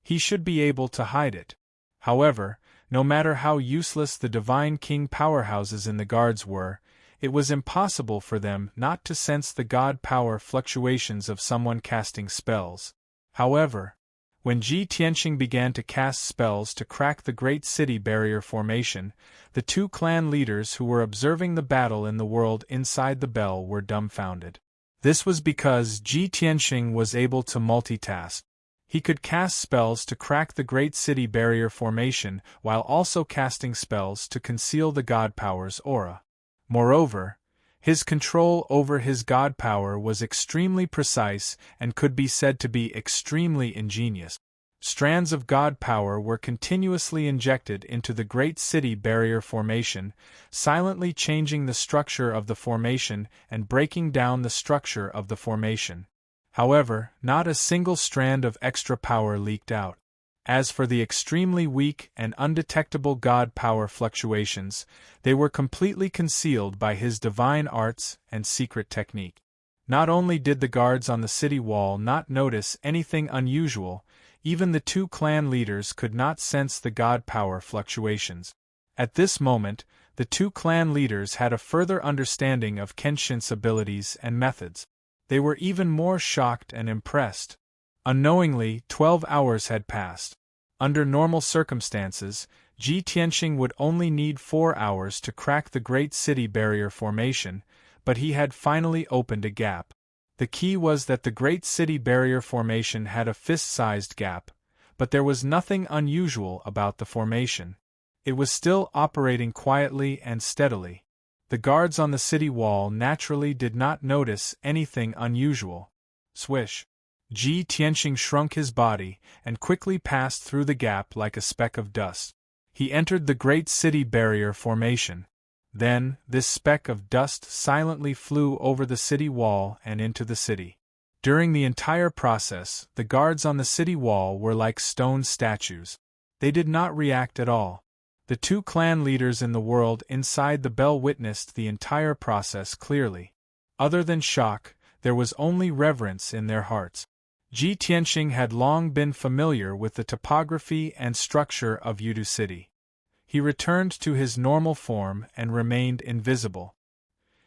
He should be able to hide it. However, No matter how useless the Divine King powerhouses in the guards were, it was impossible for them not to sense the god power fluctuations of someone casting spells. However, when Ji Tianqing began to cast spells to crack the Great City Barrier formation, the two clan leaders who were observing the battle in the world inside the bell were dumbfounded. This was because Ji Tianqing was able to multitask. He could cast spells to crack the Great City Barrier formation while also casting spells to conceal the god power's aura. Moreover, his control over his god power was extremely precise and could be said to be extremely ingenious. Strands of god power were continuously injected into the Great City Barrier formation, silently changing the structure of the formation and breaking down the structure of the formation. However, not a single strand of extra power leaked out. As for the extremely weak and undetectable god power fluctuations, they were completely concealed by his divine arts and secret technique. Not only did the guards on the city wall not notice anything unusual, even the two clan leaders could not sense the god power fluctuations. At this moment, the two clan leaders had a further understanding of Kenshin's abilities and methods. They were even more shocked and impressed. Unknowingly, 12 hours had passed. Under normal circumstances, Ji Tianqing would only need 4 hours to crack the Great City Barrier formation, but he had finally opened a gap. The key was that the Great City Barrier formation had a fist-sized gap, but there was nothing unusual about the formation. It was still operating quietly and steadily. The guards on the city wall naturally did not notice anything unusual. Swish! Ji Tianqing shrunk his body and quickly passed through the gap like a speck of dust. He entered the Great City Barrier formation. Then, this speck of dust silently flew over the city wall and into the city. During the entire process, the guards on the city wall were like stone statues. They did not react at all. The two clan leaders in the world inside the bell witnessed the entire process clearly. Other than shock, there was only reverence in their hearts. Ji Tianqing had long been familiar with the topography and structure of Yudu City. He returned to his normal form and remained invisible.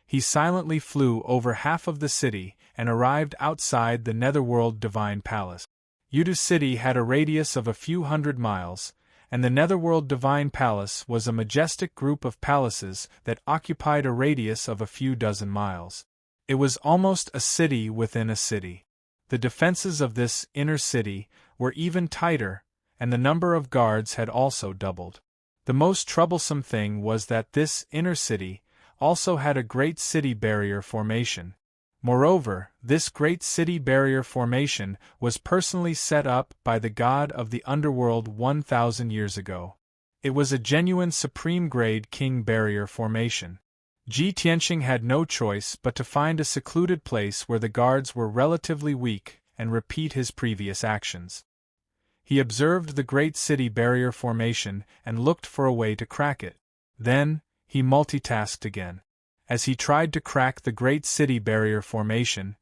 He silently flew over half of the city and arrived outside the Netherworld Divine Palace. Yudu City had a radius of a few hundred miles, and the Netherworld Divine Palace was a majestic group of palaces that occupied a radius of a few dozen miles. It was almost a city within a city. The defenses of this inner city were even tighter, and the number of guards had also doubled. The most troublesome thing was that this inner city also had a Great City Barrier formation. Moreover, this Great City Barrier formation was personally set up by the god of the underworld 1,000 years ago. It was a genuine supreme-grade king barrier formation. Ji Tianqing had no choice but to find a secluded place where the guards were relatively weak and repeat his previous actions. He observed the Great City Barrier formation and looked for a way to crack it. Then, he multitasked again. As he tried to crack the Great City Barrier formation,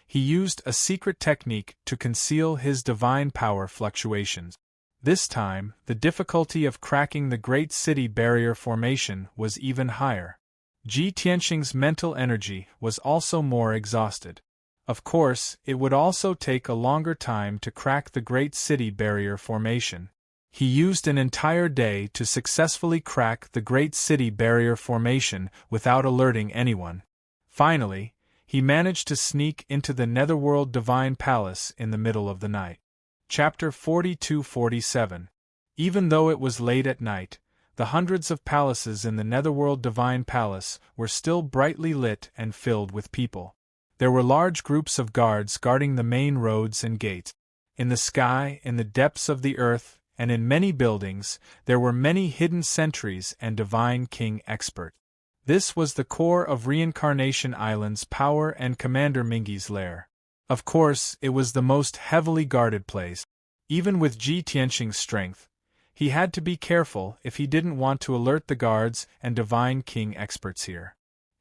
he used a secret technique to conceal his divine power fluctuations. This time, the difficulty of cracking the Great City Barrier formation was even higher. Ji Tianqing's mental energy was also more exhausted. Of course, it would also take a longer time to crack the Great City Barrier formation. He used an entire day to successfully crack the Great City Barrier formation without alerting anyone. Finally, he managed to sneak into the Netherworld Divine Palace in the middle of the night. Chapter 42-47. Even though it was late at night, the hundreds of palaces in the Netherworld Divine Palace were still brightly lit and filled with people. There were large groups of guards guarding the main roads and gates. In the sky, in the depths of the earth, and in many buildings, there were many hidden sentries and Divine King experts. This was the core of Reincarnation Island's power and Commander Mingi's lair. Of course, it was the most heavily guarded place. Even with Ji Tianqing's strength, he had to be careful if he didn't want to alert the guards and Divine King experts here.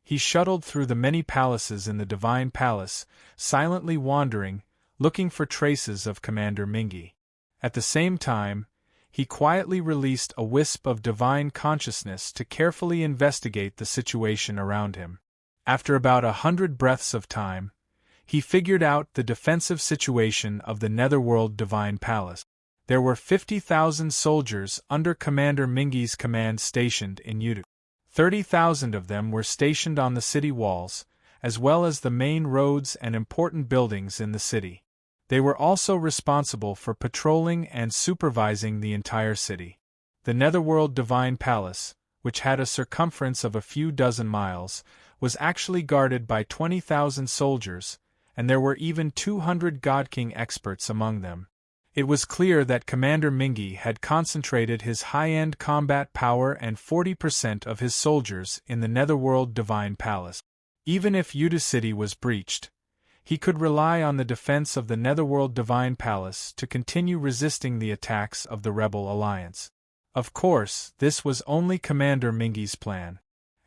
He shuttled through the many palaces in the Divine Palace, silently wandering, looking for traces of Commander Mingi. At the same time, he quietly released a wisp of divine consciousness to carefully investigate the situation around him. After about 100 breaths of time, he figured out the defensive situation of the Netherworld Divine Palace. There were 50,000 soldiers under Commander Mingy's command stationed in Udu. 30,000 of them were stationed on the city walls, as well as the main roads and important buildings in the city. They were also responsible for patrolling and supervising the entire city. The Netherworld Divine Palace, which had a circumference of a few dozen miles, was actually guarded by 20,000 soldiers, and there were even 200 God King experts among them. It was clear that Commander Mingy had concentrated his high-end combat power and 40% of his soldiers in the Netherworld Divine Palace. Even if Udu City was breached, he could rely on the defense of the Netherworld Divine Palace to continue resisting the attacks of the Rebel Alliance. Of course, this was only Commander Mingy's plan.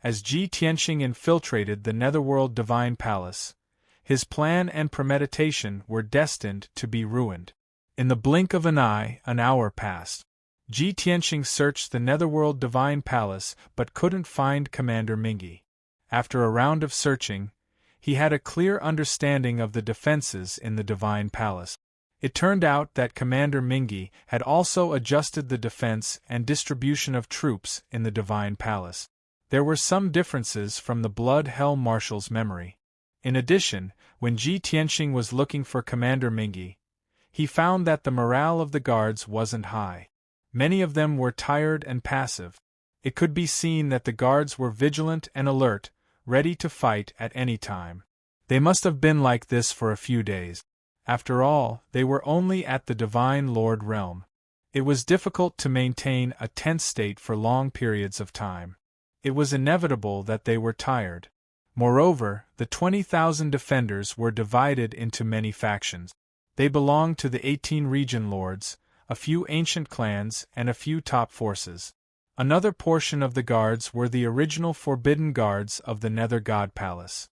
As Ji Tianxing infiltrated the Netherworld Divine Palace, his plan and premeditation were destined to be ruined. In the blink of an eye, an hour passed. Ji Tianxing searched the Netherworld Divine Palace but couldn't find Commander Mingy. After a round of searching, he had a clear understanding of the defenses in the Divine Palace. It turned out that Commander Mingy had also adjusted the defense and distribution of troops in the Divine Palace. There were some differences from the Blood Hell Marshal's memory. In addition, when Ji Tianxing was looking for Commander Mingy, he found that the morale of the guards wasn't high. Many of them were tired and passive. It could be seen that the guards were vigilant and alert, ready to fight at any time. They must have been like this for a few days. After all, they were only at the Divine Lord realm. It was difficult to maintain a tense state for long periods of time. It was inevitable that they were tired. Moreover, the 20,000 defenders were divided into many factions. They belonged to the 18 region lords, a few ancient clans, and a few top forces. Another portion of the guards were the original Forbidden Guards of the Nether God Palace.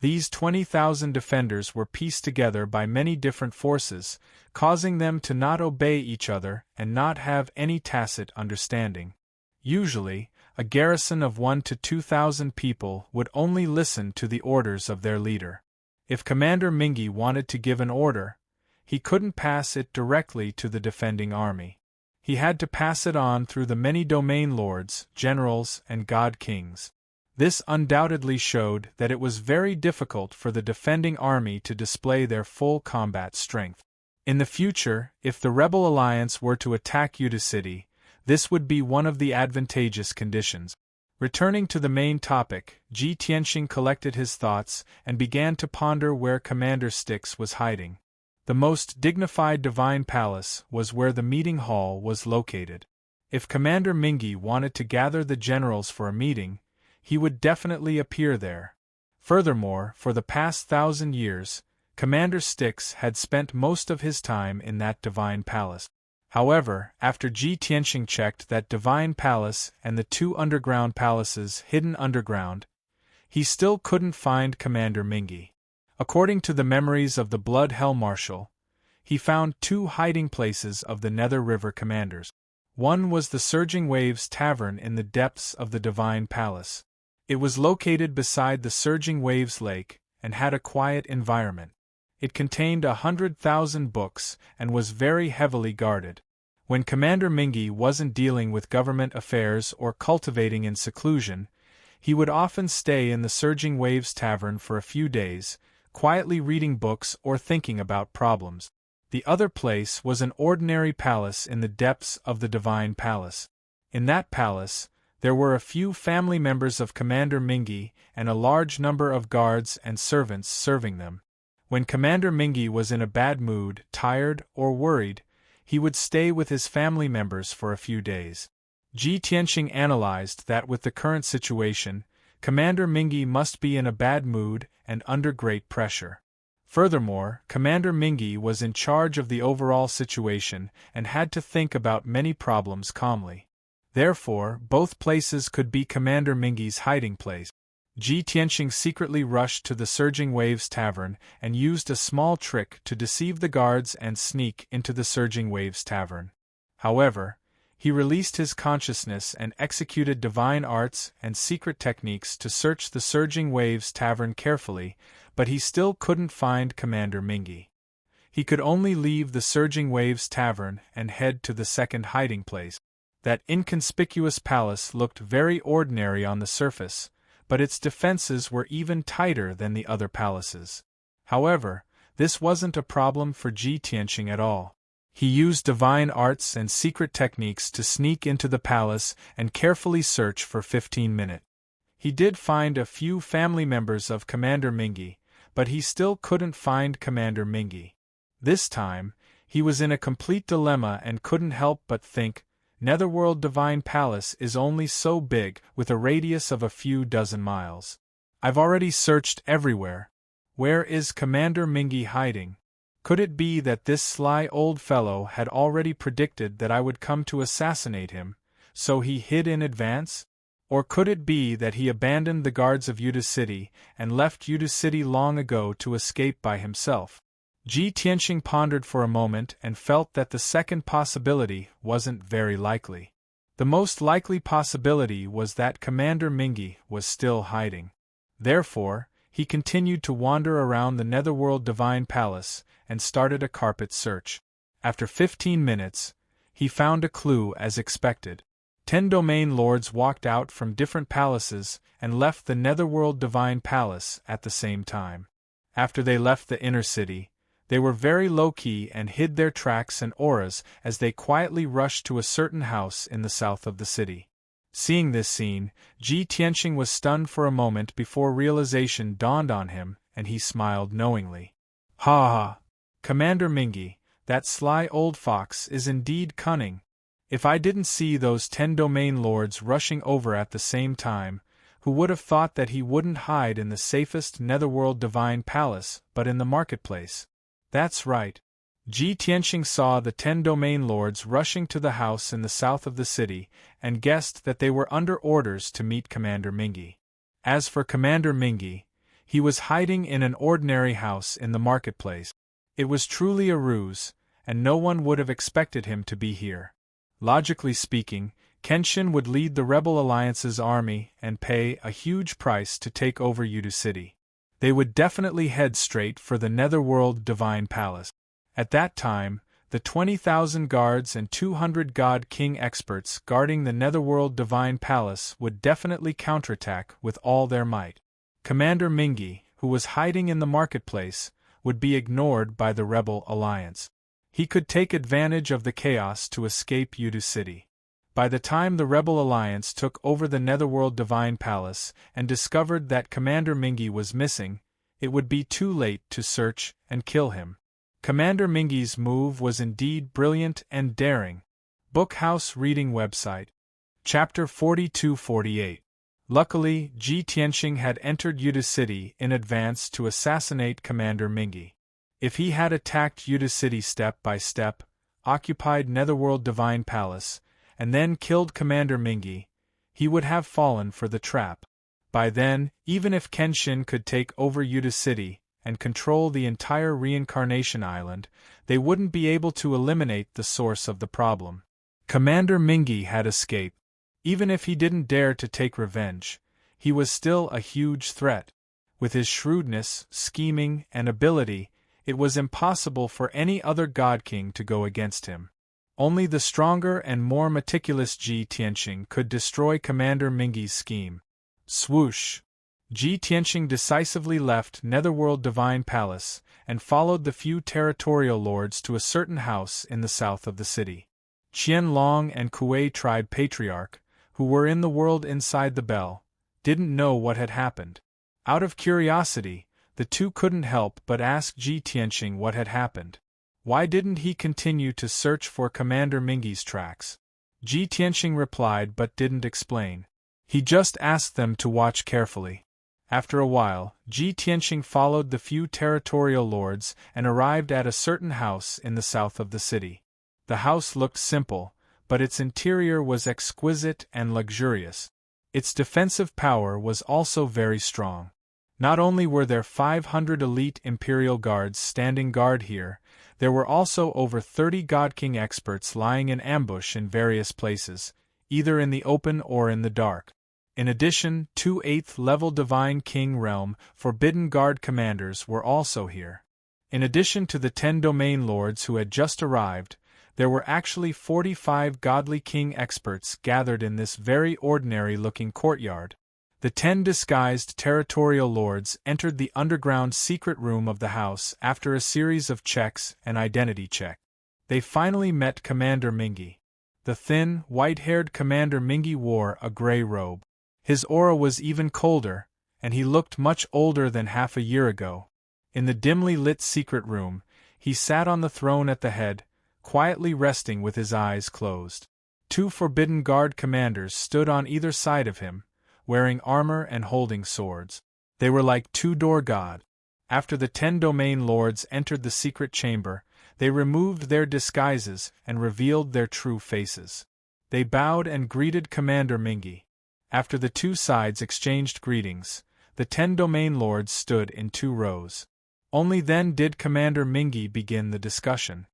These 20,000 defenders were pieced together by many different forces, causing them to not obey each other and not have any tacit understanding. Usually, a garrison of 1,000 to 2,000 people would only listen to the orders of their leader. If Commander Mingy wanted to give an order, he couldn't pass it directly to the defending army. He had to pass it on through the many domain lords, generals, and god kings. This undoubtedly showed that it was very difficult for the defending army to display their full combat strength. In the future, if the Rebel Alliance were to attack Udu City, this would be one of the advantageous conditions. Returning to the main topic, Ji Tianxing collected his thoughts and began to ponder where Commander Styx was hiding. The most dignified Divine Palace was where the meeting hall was located. If Commander Mingy wanted to gather the generals for a meeting, he would definitely appear there. Furthermore, for the past 1,000 years, Commander Styx had spent most of his time in that Divine Palace. However, after Ji Tianxing checked that Divine Palace and the 2 underground palaces hidden underground, he still couldn't find Commander Mingy. According to the memories of the Blood Hell Marshal, he found 2 hiding places of the Nether River commanders. One was the Surging Waves Tavern in the depths of the Divine Palace. It was located beside the Surging Waves Lake and had a quiet environment. It contained 100,000 books and was very heavily guarded. When Commander Mingy wasn't dealing with government affairs or cultivating in seclusion, he would often stay in the Surging Waves Tavern for a few days, quietly reading books or thinking about problems. The other place was an ordinary palace in the depths of the Divine Palace. In that palace, there were a few family members of Commander Mingy and a large number of guards and servants serving them. When Commander Mingy was in a bad mood, tired, or worried, he would stay with his family members for a few days. Ji Tianxing analyzed that with the current situation, Commander Mingy must be in a bad mood and under great pressure. Furthermore, Commander Mingy was in charge of the overall situation and had to think about many problems calmly. Therefore, both places could be Commander Mingy's hiding place. Ji Tianxing secretly rushed to the Surging Waves Tavern and used a small trick to deceive the guards and sneak into the Surging Waves Tavern. However, He released his consciousness and executed divine arts and secret techniques to search the Surging Waves Tavern carefully, but he still couldn't find Commander Mingy. He could only leave the Surging Waves Tavern and head to the second hiding place. That inconspicuous palace looked very ordinary on the surface, but its defenses were even tighter than the other palaces. However, this wasn't a problem for Ji Tianqing at all. He used divine arts and secret techniques to sneak into the palace and carefully search for 15 minutes. He did find a few family members of Commander Mingy, but he still couldn't find Commander Mingy. This time, he was in a complete dilemma and couldn't help but think, Netherworld Divine Palace is only so big, with a radius of a few dozen miles. I've already searched everywhere. Where is Commander Mingy hiding? Could it be that this sly old fellow had already predicted that I would come to assassinate him, so he hid in advance? Or could it be that he abandoned the guards of Yuta City and left Yuta City long ago to escape by himself? Ji Tianqing pondered for a moment and felt that the second possibility wasn't very likely. The most likely possibility was that Commander Mingy was still hiding. Therefore, he continued to wander around the Netherworld Divine Palace and started a carpet search. After 15 minutes, he found a clue as expected. 10 domain lords walked out from different palaces and left the Netherworld Divine Palace at the same time. After they left the inner city, they were very low-key and hid their tracks and auras as they quietly rushed to a certain house in the south of the city. Seeing this scene, Ji Tianqing was stunned for a moment before realization dawned on him, and he smiled knowingly. Ha ha! Commander Mingy, that sly old fox is indeed cunning. If I didn't see those 10 domain lords rushing over at the same time, who would have thought that he wouldn't hide in the safest Netherworld Divine Palace but in the marketplace? That's right. Ji Tianqing saw the 10 domain lords rushing to the house in the south of the city, and guessed that they were under orders to meet Commander Mingy. As for Commander Mingy, he was hiding in an ordinary house in the marketplace. It was truly a ruse, and no one would have expected him to be here. Logically speaking, Kenshin would lead the Rebel Alliance's army and pay a huge price to take over Yuta City. They would definitely head straight for the Netherworld Divine Palace. At that time, the 20,000 guards and 200 God King experts guarding the Netherworld Divine Palace would definitely counterattack with all their might. Commander Mingy, who was hiding in the marketplace, would be ignored by the Rebel Alliance. He could take advantage of the chaos to escape Yuta City. By the time the Rebel Alliance took over the Netherworld Divine Palace and discovered that Commander Mingy was missing, it would be too late to search and kill him. Commander Mingy's move was indeed brilliant and daring. Bookhouse Reading Website. Chapter 42-48. Luckily, Ji Tianqing had entered Yuta City in advance to assassinate Commander Mingy. If he had attacked Yuta City step by step, occupied Netherworld Divine Palace, and then killed Commander Mingy, he would have fallen for the trap. By then, even if Kenshin could take over Yuta City and control the entire Reincarnation Island, they wouldn't be able to eliminate the source of the problem. Commander Mingy had escaped. Even if he didn't dare to take revenge, he was still a huge threat. With his shrewdness, scheming, and ability, it was impossible for any other God King to go against him. Only the stronger and more meticulous Ji Tianqing could destroy Commander Mingy's scheme. Swoosh! Ji Tianqing decisively left Netherworld Divine Palace and followed the few territorial lords to a certain house in the south of the city. Qianlong and Kuei tribe patriarch, who were in the world inside the bell, didn't know what had happened. Out of curiosity, the two couldn't help but ask Ji Tianqing what had happened. Why didn't he continue to search for Commander Mingy's tracks? Ji Tianqing replied but didn't explain. He just asked them to watch carefully. After a while, Ji Tianqing followed the few territorial lords and arrived at a certain house in the south of the city. The house looked simple, but its interior was exquisite and luxurious. Its defensive power was also very strong. Not only were there 500 elite Imperial Guards standing guard here, There were also over 30 God King experts lying in ambush in various places, either in the open or in the dark. In addition, 2 8th-level Divine King Realm Forbidden Guard commanders were also here. In addition to the 10 Domain Lords who had just arrived, there were actually 45 Godly King experts gathered in this very ordinary-looking courtyard. The 10 disguised territorial lords entered the underground secret room of the house after a series of checks and identity check. They finally met Commander Mingi. The thin, white-haired Commander Mingi wore a gray robe. His aura was even colder, and he looked much older than half a year ago. In the dimly lit secret room, he sat on the throne at the head, quietly resting with his eyes closed. 2 Forbidden Guard commanders stood on either side of him, wearing armor and holding swords. They were like 2 door god. After the 10 Domain Lords entered the secret chamber, they removed their disguises and revealed their true faces. They bowed and greeted Commander Mingi. After the 2 sides exchanged greetings, the 10 Domain Lords stood in 2 rows. Only then did Commander Mingi begin the discussion.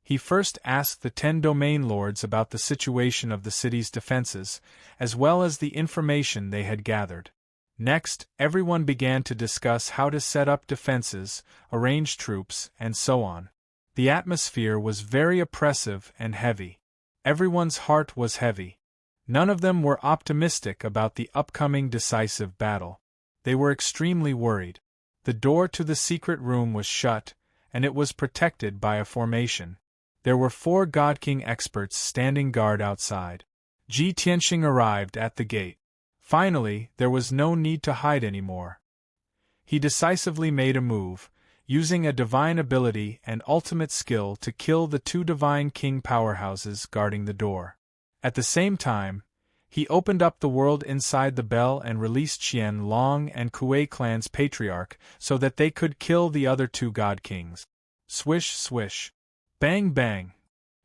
He first asked the 10 Domain Lords about the situation of the city's defenses, as well as the information they had gathered. Next, everyone began to discuss how to set up defenses, arrange troops, and so on. The atmosphere was very oppressive and heavy. Everyone's heart was heavy. None of them were optimistic about the upcoming decisive battle. They were extremely worried. The door to the secret room was shut, and it was protected by a formation. There were 4 God King experts standing guard outside. Ji Tianxing arrived at the gate. Finally, there was no need to hide anymore. He decisively made a move, using a divine ability and ultimate skill to kill the 2 Divine King powerhouses guarding the door. At the same time, he opened up the world inside the bell and released Qian Long and Kuei clan's patriarch so that they could kill the other 2 God Kings. Swish, swish. Bang, bang.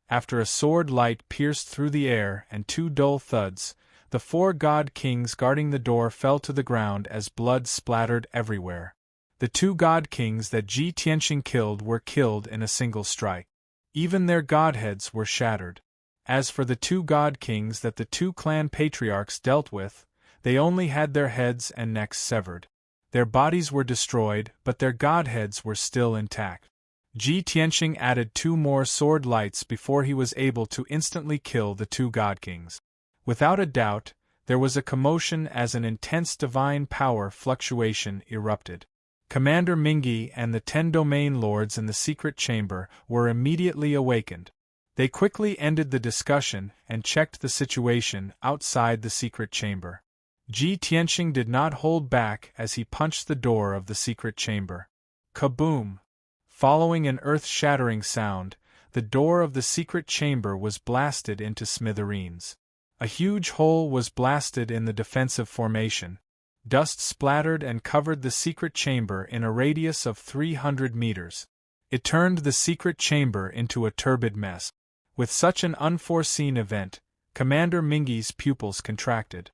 After a sword light pierced through the air and 2 dull thuds, the 4 God Kings guarding the door fell to the ground as blood splattered everywhere. The 2 God Kings that Ji Tianxing killed were killed in a single strike. Even their godheads were shattered. As for the 2 God Kings that the 2 clan patriarchs dealt with, they only had their heads and necks severed. Their bodies were destroyed, but their godheads were still intact. Ji Tianxing added 2 more sword lights before he was able to instantly kill the 2 God Kings. Without a doubt, there was a commotion as an intense divine power fluctuation erupted. Commander Mingi and the 10 Domain Lords in the secret chamber were immediately awakened. They quickly ended the discussion and checked the situation outside the secret chamber. Ji Tianxing did not hold back as he punched the door of the secret chamber. Kaboom! Following an earth-shattering sound, the door of the secret chamber was blasted into smithereens. A huge hole was blasted in the defensive formation. Dust splattered and covered the secret chamber in a radius of 300 meters. It turned the secret chamber into a turbid mess. With such an unforeseen event, Commander Mingi's pupils contracted.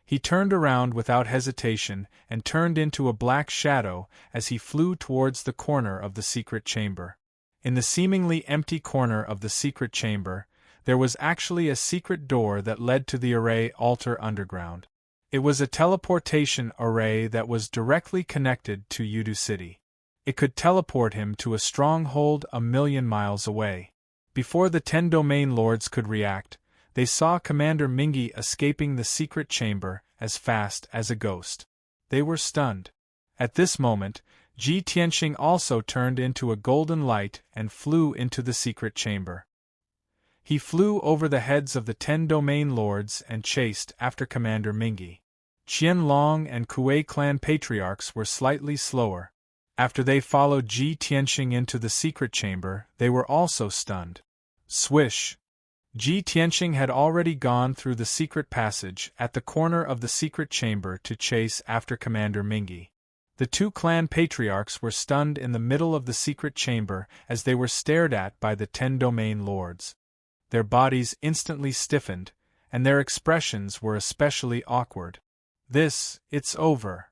He turned around without hesitation and turned into a black shadow as he flew towards the corner of the secret chamber. In the seemingly empty corner of the secret chamber, there was actually a secret door that led to the array altar underground. It was a teleportation array that was directly connected to Yudu City. It could teleport him to a stronghold 1,000,000 miles away. Before the 10 Domain Lords could react, they saw Commander Mingi escaping the secret chamber as fast as a ghost. They were stunned. At this moment, Ji Tianxing also turned into a golden light and flew into the secret chamber. He flew over the heads of the 10 Domain Lords and chased after Commander Mingi. Qian Long and Kuei clan patriarchs were slightly slower. After they followed Ji Tianxing into the secret chamber, they were also stunned. Swish! Ji Tianxing had already gone through the secret passage at the corner of the secret chamber to chase after Commander Mingi. The 2 clan patriarchs were stunned in the middle of the secret chamber as they were stared at by the 10 Domain Lords. Their bodies instantly stiffened, and their expressions were especially awkward. It's over.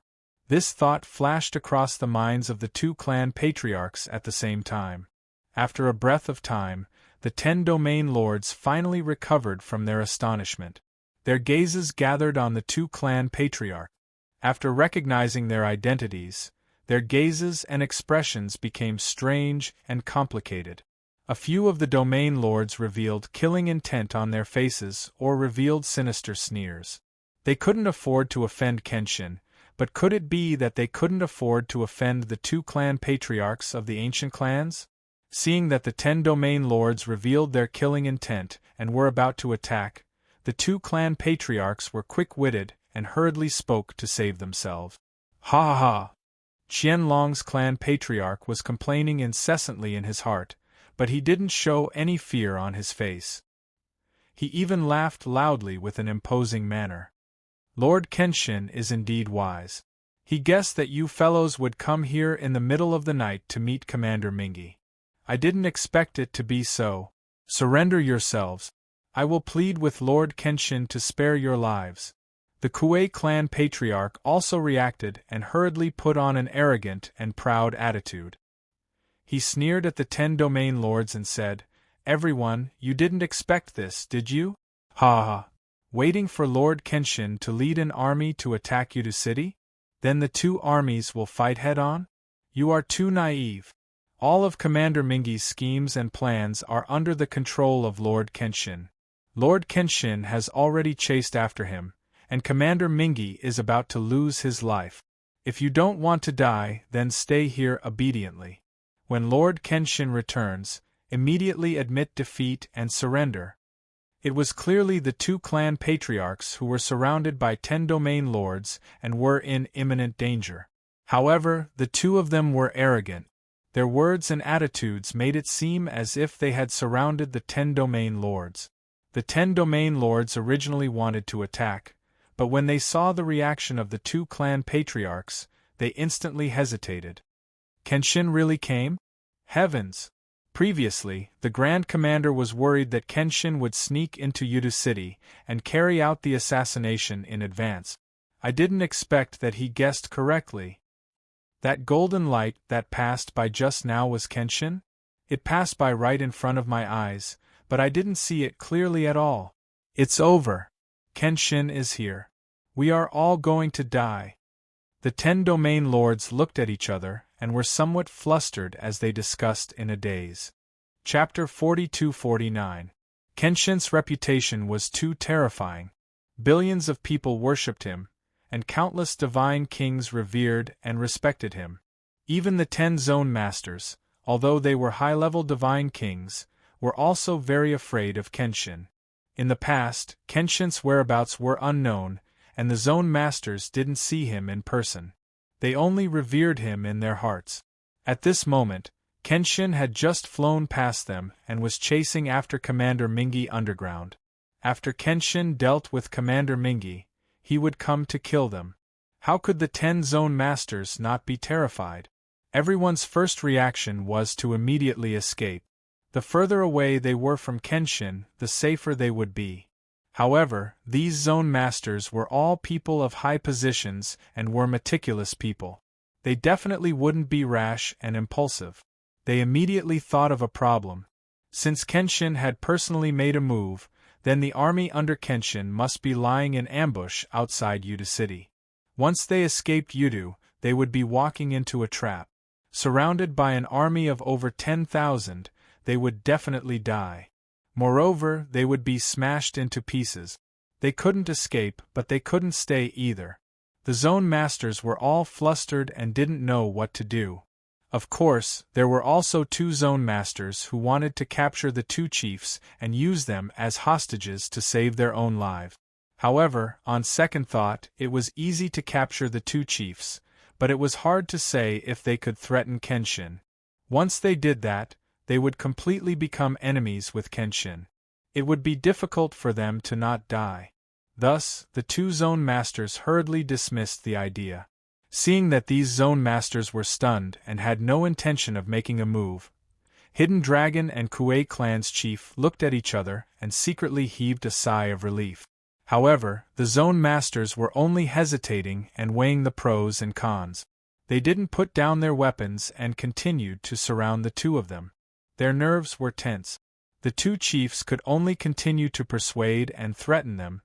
This thought flashed across the minds of the 2 clan patriarchs at the same time. After a breath of time, the 10 domain lords finally recovered from their astonishment. Their gazes gathered on the 2 clan patriarchs. After recognizing their identities, their gazes and expressions became strange and complicated. A few of the domain lords revealed killing intent on their faces or revealed sinister sneers. They couldn't afford to offend Kenshin, but could it be that they couldn't afford to offend the 2 clan patriarchs of the ancient clans? Seeing that the 10 domain lords revealed their killing intent and were about to attack, the 2 clan patriarchs were quick-witted and hurriedly spoke to save themselves. Ha ha ha! Qianlong's clan patriarch was complaining incessantly in his heart, but he didn't show any fear on his face. He even laughed loudly with an imposing manner. Lord Kenshin is indeed wise. He guessed that you fellows would come here in the middle of the night to meet Commander Mingi. I didn't expect it to be so. Surrender yourselves. I will plead with Lord Kenshin to spare your lives. The Kuei clan patriarch also reacted and hurriedly put on an arrogant and proud attitude. He sneered at the 10 domain lords and said, "Everyone, you didn't expect this, did you? Ha ha! Waiting for Lord Kenshin to lead an army to attack Yudu City? Then the 2 armies will fight head-on? You are too naive. All of Commander Mingi's schemes and plans are under the control of Lord Kenshin. Lord Kenshin has already chased after him, and Commander Mingi is about to lose his life. If you don't want to die, then stay here obediently. When Lord Kenshin returns, immediately admit defeat and surrender." It was clearly the 2 clan patriarchs who were surrounded by 10 domain lords and were in imminent danger. However, the 2 of them were arrogant. Their words and attitudes made it seem as if they had surrounded the 10 domain lords. The 10 domain lords originally wanted to attack, but when they saw the reaction of the 2 clan patriarchs, they instantly hesitated. Kenshin really came? Heavens! Previously, the Grand Commander was worried that Kenshin would sneak into Yudu City and carry out the assassination in advance. I didn't expect that he guessed correctly. That golden light that passed by just now was Kenshin? It passed by right in front of my eyes, but I didn't see it clearly at all. It's over. Kenshin is here. We are all going to die. The 10 domain lords looked at each other and were somewhat flustered as they discussed in a daze. Chapter 42-49. Kenshin's reputation was too terrifying. Billions of people worshipped him, and countless divine kings revered and respected him. Even the 10 zone masters, although they were high-level divine kings, were also very afraid of Kenshin. In the past, Kenshin's whereabouts were unknown, and the zone masters didn't see him in person. They only revered him in their hearts. At this moment, Kenshin had just flown past them and was chasing after Commander Mingi underground. After Kenshin dealt with Commander Mingi, he would come to kill them. How could the 10 zone masters not be terrified? Everyone's first reaction was to immediately escape. The further away they were from Kenshin, the safer they would be. However, these zone masters were all people of high positions and were meticulous people. They definitely wouldn't be rash and impulsive. They immediately thought of a problem. Since Kenshin had personally made a move, then the army under Kenshin must be lying in ambush outside Yudu City. Once they escaped Yudu, they would be walking into a trap. Surrounded by an army of over 10,000, they would definitely die. Moreover, they would be smashed into pieces. They couldn't escape, but they couldn't stay either. The zone masters were all flustered and didn't know what to do. Of course, there were also 2 zone masters who wanted to capture the 2 chiefs and use them as hostages to save their own lives. However, on second thought, it was easy to capture the 2 chiefs, but it was hard to say if they could threaten Kenshin. Once they did that, they would completely become enemies with Kenshin. It would be difficult for them to not die. Thus, the 2 zone masters hurriedly dismissed the idea. Seeing that these zone masters were stunned and had no intention of making a move, Hidden Dragon and Kuei clan's chief looked at each other and secretly heaved a sigh of relief. However, the zone masters were only hesitating and weighing the pros and cons. They didn't put down their weapons and continued to surround the 2 of them. Their nerves were tense. The two chiefs could only continue to persuade and threaten them,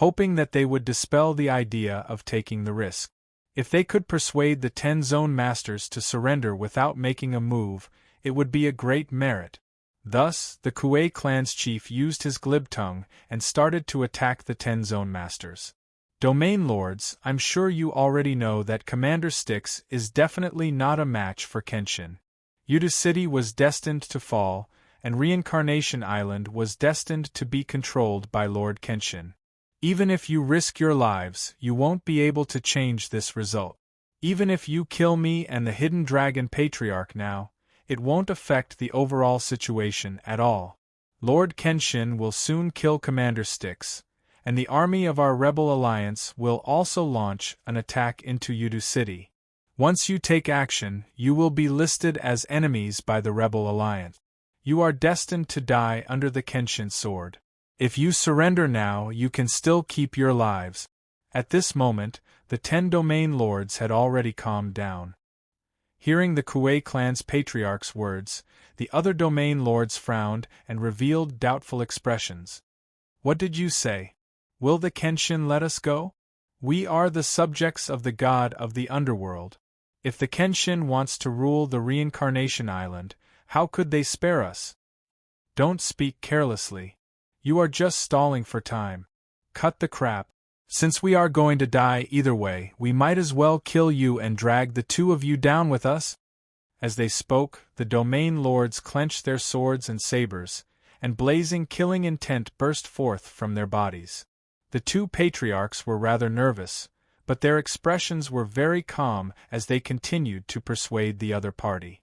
hoping that they would dispel the idea of taking the risk. If they could persuade the 10 zone masters to surrender without making a move, it would be a great merit. Thus, the Kuei clan's chief used his glib tongue and started to attack the 10 zone masters. Domain lords, I'm sure you already know that Commander Styx is definitely not a match for Kenshin. Yudu City was destined to fall, and Reincarnation Island was destined to be controlled by Lord Kenshin. Even if you risk your lives, you won't be able to change this result. Even if you kill me and the Hidden Dragon Patriarch now, it won't affect the overall situation at all. Lord Kenshin will soon kill Commander Styx, and the army of our rebel alliance will also launch an attack into Yudu City. Once you take action, you will be listed as enemies by the rebel alliance. You are destined to die under the Kenshin sword. If you surrender now, you can still keep your lives. At this moment, the 10 domain lords had already calmed down. Hearing the Kuei clan's patriarch's words, the other domain lords frowned and revealed doubtful expressions. What did you say? Will the Kenshin let us go? We are the subjects of the god of the underworld. If the Kenshin wants to rule the Reincarnation Island, how could they spare us? Don't speak carelessly. You are just stalling for time. Cut the crap. Since we are going to die either way, we might as well kill you and drag the two of you down with us. As they spoke, the domain lords clenched their swords and sabers, and blazing killing intent burst forth from their bodies. The two patriarchs were rather nervous, but their expressions were very calm as they continued to persuade the other party.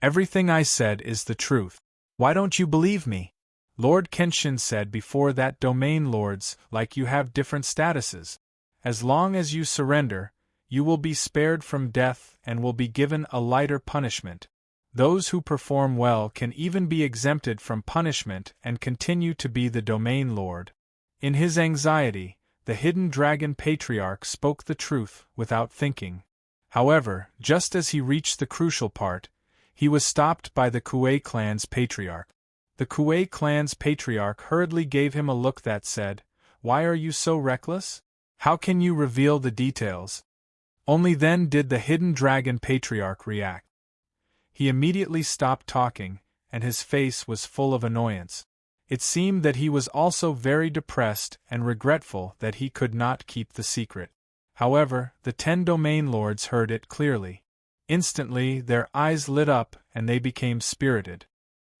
Everything I said is the truth. Why don't you believe me? Lord Kenshin said before that domain lords, like you have different statuses. As long as you surrender, you will be spared from death and will be given a lighter punishment. Those who perform well can even be exempted from punishment and continue to be the domain lord. In his anxiety, the Hidden Dragon Patriarch spoke the truth without thinking. However, just as he reached the crucial part, he was stopped by the Kuei clan's patriarch. The Kuei clan's patriarch hurriedly gave him a look that said, "Why are you so reckless? How can you reveal the details?" Only then did the Hidden Dragon Patriarch react. He immediately stopped talking, and his face was full of annoyance. It seemed that he was also very depressed and regretful that he could not keep the secret. However, the 10 domain lords heard it clearly. Instantly, their eyes lit up and they became spirited.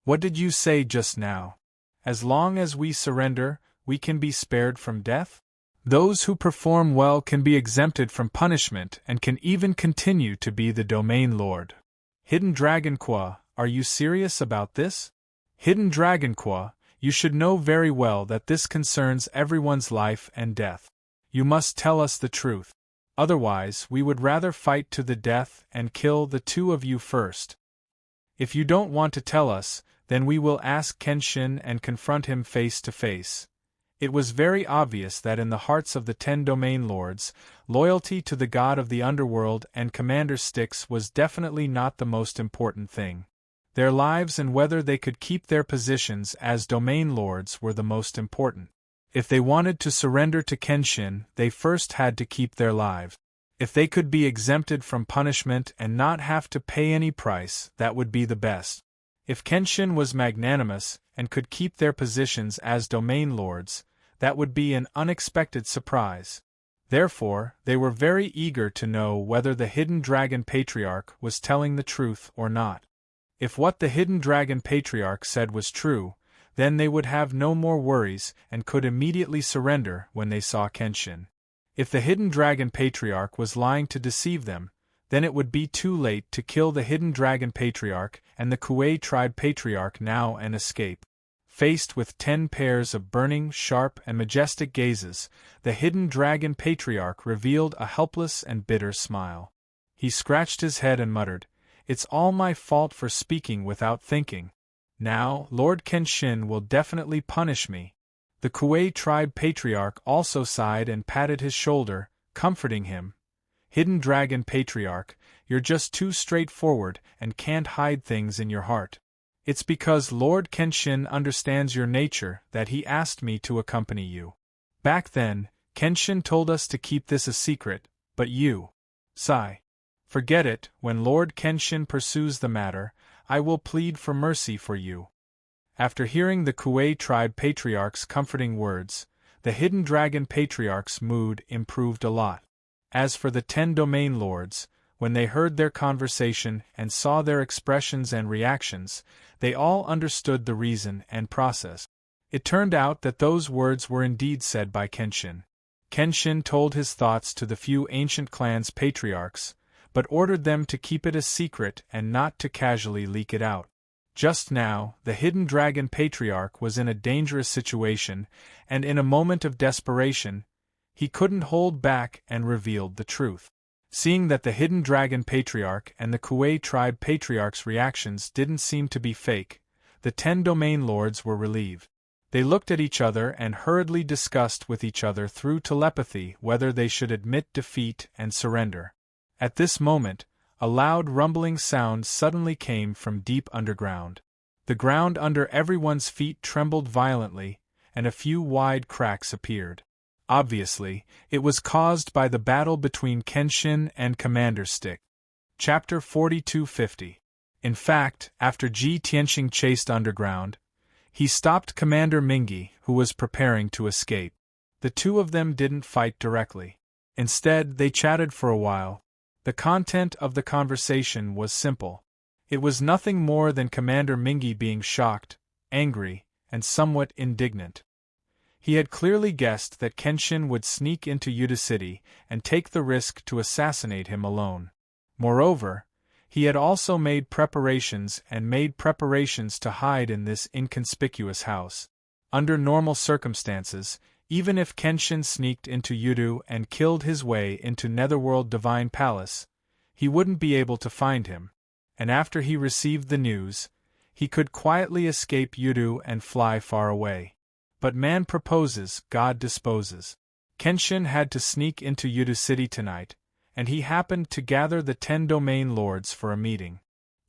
What did you say just now? As long as we surrender, we can be spared from death? Those who perform well can be exempted from punishment and can even continue to be the domain lord. Hidden Dragon Qua, are you serious about this? Hidden Dragon Qua, you should know very well that this concerns everyone's life and death. You must tell us the truth. Otherwise, we would rather fight to the death and kill the two of you first. If you don't want to tell us, then we will ask Kenshin and confront him face to face. It was very obvious that in the hearts of the 10 domain lords, loyalty to the god of the underworld and Commander Styx was definitely not the most important thing. Their lives and whether they could keep their positions as domain lords were the most important. If they wanted to surrender to Kenshin, they first had to keep their lives. If they could be exempted from punishment and not have to pay any price, that would be the best. If Kenshin was magnanimous and could keep their positions as domain lords, that would be an unexpected surprise. Therefore, they were very eager to know whether the Hidden Dragon Patriarch was telling the truth or not. If what the Hidden Dragon Patriarch said was true, then they would have no more worries and could immediately surrender when they saw Kenshin. If the Hidden Dragon Patriarch was lying to deceive them, then it would be too late to kill the Hidden Dragon Patriarch and the Kuei Tribe Patriarch now and escape. Faced with 10 pairs of burning, sharp, and majestic gazes, the Hidden Dragon Patriarch revealed a helpless and bitter smile. He scratched his head and muttered, "It's all my fault for speaking without thinking. Now, Lord Kenshin will definitely punish me." The Kuei Tribe Patriarch also sighed and patted his shoulder, comforting him. "Hidden Dragon Patriarch, you're just too straightforward and can't hide things in your heart. It's because Lord Kenshin understands your nature that he asked me to accompany you. Back then, Kenshin told us to keep this a secret, but you. Sigh. Forget it. When Lord Kenshin pursues the matter, I will plead for mercy for you. After hearing the Kuei tribe patriarch's comforting words, the Hidden Dragon patriarch's mood improved a lot. As for the 10 domain lords, when they heard their conversation and saw their expressions and reactions, they all understood the reason and process. It turned out that those words were indeed said by Kenshin. Kenshin told his thoughts to the few ancient clans' patriarchs, but ordered them to keep it a secret and not to casually leak it out. Just now, the Hidden Dragon Patriarch was in a dangerous situation, and in a moment of desperation, he couldn't hold back and revealed the truth. Seeing that the Hidden Dragon Patriarch and the Kuei Tribe Patriarch's reactions didn't seem to be fake, the 10 domain lords were relieved. They looked at each other and hurriedly discussed with each other through telepathy whether they should admit defeat and surrender. At this moment, a loud rumbling sound suddenly came from deep underground. The ground under everyone's feet trembled violently, and a few wide cracks appeared. Obviously, it was caused by the battle between Kenshin and Commander Stick. Chapter 4250. In fact, after Ji Tianxing chased underground, he stopped Commander Mingi, who was preparing to escape. The two of them didn't fight directly. Instead, they chatted for a while. The content of the conversation was simple. It was nothing more than Commander Mingi being shocked, angry, and somewhat indignant. He had clearly guessed that Kenshin would sneak into Yuta City and take the risk to assassinate him alone. Moreover, he had also made preparations to hide in this inconspicuous house. Under normal circumstances, even if Kenshin sneaked into Yudu and killed his way into Netherworld Divine Palace, he wouldn't be able to find him, and after he received the news, he could quietly escape Yudu and fly far away. But man proposes, God disposes. Kenshin had to sneak into Yudu City tonight, and he happened to gather the 10 domain lords for a meeting.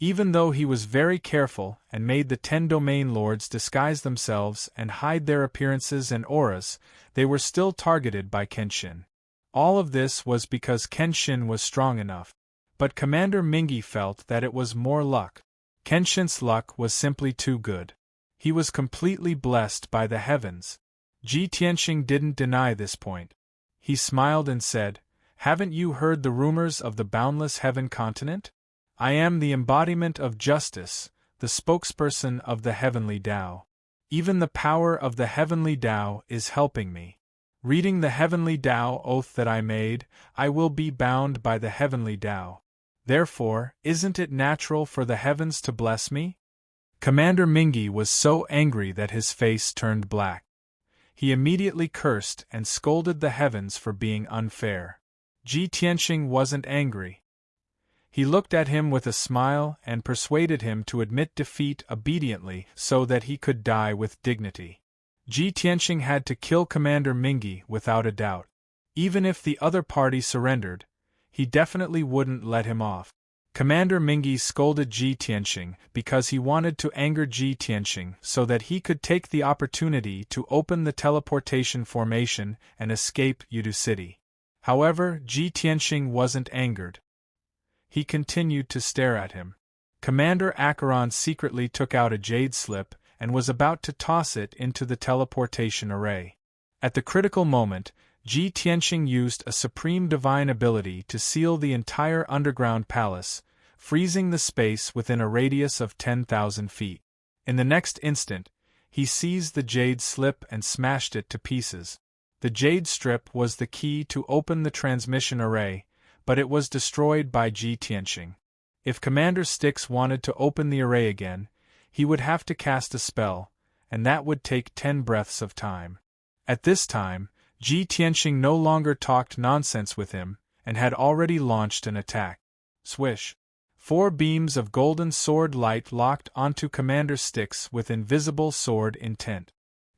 Even though he was very careful and made the 10 domain lords disguise themselves and hide their appearances and auras, they were still targeted by Kenshin. All of this was because Kenshin was strong enough. But Commander Mingi felt that it was more luck. Kenshin's luck was simply too good. He was completely blessed by the heavens. Ji Tianxing didn't deny this point. He smiled and said, "Haven't you heard the rumors of the boundless heaven continent? I am the embodiment of justice, the spokesperson of the heavenly Tao. Even the power of the heavenly Tao is helping me. Reading the heavenly Tao oath that I made, I will be bound by the heavenly Tao. Therefore, isn't it natural for the heavens to bless me?" Commander Mingi was so angry that his face turned black. He immediately cursed and scolded the heavens for being unfair. Ji Tianxing wasn't angry. He looked at him with a smile and persuaded him to admit defeat obediently so that he could die with dignity. Ji Tianxing had to kill Commander Mingi without a doubt. Even if the other party surrendered, he definitely wouldn't let him off. Commander Mingi scolded Ji Tianxing because he wanted to anger Ji Tianxing so that he could take the opportunity to open the teleportation formation and escape Yudu City. However, Ji Tianxing wasn't angered. He continued to stare at him. Commander Acheron secretly took out a jade slip and was about to toss it into the teleportation array. At the critical moment, Ji Tianxing used a supreme divine ability to seal the entire underground palace, freezing the space within a radius of 10,000 feet. In the next instant, he seized the jade slip and smashed it to pieces. The jade strip was the key to open the transmission array, but it was destroyed by Ji Tianxing. If Commander Styx wanted to open the array again, he would have to cast a spell, and that would take 10 breaths of time. At this time, Ji Tianxing no longer talked nonsense with him, and had already launched an attack. Swish! 4 beams of golden sword light locked onto Commander Styx with invisible sword intent.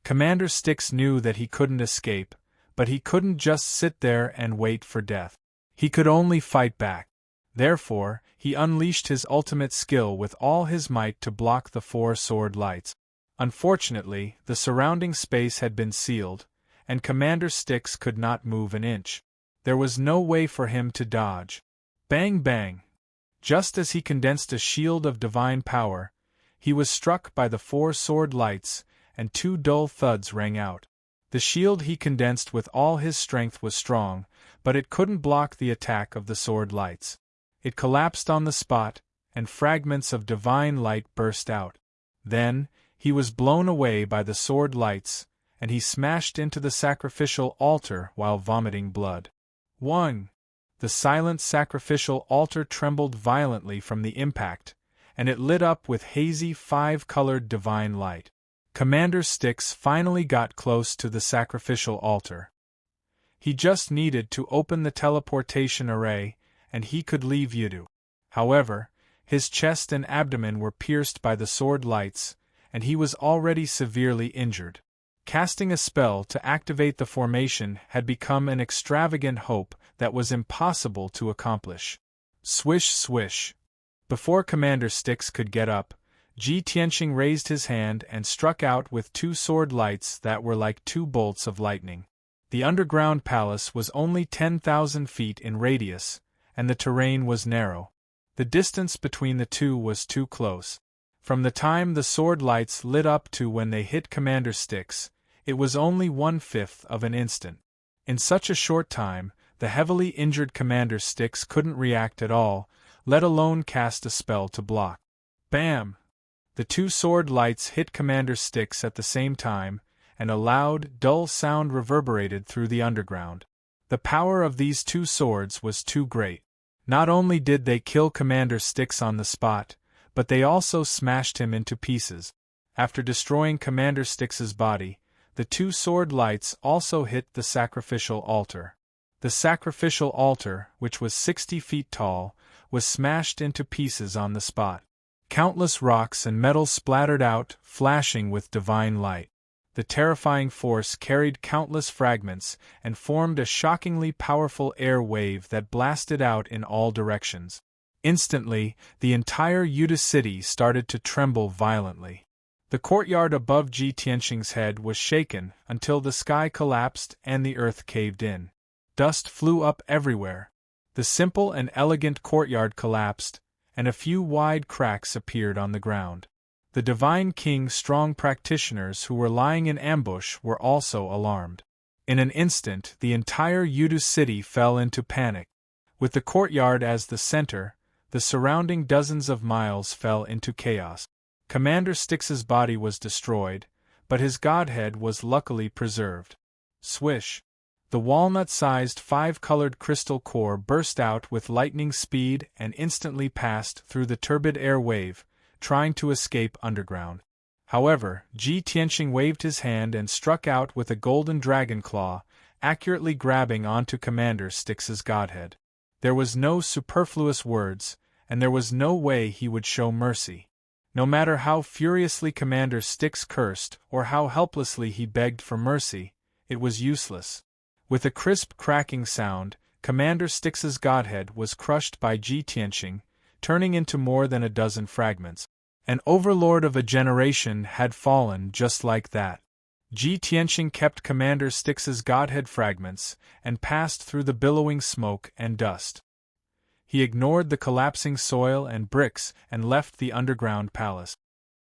Commander Styx knew that he couldn't escape, but he couldn't just sit there and wait for death. He could only fight back. Therefore, he unleashed his ultimate skill with all his might to block the 4 sword lights. Unfortunately, the surrounding space had been sealed, and Commander Styx could not move an inch. There was no way for him to dodge. Bang bang! Just as he condensed a shield of divine power, he was struck by the 4 sword lights, and 2 dull thuds rang out. The shield he condensed with all his strength was strong, but it couldn't block the attack of the sword lights. It collapsed on the spot, and fragments of divine light burst out. Then, he was blown away by the sword lights, and he smashed into the sacrificial altar while vomiting blood. 1. The silent sacrificial altar trembled violently from the impact, and it lit up with hazy 5-colored divine light. Commander Styx finally got close to the sacrificial altar. He just needed to open the teleportation array, and he could leave Yudu. However, his chest and abdomen were pierced by the sword lights, and he was already severely injured. Casting a spell to activate the formation had become an extravagant hope that was impossible to accomplish. Swish swish. Before Commander Styx could get up, Ji Tianqing raised his hand and struck out with 2 sword lights that were like 2 bolts of lightning. The underground palace was only 10,000 feet in radius, and the terrain was narrow. The distance between the two was too close. From the time the sword lights lit up to when they hit Commander Styx, it was only 1/5 of an instant. In such a short time, the heavily injured Commander Styx couldn't react at all, let alone cast a spell to block. Bam! The 2 sword lights hit Commander Styx at the same time, and a loud, dull sound reverberated through the underground. The power of these 2 swords was too great. Not only did they kill Commander Styx on the spot, but they also smashed him into pieces. After destroying Commander Styx's body, the 2 sword lights also hit the sacrificial altar. The sacrificial altar, which was 60 feet tall, was smashed into pieces on the spot. Countless rocks and metal splattered out, flashing with divine light. The terrifying force carried countless fragments and formed a shockingly powerful air wave that blasted out in all directions. Instantly, the entire Yuda city started to tremble violently. The courtyard above Ji Tianqing's head was shaken until the sky collapsed and the earth caved in. Dust flew up everywhere. The simple and elegant courtyard collapsed, and a few wide cracks appeared on the ground. The Divine King's strong practitioners who were lying in ambush were also alarmed. In an instant, the entire Yudu city fell into panic. With the courtyard as the center, the surrounding dozens of miles fell into chaos. Commander Styx's body was destroyed, but his godhead was luckily preserved. Swish! The walnut-sized 5-colored crystal core burst out with lightning speed and instantly passed through the turbid air wave, trying to escape underground. However, Ji Tianqing waved his hand and struck out with a golden dragon claw, accurately grabbing onto Commander Styx's godhead. There was no superfluous words, and there was no way he would show mercy. No matter how furiously Commander Styx cursed or how helplessly he begged for mercy, it was useless. With a crisp cracking sound, Commander Styx's godhead was crushed by Ji Tianqing, turning into more than a dozen fragments. An overlord of a generation had fallen just like that. Ji Tianqing kept Commander Styx's godhead fragments and passed through the billowing smoke and dust. He ignored the collapsing soil and bricks and left the underground palace.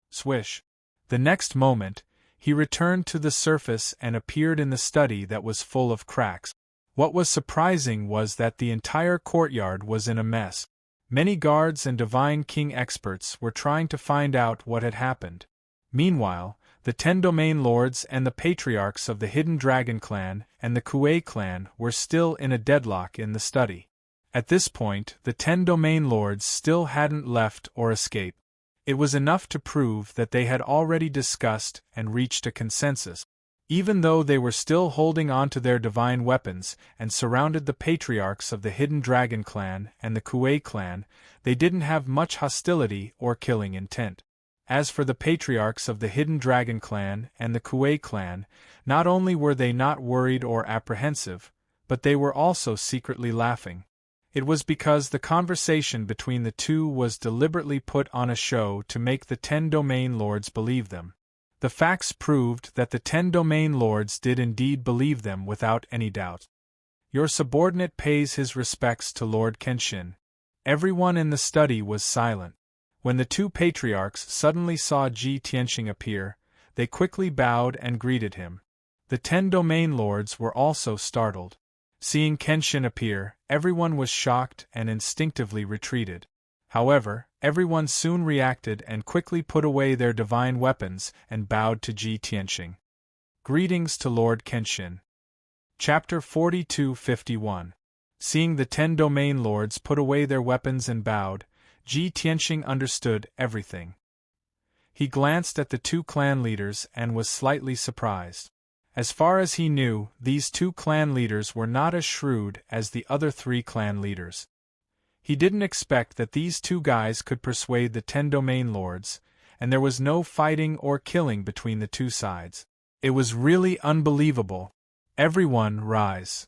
Swish! The next moment, he returned to the surface and appeared in the study that was full of cracks. What was surprising was that the entire courtyard was in a mess. Many guards and Divine King experts were trying to find out what had happened. Meanwhile, the 10 domain lords and the patriarchs of the Hidden Dragon clan and the Kuei clan were still in a deadlock in the study. At this point, the 10 domain lords still hadn't left or escaped. It was enough to prove that they had already discussed and reached a consensus. Even though they were still holding on to their divine weapons and surrounded the patriarchs of the Hidden Dragon clan and the Kuei clan, they didn't have much hostility or killing intent. As for the patriarchs of the Hidden Dragon clan and the Kuei clan, not only were they not worried or apprehensive, but they were also secretly laughing. It was because the conversation between the two was deliberately put on a show to make the 10 domain lords believe them. The facts proved that the 10 domain lords did indeed believe them without any doubt. Your subordinate pays his respects to Lord Kenshin. Everyone in the study was silent. When the two patriarchs suddenly saw Ji Tianxing appear, they quickly bowed and greeted him. The 10 domain lords were also startled. Seeing Kenshin appear, everyone was shocked and instinctively retreated. However, everyone soon reacted and quickly put away their divine weapons and bowed to Ji Tianxing. Greetings to Lord Kenshin. Chapter 42-51. Seeing the 10 domain lords put away their weapons and bowed, Ji Tianxing understood everything. He glanced at the two clan leaders and was slightly surprised. As far as he knew, these two clan leaders were not as shrewd as the other 3 clan leaders. He didn't expect that these two guys could persuade the 10 domain lords, and there was no fighting or killing between the two sides. It was really unbelievable. Everyone rise.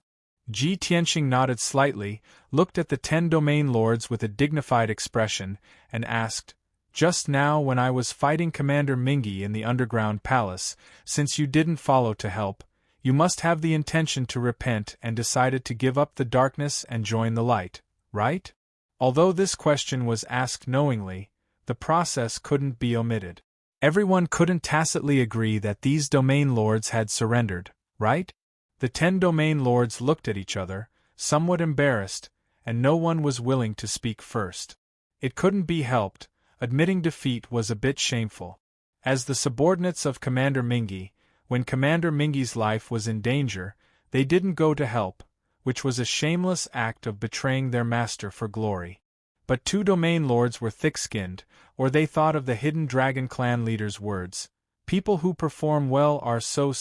Ji Tianxing nodded slightly, looked at the 10 domain lords with a dignified expression, and asked, "Just now when I was fighting Commander Mingi in the underground palace, since you didn't follow to help, you must have the intention to repent and decided to give up the darkness and join the light, right?" Although this question was asked knowingly, the process couldn't be omitted. Everyone couldn't tacitly agree that these domain lords had surrendered, right? The 10 domain lords looked at each other, somewhat embarrassed, and no one was willing to speak first. It couldn't be helped. Admitting defeat was a bit shameful. As the subordinates of Commander Mingi, when Commander Mingi's life was in danger, they didn't go to help, which was a shameless act of betraying their master for glory. But 2 domain lords were thick-skinned, or they thought of the Hidden Dragon clan leader's words, "People who perform well are so,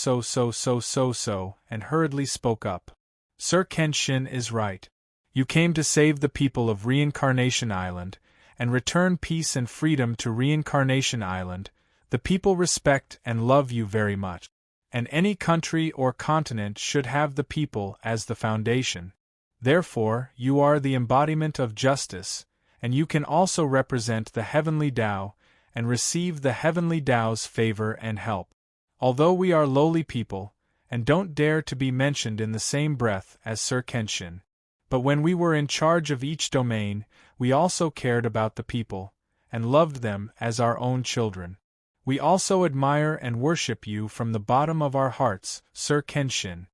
and hurriedly spoke up. Sir Kenshin is right. You came to save the people of Reincarnation Island, and return peace and freedom to Reincarnation Island. The people respect and love you very much. And any country or continent should have the people as the foundation. Therefore, you are the embodiment of justice, and you can also represent the Heavenly Tao, and receive the Heavenly Tao's favor and help. Although we are lowly people, and don't dare to be mentioned in the same breath as Sir Kenshin, but when we were in charge of each domain, we also cared about the people, and loved them as our own children. We also admire and worship you from the bottom of our hearts, Sir Kenshin."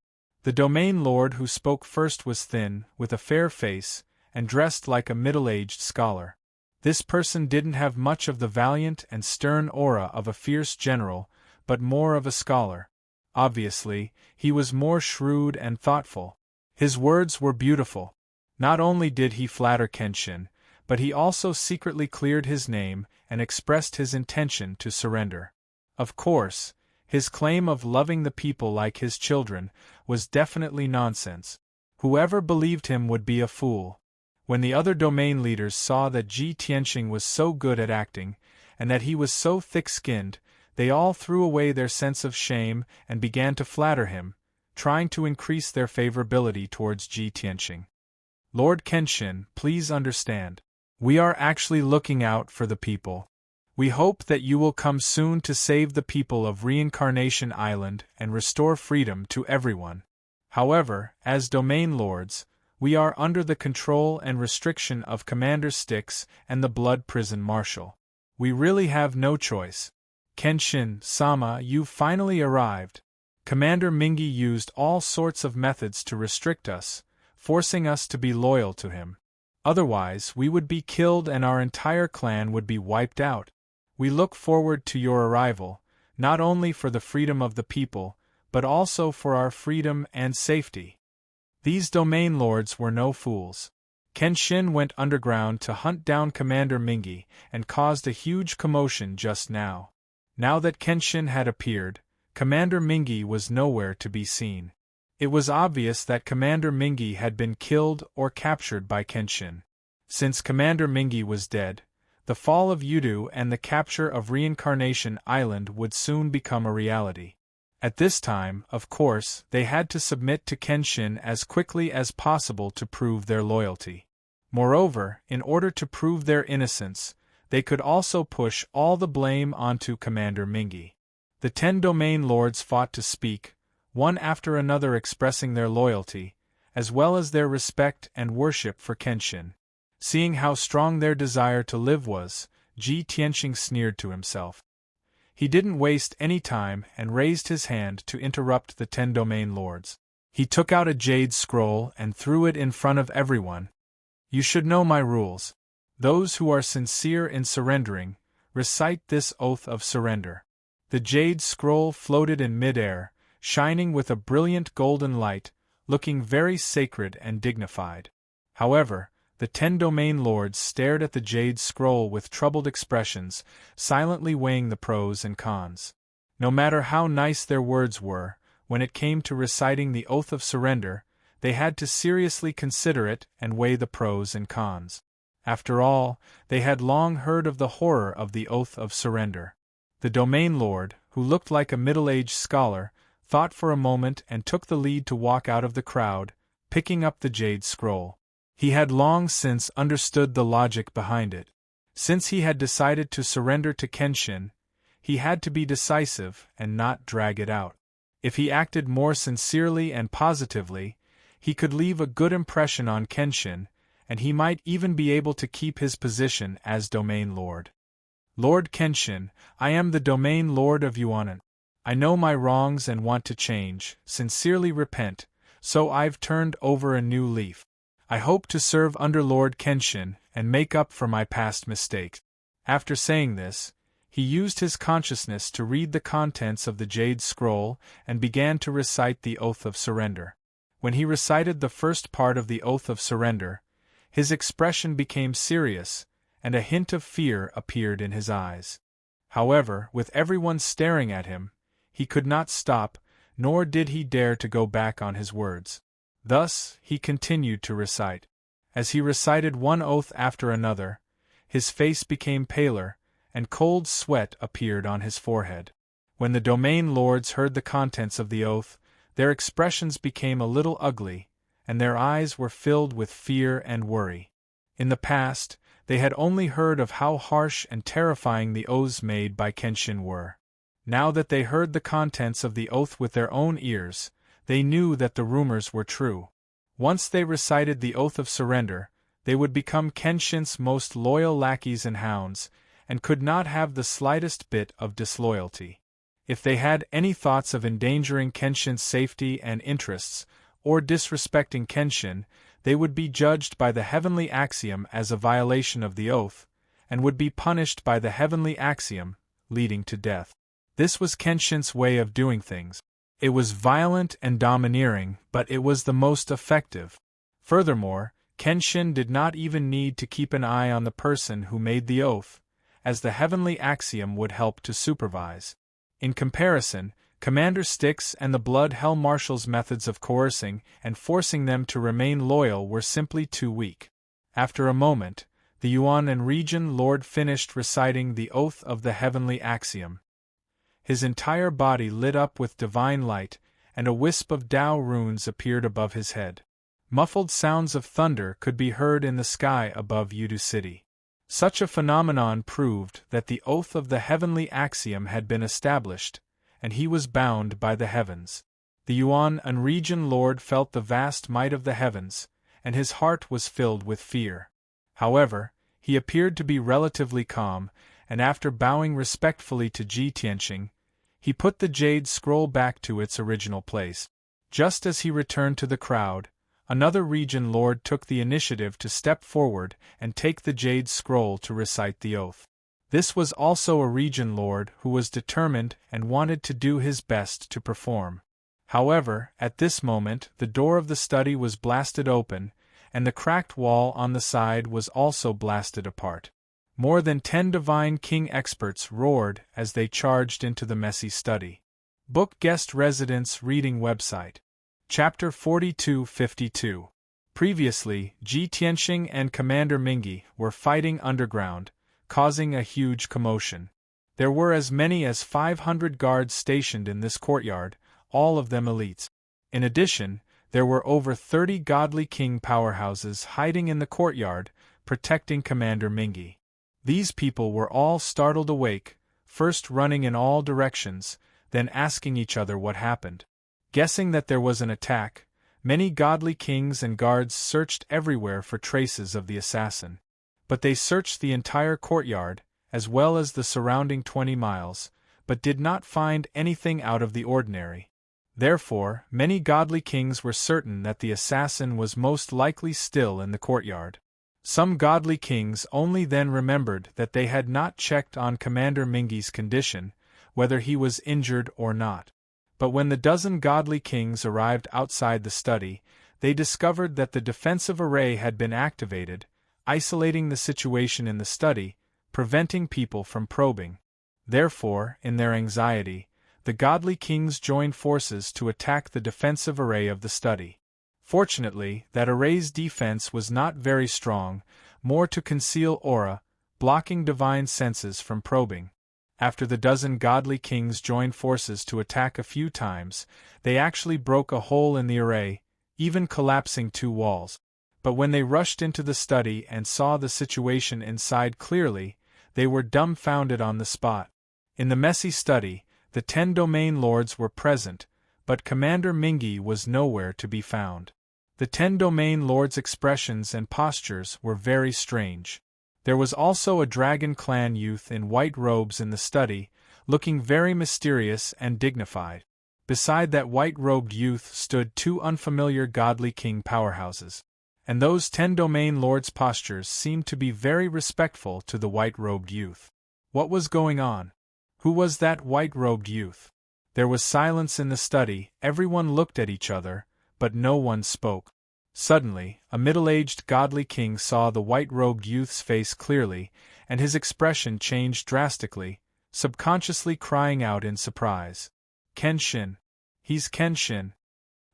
The domain lord who spoke first was thin, with a fair face, and dressed like a middle-aged scholar. This person didn't have much of the valiant and stern aura of a fierce general, but more of a scholar. Obviously, he was more shrewd and thoughtful. His words were beautiful. Not only did he flatter Kenshin, but he also secretly cleared his name and expressed his intention to surrender. Of course, his claim of loving the people like his children was definitely nonsense. Whoever believed him would be a fool. When the other domain leaders saw that Ji Tianxing was so good at acting, and that he was so thick-skinned, they all threw away their sense of shame and began to flatter him, trying to increase their favorability towards Ji Tianxing. "Lord Kenshin, please understand. We are actually looking out for the people. We hope that you will come soon to save the people of Reincarnation Island and restore freedom to everyone. However, as domain lords, we are under the control and restriction of Commander Styx and the Blood Prison Marshal. We really have no choice. Kenshin-sama, you've finally arrived. Commander Mingi used all sorts of methods to restrict us, forcing us to be loyal to him. Otherwise, we would be killed and our entire clan would be wiped out. We look forward to your arrival, not only for the freedom of the people, but also for our freedom and safety." These domain lords were no fools. Kenshin went underground to hunt down Commander Mingi and caused a huge commotion just now. Now that Kenshin had appeared, Commander Mingi was nowhere to be seen. It was obvious that Commander Mingi had been killed or captured by Kenshin. Since Commander Mingi was dead, the fall of Yudu and the capture of Reincarnation Island would soon become a reality. At this time, of course, they had to submit to Kenshin as quickly as possible to prove their loyalty. Moreover, in order to prove their innocence, they could also push all the blame onto Commander Mingi. The 10 domain lords fought to speak, one after another expressing their loyalty, as well as their respect and worship for Kenshin. Seeing how strong their desire to live was, Ji Tianqing sneered to himself. He didn't waste any time and raised his hand to interrupt the 10 domain lords. He took out a jade scroll and threw it in front of everyone. You should know my rules. Those who are sincere in surrendering, recite this oath of surrender. The jade scroll floated in midair, shining with a brilliant golden light, looking very sacred and dignified. However, the 10 domain lords stared at the jade scroll with troubled expressions, silently weighing the pros and cons. No matter how nice their words were, when it came to reciting the oath of surrender, they had to seriously consider it and weigh the pros and cons. After all, they had long heard of the horror of the oath of surrender. The domain lord, who looked like a middle-aged scholar, thought for a moment and took the lead to walk out of the crowd, picking up the jade scroll. He had long since understood the logic behind it. Since he had decided to surrender to Kenshin, he had to be decisive and not drag it out. If he acted more sincerely and positively, he could leave a good impression on Kenshin, and he might even be able to keep his position as domain lord. Lord Kenshin, I am the domain lord of Yuanan. I know my wrongs and want to change, sincerely repent, so I've turned over a new leaf. I hope to serve under Lord Kenshin and make up for my past mistakes. After saying this, he used his consciousness to read the contents of the jade scroll and began to recite the oath of surrender. When he recited the first part of the oath of surrender, his expression became serious, and a hint of fear appeared in his eyes. However, with everyone staring at him, he could not stop, nor did he dare to go back on his words. Thus, he continued to recite. As he recited one oath after another, his face became paler, and cold sweat appeared on his forehead. When the domain lords heard the contents of the oath, their expressions became a little ugly, and their eyes were filled with fear and worry. In the past, they had only heard of how harsh and terrifying the oaths made by Kenshin were. Now that they heard the contents of the oath with their own ears, they knew that the rumors were true. Once they recited the oath of surrender, they would become Kenshin's most loyal lackeys and hounds, and could not have the slightest bit of disloyalty. If they had any thoughts of endangering Kenshin's safety and interests, or disrespecting Kenshin, they would be judged by the heavenly axiom as a violation of the oath, and would be punished by the heavenly axiom, leading to death. This was Kenshin's way of doing things. It was violent and domineering, but it was the most effective. Furthermore, Kenshin did not even need to keep an eye on the person who made the oath, as the heavenly axiom would help to supervise. In comparison, Commander Styx and the Blood Hell Marshal's methods of coercing and forcing them to remain loyal were simply too weak. After a moment, the Yuan and Region Lord finished reciting the oath of the heavenly axiom. His entire body lit up with divine light, and a wisp of Tao runes appeared above his head. Muffled sounds of thunder could be heard in the sky above Yudu City. Such a phenomenon proved that the oath of the heavenly axiom had been established, and he was bound by the heavens. The Yuan and Region Lord felt the vast might of the heavens, and his heart was filled with fear. However, he appeared to be relatively calm, and after bowing respectfully to Ji Tianqing, he put the jade scroll back to its original place. Just as he returned to the crowd, another Region Lord took the initiative to step forward and take the jade scroll to recite the oath. This was also a Region Lord who was determined and wanted to do his best to perform. However, at this moment the door of the study was blasted open, and the cracked wall on the side was also blasted apart. More than 10 Divine King experts roared as they charged into the messy study. Book Guest Residence Reading Website. Chapter 4252. Previously, Ji Tianqing and Commander Mingi were fighting underground, causing a huge commotion. There were as many as 500 guards stationed in this courtyard, all of them elites. In addition, There were over 30 godly king powerhouses hiding in the courtyard, protecting Commander Mingi. These people were all startled awake, first running in all directions, then asking each other what happened. Guessing that there was an attack, many godly kings and guards searched everywhere for traces of the assassin. But they searched the entire courtyard, as well as the surrounding 20 miles, but did not find anything out of the ordinary. Therefore, many godly kings were certain that the assassin was most likely still in the courtyard. Some godly kings only then remembered that they had not checked on Commander Mingi's condition, whether he was injured or not. But when the dozen godly kings arrived outside the study, they discovered that the defensive array had been activated, isolating the situation in the study, preventing people from probing. Therefore, in their anxiety, the godly kings joined forces to attack the defensive array of the study. Fortunately, that array's defense was not very strong, more to conceal aura, blocking divine senses from probing. After the dozen godly kings joined forces to attack a few times, they actually broke a hole in the array, even collapsing 2 walls. But when they rushed into the study and saw the situation inside clearly, they were dumbfounded on the spot. In the messy study, the 10 domain lords were present, but Commander Mingi was nowhere to be found. The 10 domain lords' expressions and postures were very strange. There was also a Dragon Clan youth in white robes in the study, looking very mysterious and dignified. Beside that white-robed youth stood 2 unfamiliar godly king powerhouses. And those 10 domain lords' postures seemed to be very respectful to the white-robed youth. What was going on? Who was that white-robed youth? There was silence in the study, everyone looked at each other, but no one spoke. Suddenly, a middle-aged godly king saw the white-robed youth's face clearly, and his expression changed drastically, subconsciously crying out in surprise. Kenshin! He's Kenshin!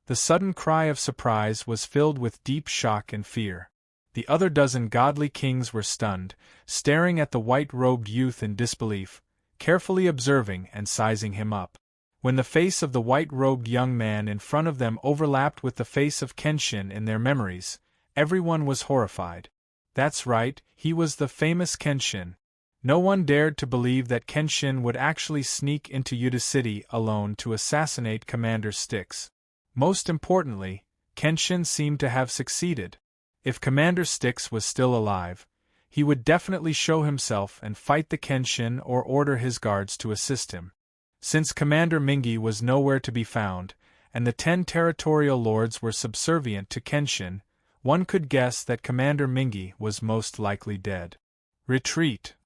The sudden cry of surprise was filled with deep shock and fear. The other dozen godly kings were stunned, staring at the white-robed youth in disbelief, carefully observing and sizing him up. When the face of the white-robed young man in front of them overlapped with the face of Kenshin in their memories, everyone was horrified. That's right, he was the famous Kenshin. No one dared to believe that Kenshin would actually sneak into Yuta City alone to assassinate Commander Styx. Most importantly, Kenshin seemed to have succeeded. If Commander Styx was still alive, he would definitely show himself and fight the Kenshin or order his guards to assist him. Since Commander Mingi was nowhere to be found, and the 10 territorial lords were subservient to Kenshin, one could guess that Commander Mingi was most likely dead. Retreat.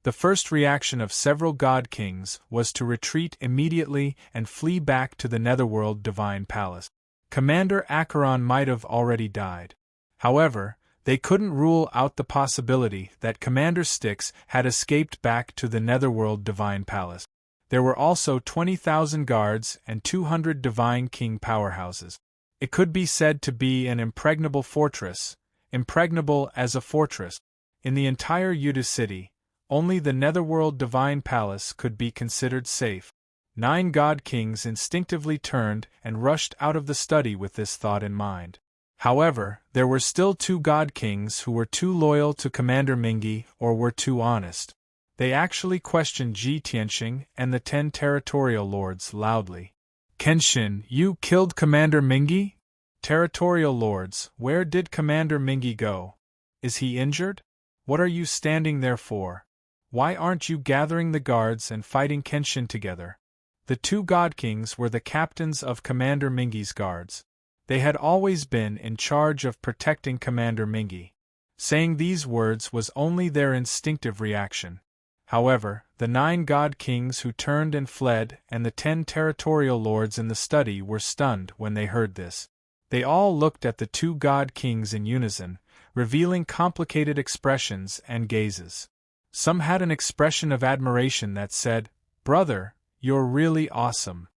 The first reaction of several god kings was to retreat immediately and flee back to the Netherworld Divine Palace. Commander Acheron might have already died. However, they couldn't rule out the possibility that Commander Styx had escaped back to the Netherworld Divine Palace. There were also 20,000 guards and 200 divine king powerhouses. It could be said to be an impregnable fortress, impregnable as a fortress. In the entire Yuta City, only the Netherworld Divine Palace could be considered safe. 9 god kings instinctively turned and rushed out of the study with this thought in mind. However, there were still 2 god kings who were too loyal to Commander Mingi or were too honest. They actually questioned Ji Tianxing and the 10 territorial lords loudly. Kenshin, you killed Commander Mingi? Territorial lords, where did Commander Mingi go? Is he injured? What are you standing there for? Why aren't you gathering the guards and fighting Kenshin together? The 2 god kings were the captains of Commander Mingi's guards. They had always been in charge of protecting Commander Mingi. Saying these words was only their instinctive reaction. However, the 9 god kings who turned and fled and the 10 territorial lords in the study were stunned when they heard this. They all looked at the 2 god kings in unison, revealing complicated expressions and gazes. Some had an expression of admiration that said, "Brother, you're really awesome."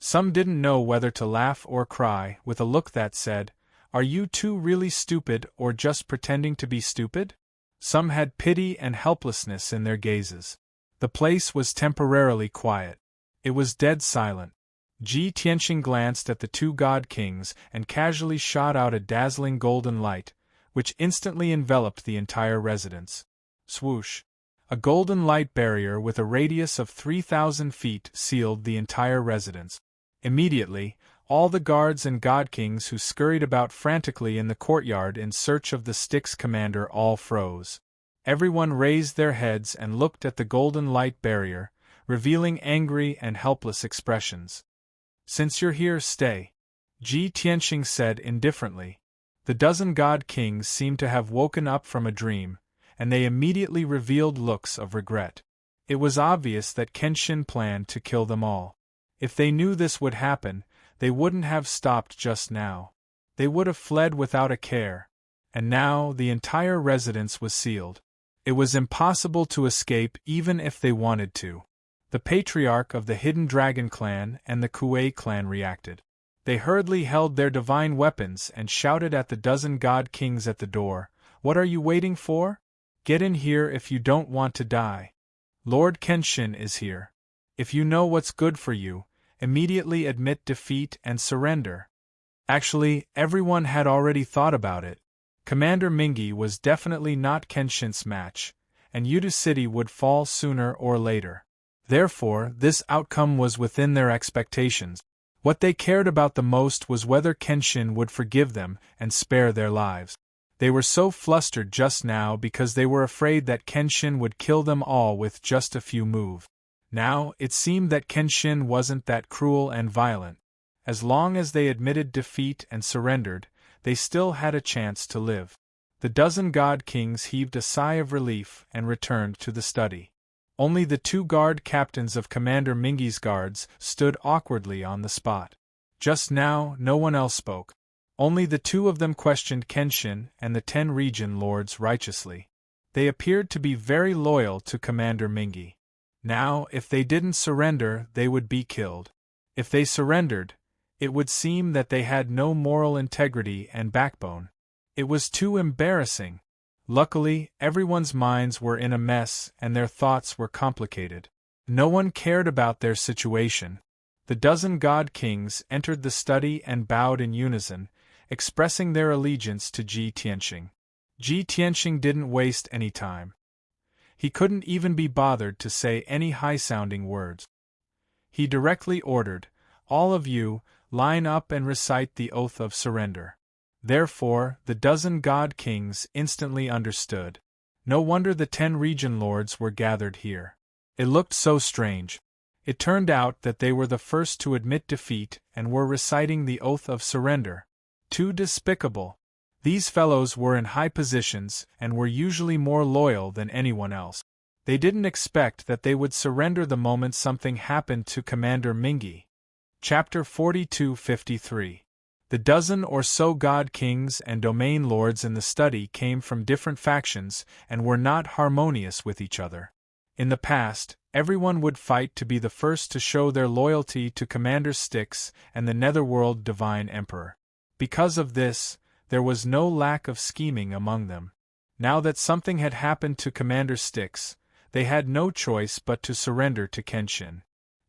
Some didn't know whether to laugh or cry, with a look that said, "Are you two really stupid or just pretending to be stupid?" Some had pity and helplessness in their gazes. The place was temporarily quiet. It was dead silent. Ji Tianxing glanced at the two god kings and casually shot out a dazzling golden light, which instantly enveloped the entire residence. Swoosh! A golden light barrier with a radius of 3,000 feet sealed the entire residence. Immediately, all the guards and god kings who scurried about frantically in the courtyard in search of the Styx commander all froze. Everyone raised their heads and looked at the golden light barrier, revealing angry and helpless expressions. "Since you're here, stay," Ji Tianxing said indifferently. The dozen god kings seemed to have woken up from a dream, and they immediately revealed looks of regret. It was obvious that Kenshin planned to kill them all. If they knew this would happen, they wouldn't have stopped just now. They would have fled without a care. And now the entire residence was sealed. It was impossible to escape even if they wanted to. The patriarch of the Hidden Dragon clan and the Kuei clan reacted. They hurriedly held their divine weapons and shouted at the dozen god kings at the door, "What are you waiting for? Get in here if you don't want to die. Lord Kenshin is here. If you know what's good for you, immediately admit defeat and surrender." Actually, everyone had already thought about it. Commander Mingi was definitely not Kenshin's match, and Yudu City would fall sooner or later. Therefore, this outcome was within their expectations. What they cared about the most was whether Kenshin would forgive them and spare their lives. They were so flustered just now because they were afraid that Kenshin would kill them all with just a few moves. Now, it seemed that Kenshin wasn't that cruel and violent. As long as they admitted defeat and surrendered, they still had a chance to live. The dozen god kings heaved a sigh of relief and returned to the study. Only the two guard captains of Commander Mingi's guards stood awkwardly on the spot. Just now, no one else spoke. Only the two of them questioned Kenshin and the 10 region lords righteously. They appeared to be very loyal to Commander Mingi. Now, if they didn't surrender, they would be killed. If they surrendered, it would seem that they had no moral integrity and backbone. It was too embarrassing. Luckily, everyone's minds were in a mess and their thoughts were complicated. No one cared about their situation. The dozen god kings entered the study and bowed in unison, expressing their allegiance to Ji Tianxing. Ji Tianxing didn't waste any time. He couldn't even be bothered to say any high-sounding words. He directly ordered, "All of you, line up and recite the oath of surrender." Therefore, the dozen god kings instantly understood. No wonder the 10 region lords were gathered here. It looked so strange. It turned out that they were the first to admit defeat and were reciting the oath of surrender. Too despicable. These fellows were in high positions and were usually more loyal than anyone else. They didn't expect that they would surrender the moment something happened to Commander Mingi. Chapter 42-53. The dozen or so god kings and domain lords in the study came from different factions and were not harmonious with each other. In the past, everyone would fight to be the first to show their loyalty to Commander Styx and the Netherworld Divine Emperor. Because of this, there was no lack of scheming among them. Now that something had happened to Commander Styx, they had no choice but to surrender to Kenshin.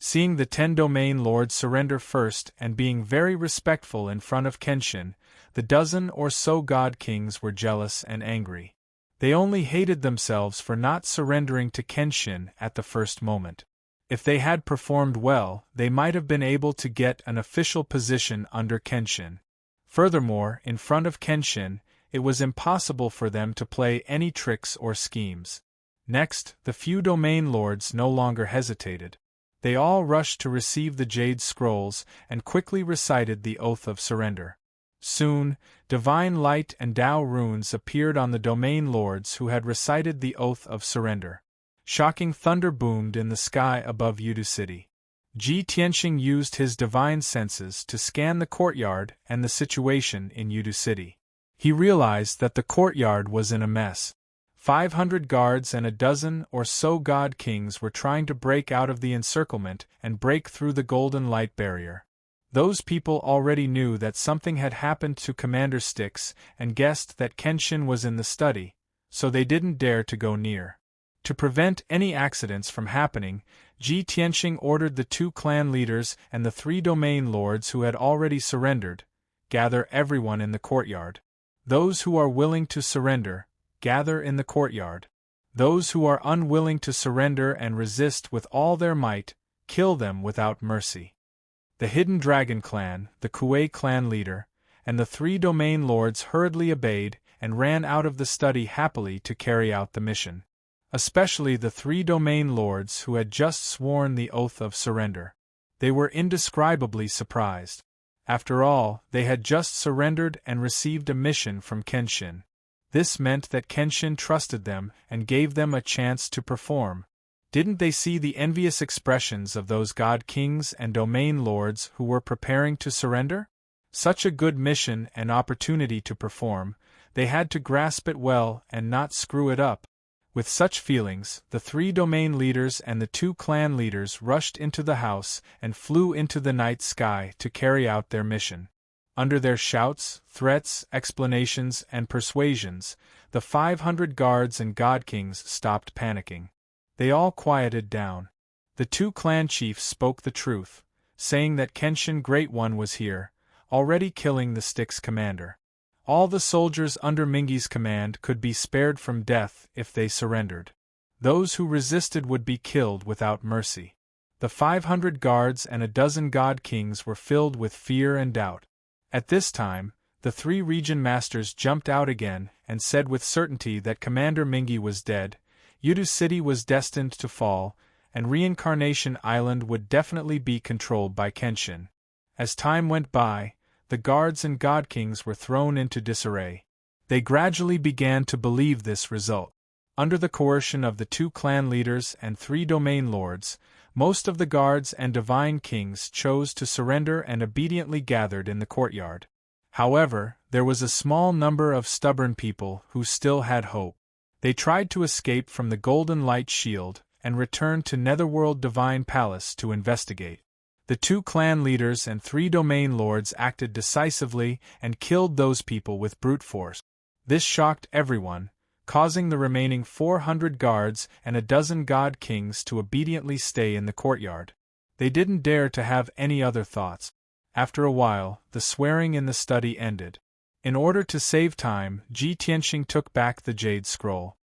Seeing the 10 domain lords surrender first and being very respectful in front of Kenshin, the dozen or so god kings were jealous and angry. They only hated themselves for not surrendering to Kenshin at the first moment. If they had performed well, they might have been able to get an official position under Kenshin. Furthermore, in front of Kenshin, it was impossible for them to play any tricks or schemes. Next, the few domain lords no longer hesitated. They all rushed to receive the jade scrolls and quickly recited the oath of surrender. Soon, divine light and Tao runes appeared on the domain lords who had recited the oath of surrender. Shocking thunder boomed in the sky above Yudu City. Ji Tianxing used his divine senses to scan the courtyard and the situation in Yudu City. He realized that the courtyard was in a mess. 500 guards and a dozen or so god kings were trying to break out of the encirclement and break through the golden light barrier. Those people already knew that something had happened to Commander Styx and guessed that Kenshin was in the study, so they didn't dare to go near. To prevent any accidents from happening, Ji Tianxing ordered the 2 clan leaders and the 3 domain lords who had already surrendered, gather everyone in the courtyard. Those who are willing to surrender, gather in the courtyard. Those who are unwilling to surrender and resist with all their might, kill them without mercy. The Hidden Dragon clan, the Kuei clan leader, and the 3 domain lords hurriedly obeyed and ran out of the study happily to carry out the mission. Especially the 3 domain lords who had just sworn the oath of surrender. They were indescribably surprised. After all, they had just surrendered and received a mission from Kenshin. This meant that Kenshin trusted them and gave them a chance to perform. Didn't they see the envious expressions of those god kings and domain lords who were preparing to surrender? Such a good mission and opportunity to perform, they had to grasp it well and not screw it up. With such feelings, the 3 domain leaders and the 2 clan leaders rushed into the house and flew into the night sky to carry out their mission. Under their shouts, threats, explanations, and persuasions, the 500 guards and god kings stopped panicking. They all quieted down. The 2 clan chiefs spoke the truth, saying that Kenshin Great One was here, already killing the Styx commander. All the soldiers under Mingi's command could be spared from death if they surrendered. Those who resisted would be killed without mercy. The 500 guards and a dozen god kings were filled with fear and doubt. At this time, the 3 region masters jumped out again and said with certainty that Commander Mingi was dead, Yudu City was destined to fall, and Reincarnation Island would definitely be controlled by Kenshin. As time went by, the guards and god kings were thrown into disarray. They gradually began to believe this result. Under the coercion of the 2 clan leaders and 3 domain lords, most of the guards and divine kings chose to surrender and obediently gathered in the courtyard. However, there was a small number of stubborn people who still had hope. They tried to escape from the Golden Light Shield and returned to Netherworld Divine Palace to investigate. The 2 clan leaders and 3 domain lords acted decisively and killed those people with brute force. This shocked everyone, causing the remaining 400 guards and a dozen god kings to obediently stay in the courtyard. They didn't dare to have any other thoughts. After a while, the swearing in the study ended. In order to save time, Ji Tianxing took back the jade scroll.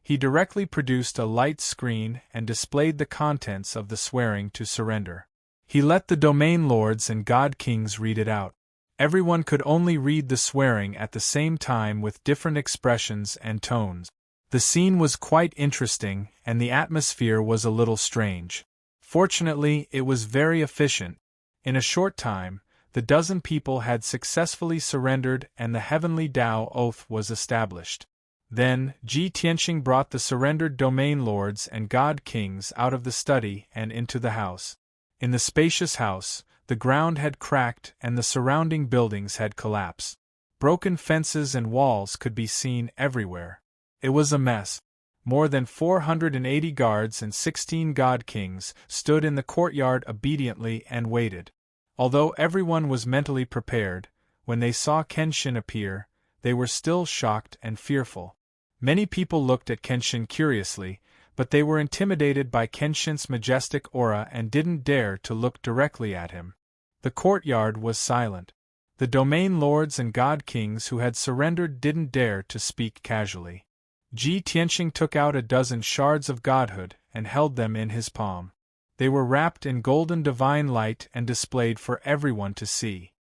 He directly produced a light screen and displayed the contents of the swearing to surrender. He let the domain lords and god kings read it out. Everyone could only read the swearing at the same time with different expressions and tones. The scene was quite interesting, and the atmosphere was a little strange. Fortunately, it was very efficient. In a short time, the dozen people had successfully surrendered and the Heavenly Tao Oath was established. Then, Ji Tianxing brought the surrendered domain lords and god kings out of the study and into the house. In the spacious house, the ground had cracked and the surrounding buildings had collapsed. Broken fences and walls could be seen everywhere. It was a mess. More than 480 guards and 16 god kings stood in the courtyard obediently and waited. Although everyone was mentally prepared, when they saw Kenshin appear, they were still shocked and fearful. Many people looked at Kenshin curiously, but they were intimidated by Kenshin's majestic aura and didn't dare to look directly at him. The courtyard was silent. The domain lords and god kings who had surrendered didn't dare to speak casually. Ji Tianxing took out a dozen shards of godhood and held them in his palm. They were wrapped in golden divine light and displayed for everyone to see.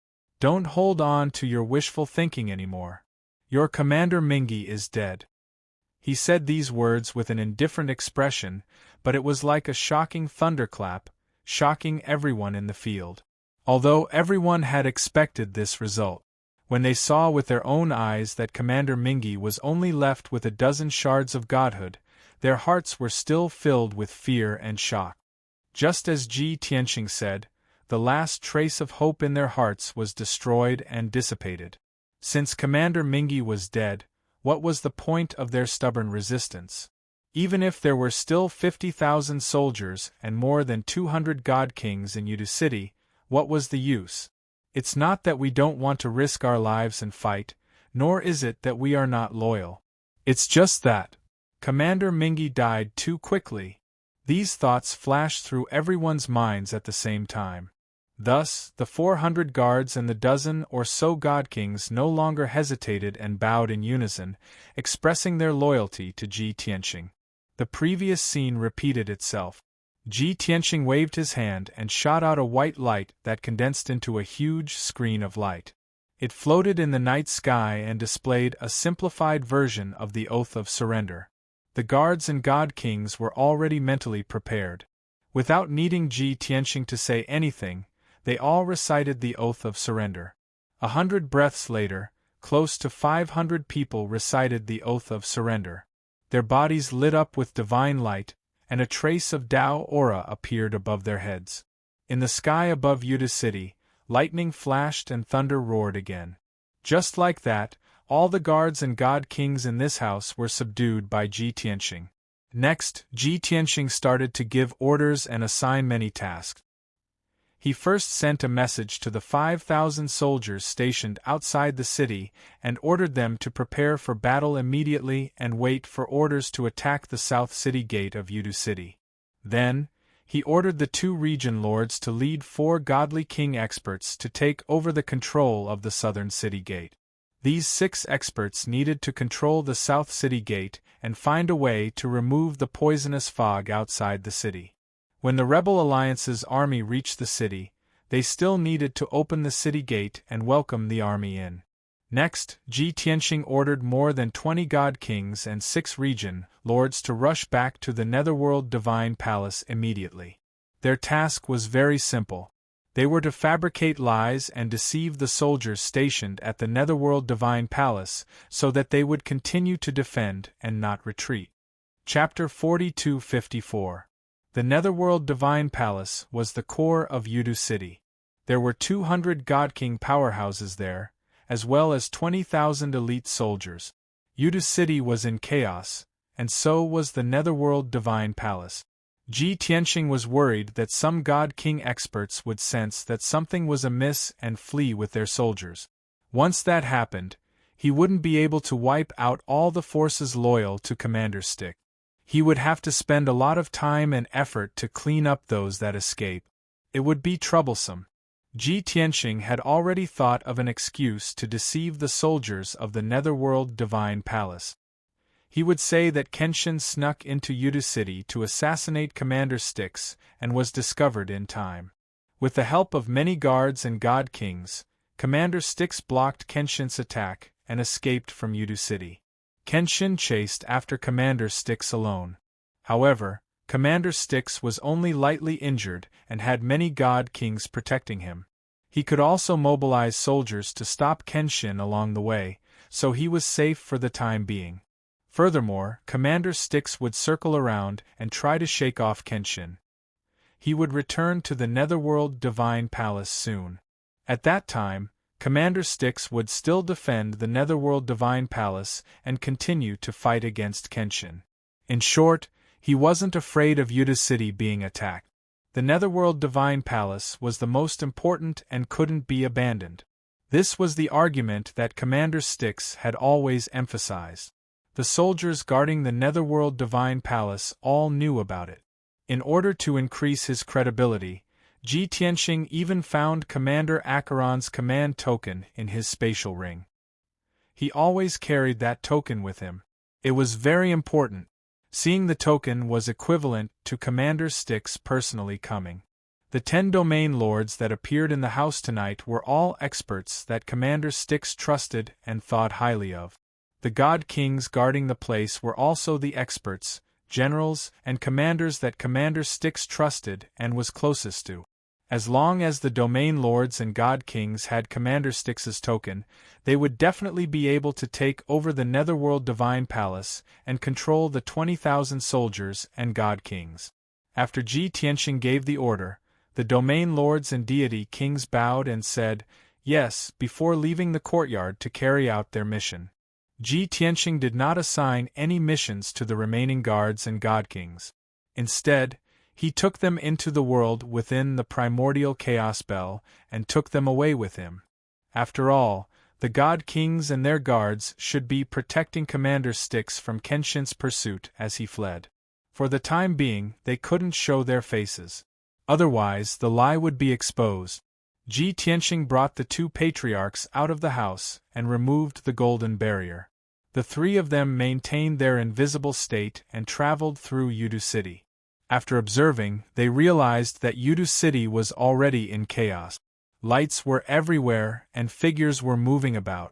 Don't hold on to your wishful thinking anymore. Your Commander Mingi is dead. He said these words with an indifferent expression, but it was like a shocking thunderclap, shocking everyone in the field. Although everyone had expected this result, when they saw with their own eyes that Commander Mingi was only left with a dozen shards of godhood, their hearts were still filled with fear and shock. Just as Ji Tianxing said, the last trace of hope in their hearts was destroyed and dissipated. Since Commander Mingi was dead, what was the point of their stubborn resistance? Even if there were still 50,000 soldiers and more than 200 god kings in Yudu City, what was the use? It's not that we don't want to risk our lives and fight, nor is it that we are not loyal. It's just that Commander Mingi died too quickly. These thoughts flashed through everyone's minds at the same time. Thus, the 400 guards and the dozen or so God Kings no longer hesitated and bowed in unison, expressing their loyalty to Ji Tianqing. The previous scene repeated itself. Ji Tianqing waved his hand and shot out a white light that condensed into a huge screen of light. It floated in the night sky and displayed a simplified version of the Oath of Surrender. The guards and God Kings were already mentally prepared. Without needing Ji Tianqing to say anything, they all recited the Oath of Surrender. 100 breaths later, close to 500 people recited the Oath of Surrender. Their bodies lit up with divine light, and a trace of Tao aura appeared above their heads. In the sky above Yuda City, lightning flashed and thunder roared again. Just like that, all the guards and God Kings in this house were subdued by Ji Tianqing. Next, Ji Tianqing started to give orders and assign many tasks. He first sent a message to the 5,000 soldiers stationed outside the city and ordered them to prepare for battle immediately and wait for orders to attack the south city gate of Yudu City. Then, he ordered the 2 region lords to lead 4 godly king experts to take over the control of the southern city gate. These 6 experts needed to control the south city gate and find a way to remove the poisonous fog outside the city. When the Rebel Alliance's army reached the city, they still needed to open the city gate and welcome the army in. Next, Ji Tianqing ordered more than 20 God Kings and 6 region lords to rush back to the Netherworld Divine Palace immediately. Their task was very simple. They were to fabricate lies and deceive the soldiers stationed at the Netherworld Divine Palace so that they would continue to defend and not retreat. Chapter 42-54. The Netherworld Divine Palace was the core of Yudu City. There were 200 God King powerhouses there, as well as 20,000 elite soldiers. Yudu City was in chaos, and so was the Netherworld Divine Palace. Ji Tianqing was worried that some God King experts would sense that something was amiss and flee with their soldiers. Once that happened, he wouldn't be able to wipe out all the forces loyal to Commander Stick. He would have to spend a lot of time and effort to clean up those that escape. It would be troublesome. Ji Tianqing had already thought of an excuse to deceive the soldiers of the Netherworld Divine Palace. He would say that Kenshin snuck into Yudu City to assassinate Commander Styx and was discovered in time. With the help of many guards and God Kings, Commander Styx blocked Kenshin's attack and escaped from Yudu City. Kenshin chased after Commander Styx alone. However, Commander Styx was only lightly injured and had many God Kings protecting him. He could also mobilize soldiers to stop Kenshin along the way, so he was safe for the time being. Furthermore, Commander Styx would circle around and try to shake off Kenshin. He would return to the Netherworld Divine Palace soon. At that time, Commander Styx would still defend the Netherworld Divine Palace and continue to fight against Kenshin. In short, he wasn't afraid of Yuda City being attacked. The Netherworld Divine Palace was the most important and couldn't be abandoned. This was the argument that Commander Styx had always emphasized. The soldiers guarding the Netherworld Divine Palace all knew about it. In order to increase his credibility, Ji Tianqing even found Commander Acheron's command token in his spatial ring. He always carried that token with him. It was very important. Seeing the token was equivalent to Commander Styx personally coming. The 10 domain lords that appeared in the house tonight were all experts that Commander Styx trusted and thought highly of. The God Kings guarding the place were also the experts, generals, and commanders that Commander Styx trusted and was closest to. As long as the domain lords and God Kings had Commander Styx's token, they would definitely be able to take over the Netherworld Divine Palace and control the 20,000 soldiers and God Kings. After Ji Tianqing gave the order, the domain lords and deity kings bowed and said yes before leaving the courtyard to carry out their mission. Ji Tianqing did not assign any missions to the remaining guards and God Kings. Instead, he took them into the world within the primordial chaos bell and took them away with him. After all, The god kings and their guards should be protecting Commander Styx from Kenshin's pursuit as he fled. For the time being, they couldn't show their faces. Otherwise, the lie would be exposed. Ji Tianxing brought the two patriarchs out of the house and removed the golden barrier. The three of them maintained their invisible state and traveled through Yudu City. After observing, they realized that Yudu City was already in chaos. Lights were everywhere and figures were moving about.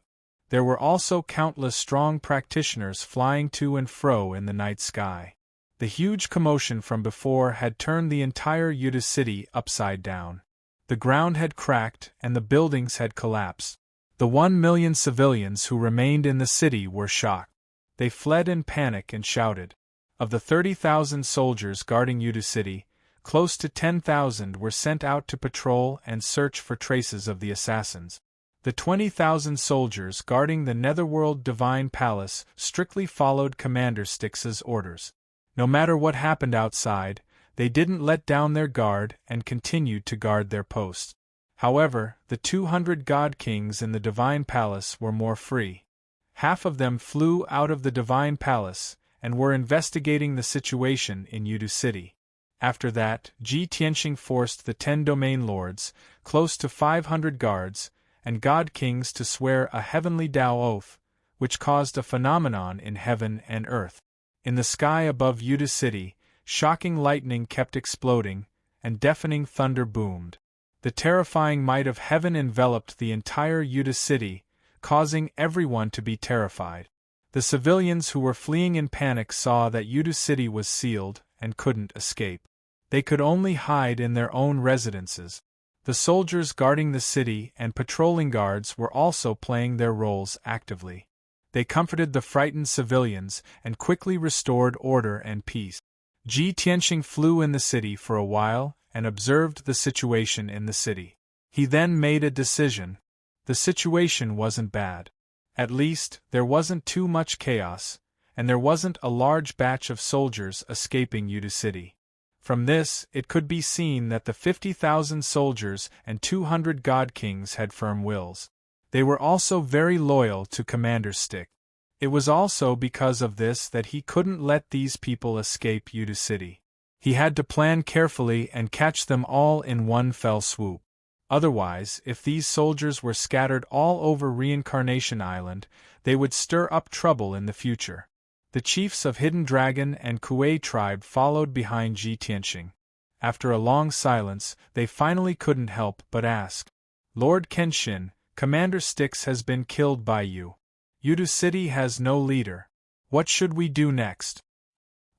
There were also countless strong practitioners flying to and fro in the night sky. The huge commotion from before had turned the entire Yudu City upside down. The ground had cracked and the buildings had collapsed. The 1 million civilians who remained in the city were shocked. They fled in panic and shouted. Of the 30,000 soldiers guarding Yudu City, close to 10,000 were sent out to patrol and search for traces of the assassins. The 20,000 soldiers guarding the Netherworld Divine Palace strictly followed Commander Styx's orders. No matter what happened outside, they didn't let down their guard and continued to guard their posts. However, the 200 god kings in the Divine Palace were more free. Half of them flew out of the Divine Palace and were investigating the situation in Yudu City. After that, Ji Tianxing forced the 10 domain lords, close to 500 guards, and god kings to swear a heavenly Tao oath, which caused a phenomenon in heaven and earth. In the sky above Yudu City, shocking lightning kept exploding, and deafening thunder boomed. The terrifying might of heaven enveloped the entire Yudu City, causing everyone to be terrified. The civilians who were fleeing in panic saw that Yudu City was sealed and couldn't escape. They could only hide in their own residences. The soldiers guarding the city and patrolling guards were also playing their roles actively. They comforted the frightened civilians and quickly restored order and peace. Ji Tianxing flew in the city for a while and observed the situation in the city. He then made a decision. The situation wasn't bad. At least, there wasn't too much chaos, and there wasn't a large batch of soldiers escaping Yudu City. From this, it could be seen that the 50,000 soldiers and 200 god kings had firm wills. They were also very loyal to Commander Styx. It was also because of this that he couldn't let these people escape Yudu City. He had to plan carefully and catch them all in one fell swoop. Otherwise, if these soldiers were scattered all over Reincarnation Island, they would stir up trouble in the future. The chiefs of Hidden Dragon and Kuei tribe followed behind Ji Tianxing. After a long silence, they finally couldn't help but ask, "Lord Kenshin, Commander Styx has been killed by you. Yudu City has no leader. What should we do next?"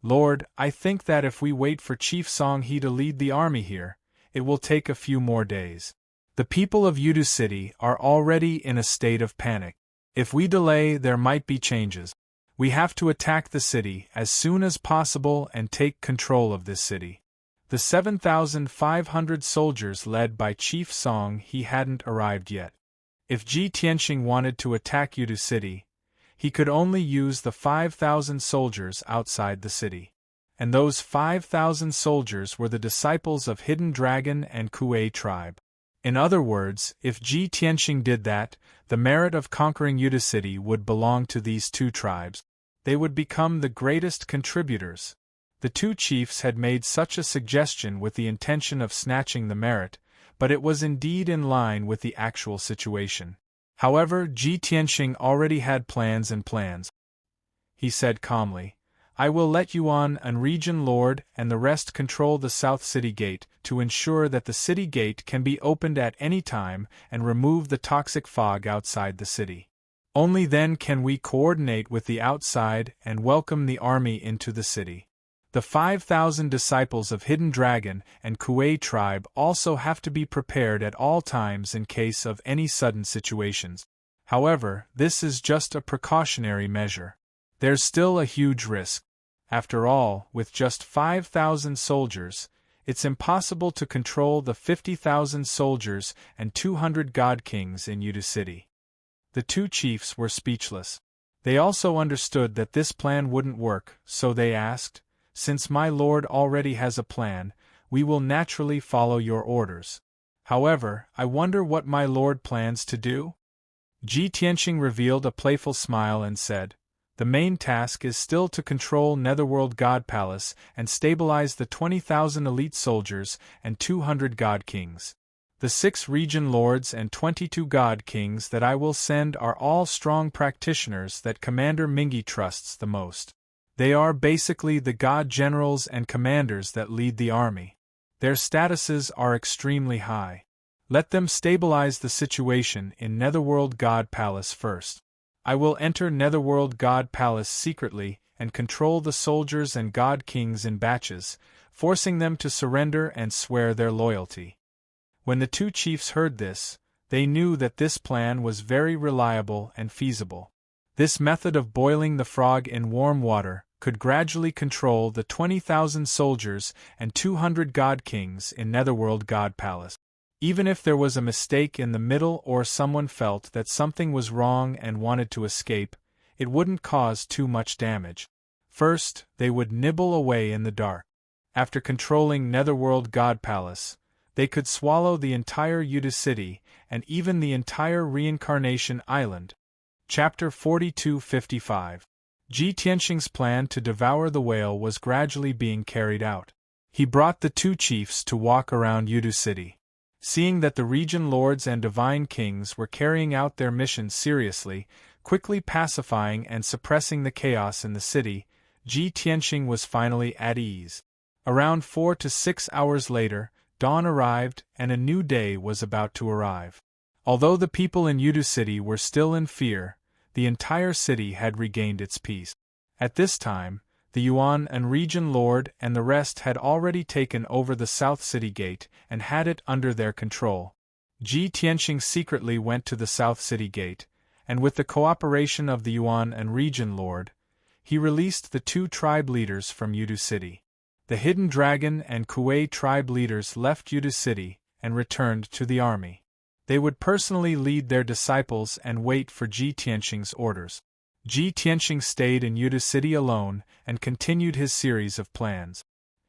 "Lord, I think that if we wait for Chief Song He to lead the army here, it will take a few more days. The people of Yudu City are already in a state of panic. If we delay, there might be changes. We have to attack the city as soon as possible and take control of this city." The 7,500 soldiers led by Chief Song He hadn't arrived yet. If Ji Tianxing wanted to attack Yudu City, he could only use the 5,000 soldiers outside the city. And those 5,000 soldiers were the disciples of Hidden Dragon and Kuei tribe. In other words, if Ji Tianxing did that, the merit of conquering Yudu City would belong to these two tribes. They would become the greatest contributors. The two chiefs had made such a suggestion with the intention of snatching the merit, but it was indeed in line with the actual situation. However, Ji Tianxing already had plans. He said calmly, "I will let Yuan and Region Lord and the rest control the South City Gate to ensure that the city gate can be opened at any time and remove the toxic fog outside the city. Only then can we coordinate with the outside and welcome the army into the city. The 5,000 disciples of Hidden Dragon and Kuei tribe also have to be prepared at all times in case of any sudden situations. However, this is just a precautionary measure. There's still a huge risk. After all, with just 5,000 soldiers, it's impossible to control the 50,000 soldiers and 200 god kings in Yudu City." The two chiefs were speechless. They also understood that this plan wouldn't work, so they asked, "Since my lord already has a plan, we will naturally follow your orders. However, I wonder what my lord plans to do?" Ji Tianqing revealed a playful smile and said, "The main task is still to control Netherworld God Palace and stabilize the 20,000 elite soldiers and 200 God Kings. The 6 region lords and 22 God Kings that I will send are all strong practitioners that Commander Mingi trusts the most. They are basically the God generals and commanders that lead the army. Their statuses are extremely high. Let them stabilize the situation in Netherworld God Palace first. I will enter Netherworld God Palace secretly and control the soldiers and God Kings in batches, forcing them to surrender and swear their loyalty." When the 2 chiefs heard this, they knew that this plan was very reliable and feasible. This method of boiling the frog in warm water could gradually control the 20,000 soldiers and 200 God Kings in Netherworld God Palace. Even if there was a mistake in the middle or someone felt that something was wrong and wanted to escape, it wouldn't cause too much damage. First, they would nibble away in the dark. After controlling Netherworld God Palace, they could swallow the entire Yudu City and even the entire Reincarnation Island. Chapter 4255. Ji Tianqing's plan to devour the whale was gradually being carried out. He brought the 2 chiefs to walk around Yudu City. Seeing that the region lords and divine kings were carrying out their mission seriously, quickly pacifying and suppressing the chaos in the city, Ji Tianqing was finally at ease. Around 4 to 6 hours later, dawn arrived and a new day was about to arrive. Although the people in Yudu City were still in fear, the entire city had regained its peace. At this time, the Yuan and Region Lord and the rest had already taken over the South City Gate and had it under their control. Ji Tianqing secretly went to the South City Gate, and with the cooperation of the Yuan and Region Lord, he released the 2 tribe leaders from Yudu City. The Hidden Dragon and Kuei tribe leaders left Yudu City and returned to the army. They would personally lead their disciples and wait for Ji Tianqing's orders. Ji Tianqing stayed in Yudu City alone and continued his series of plans.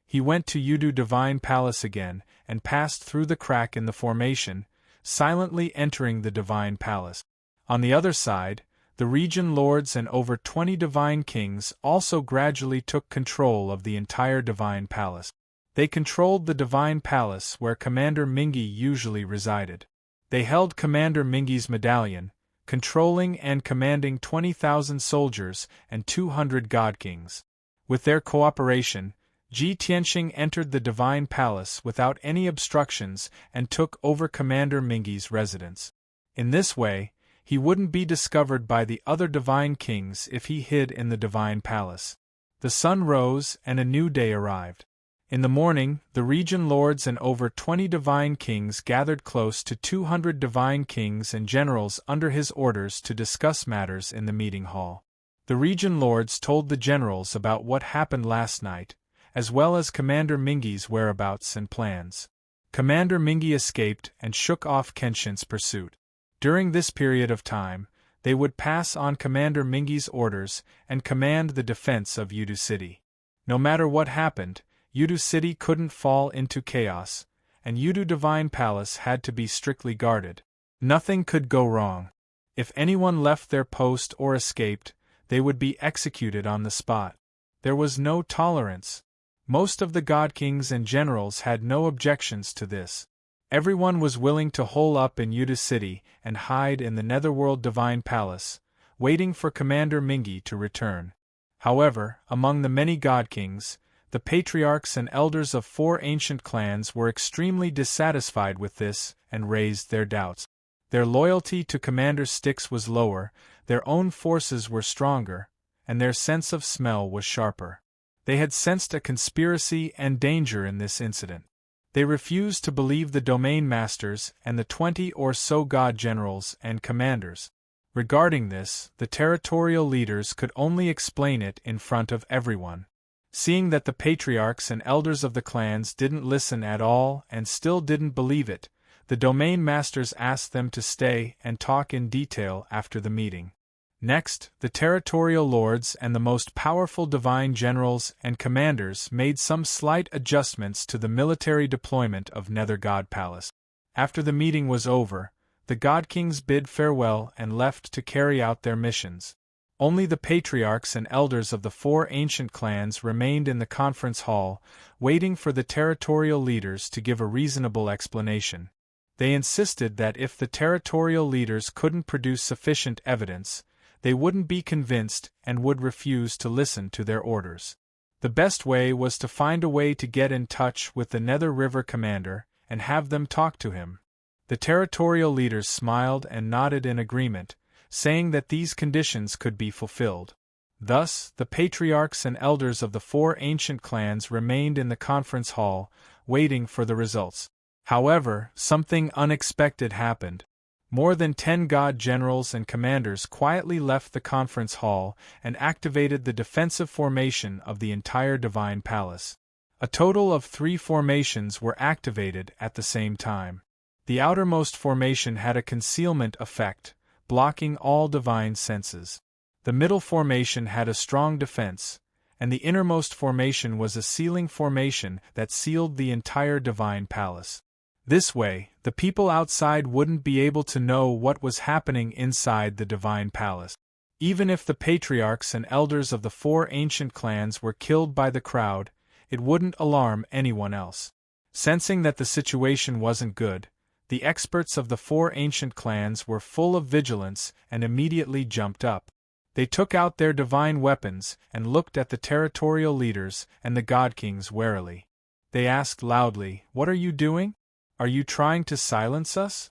He went to Yudu Divine Palace again and passed through the crack in the formation, silently entering the Divine Palace. On the other side, the region lords and over 20 divine kings also gradually took control of the entire Divine Palace. They controlled the Divine Palace where Commander Mingi usually resided. They held Commander Mingi's medallion, controlling and commanding 20,000 soldiers and 200 God Kings. With their cooperation, Ji Tianqing entered the Divine Palace without any obstructions and took over Commander Mingi's residence. In this way, he wouldn't be discovered by the other divine kings if he hid in the Divine Palace. The sun rose and a new day arrived. In the morning, the region lords and over 20 divine kings gathered close to 200 divine kings and generals under his orders to discuss matters in the meeting hall. The region lords told the generals about what happened last night, as well as Commander Mingi's whereabouts and plans. Commander Mingi escaped and shook off Kenshin's pursuit. During this period of time, they would pass on Commander Mingi's orders and command the defense of Yudu City. No matter what happened, Yudu City couldn't fall into chaos, and Yudu Divine Palace had to be strictly guarded. Nothing could go wrong. If anyone left their post or escaped, they would be executed on the spot. There was no tolerance. Most of the God Kings and generals had no objections to this. Everyone was willing to hole up in Yudu City and hide in the Netherworld Divine Palace, waiting for Commander Mingi to return. However, among the many God Kings, the patriarchs and elders of 4 ancient clans were extremely dissatisfied with this and raised their doubts. Their loyalty to Commander Styx was lower, their own forces were stronger, and their sense of smell was sharper. They had sensed a conspiracy and danger in this incident. They refused to believe the domain masters and the 20 or so god generals and commanders. Regarding this, the territorial leaders could only explain it in front of everyone. Seeing that the patriarchs and elders of the clans didn't listen at all and still didn't believe it, the domain masters asked them to stay and talk in detail after the meeting. Next, the territorial lords and the most powerful divine generals and commanders made some slight adjustments to the military deployment of Nether God Palace. After the meeting was over, the god kings bid farewell and left to carry out their missions. Only the patriarchs and elders of the 4 ancient clans remained in the conference hall, waiting for the territorial leaders to give a reasonable explanation. They insisted that if the territorial leaders couldn't produce sufficient evidence, they wouldn't be convinced and would refuse to listen to their orders. The best way was to find a way to get in touch with the Nether River commander and have them talk to him. The territorial leaders smiled and nodded in agreement, saying that these conditions could be fulfilled. Thus, the patriarchs and elders of the 4 ancient clans remained in the conference hall, waiting for the results. However, something unexpected happened. More than 10 god generals and commanders quietly left the conference hall and activated the defensive formation of the entire divine palace. A total of 3 formations were activated at the same time. The outermost formation had a concealment effect, blocking all divine senses. The middle formation had a strong defense, and the innermost formation was a sealing formation that sealed the entire divine palace. This way, the people outside wouldn't be able to know what was happening inside the divine palace. Even if the patriarchs and elders of the 4 ancient clans were killed by the crowd, it wouldn't alarm anyone else. Sensing that the situation wasn't good, the experts of the 4 ancient clans were full of vigilance and immediately jumped up. They took out their divine weapons and looked at the territorial leaders and the god kings warily. They asked loudly, "What are you doing? Are you trying to silence us?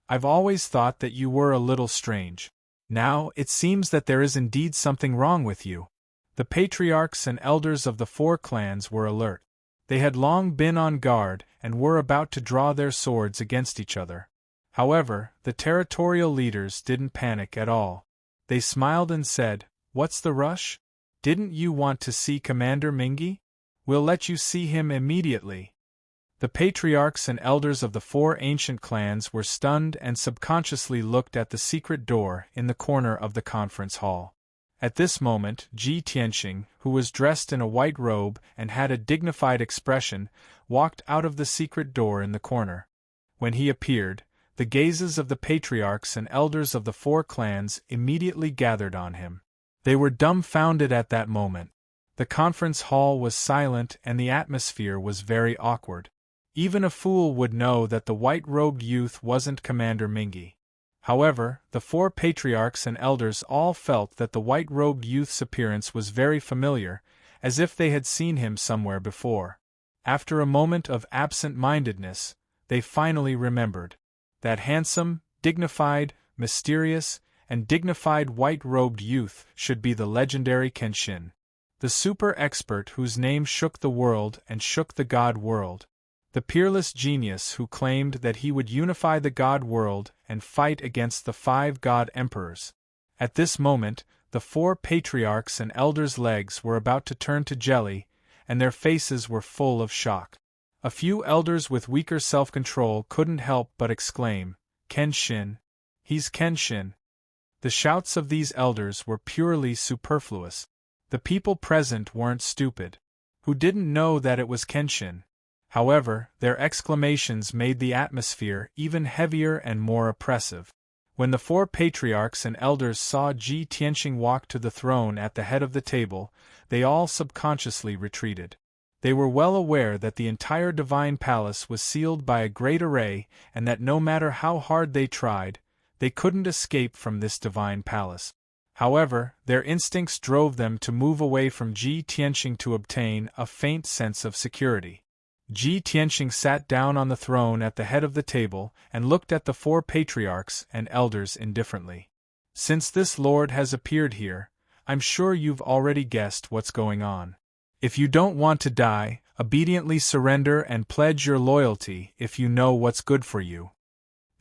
I've always thought that you were a little strange. Now, it seems that there is indeed something wrong with you." The patriarchs and elders of the 4 clans were alert. They had long been on guard and were about to draw their swords against each other. However, the territorial leaders didn't panic at all. They smiled and said, "What's the rush? Didn't you want to see Commander Mingi? We'll let you see him immediately." The patriarchs and elders of the 4 ancient clans were stunned and subconsciously looked at the secret door in the corner of the conference hall. At this moment, Ji Tianxing, who was dressed in a white robe and had a dignified expression, walked out of the secret door in the corner. When he appeared, the gazes of the patriarchs and elders of the 4 clans immediately gathered on him. They were dumbfounded at that moment. The conference hall was silent and the atmosphere was very awkward. Even a fool would know that the white-robed youth wasn't Commander Mingi. However, the 4 patriarchs and elders all felt that the white-robed youth's appearance was very familiar, as if they had seen him somewhere before. After a moment of absent-mindedness, they finally remembered. That handsome, dignified, mysterious, and dignified white-robed youth should be the legendary Kenshin, the super-expert whose name shook the world and shook the god world. The peerless genius who claimed that he would unify the god world and fight against the 5 god emperors. At this moment, the 4 patriarchs and elders' legs were about to turn to jelly, and their faces were full of shock. A few elders with weaker self-control couldn't help but exclaim, "Kenshin! He's Kenshin!" The shouts of these elders were purely superfluous. The people present weren't stupid. Who didn't know that it was Kenshin? However, their exclamations made the atmosphere even heavier and more oppressive. When the 4 patriarchs and elders saw Ji Tianxing walk to the throne at the head of the table, they all subconsciously retreated. They were well aware that the entire divine palace was sealed by a great array and that no matter how hard they tried, they couldn't escape from this divine palace. However, their instincts drove them to move away from Ji Tianxing to obtain a faint sense of security. Ji Tianxing sat down on the throne at the head of the table and looked at the 4 patriarchs and elders indifferently. "Since this lord has appeared here, I'm sure you've already guessed what's going on. If you don't want to die, obediently surrender and pledge your loyalty if you know what's good for you."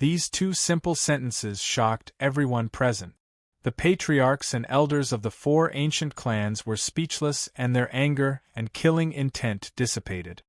These 2 simple sentences shocked everyone present. The patriarchs and elders of the 4 ancient clans were speechless and their anger and killing intent dissipated.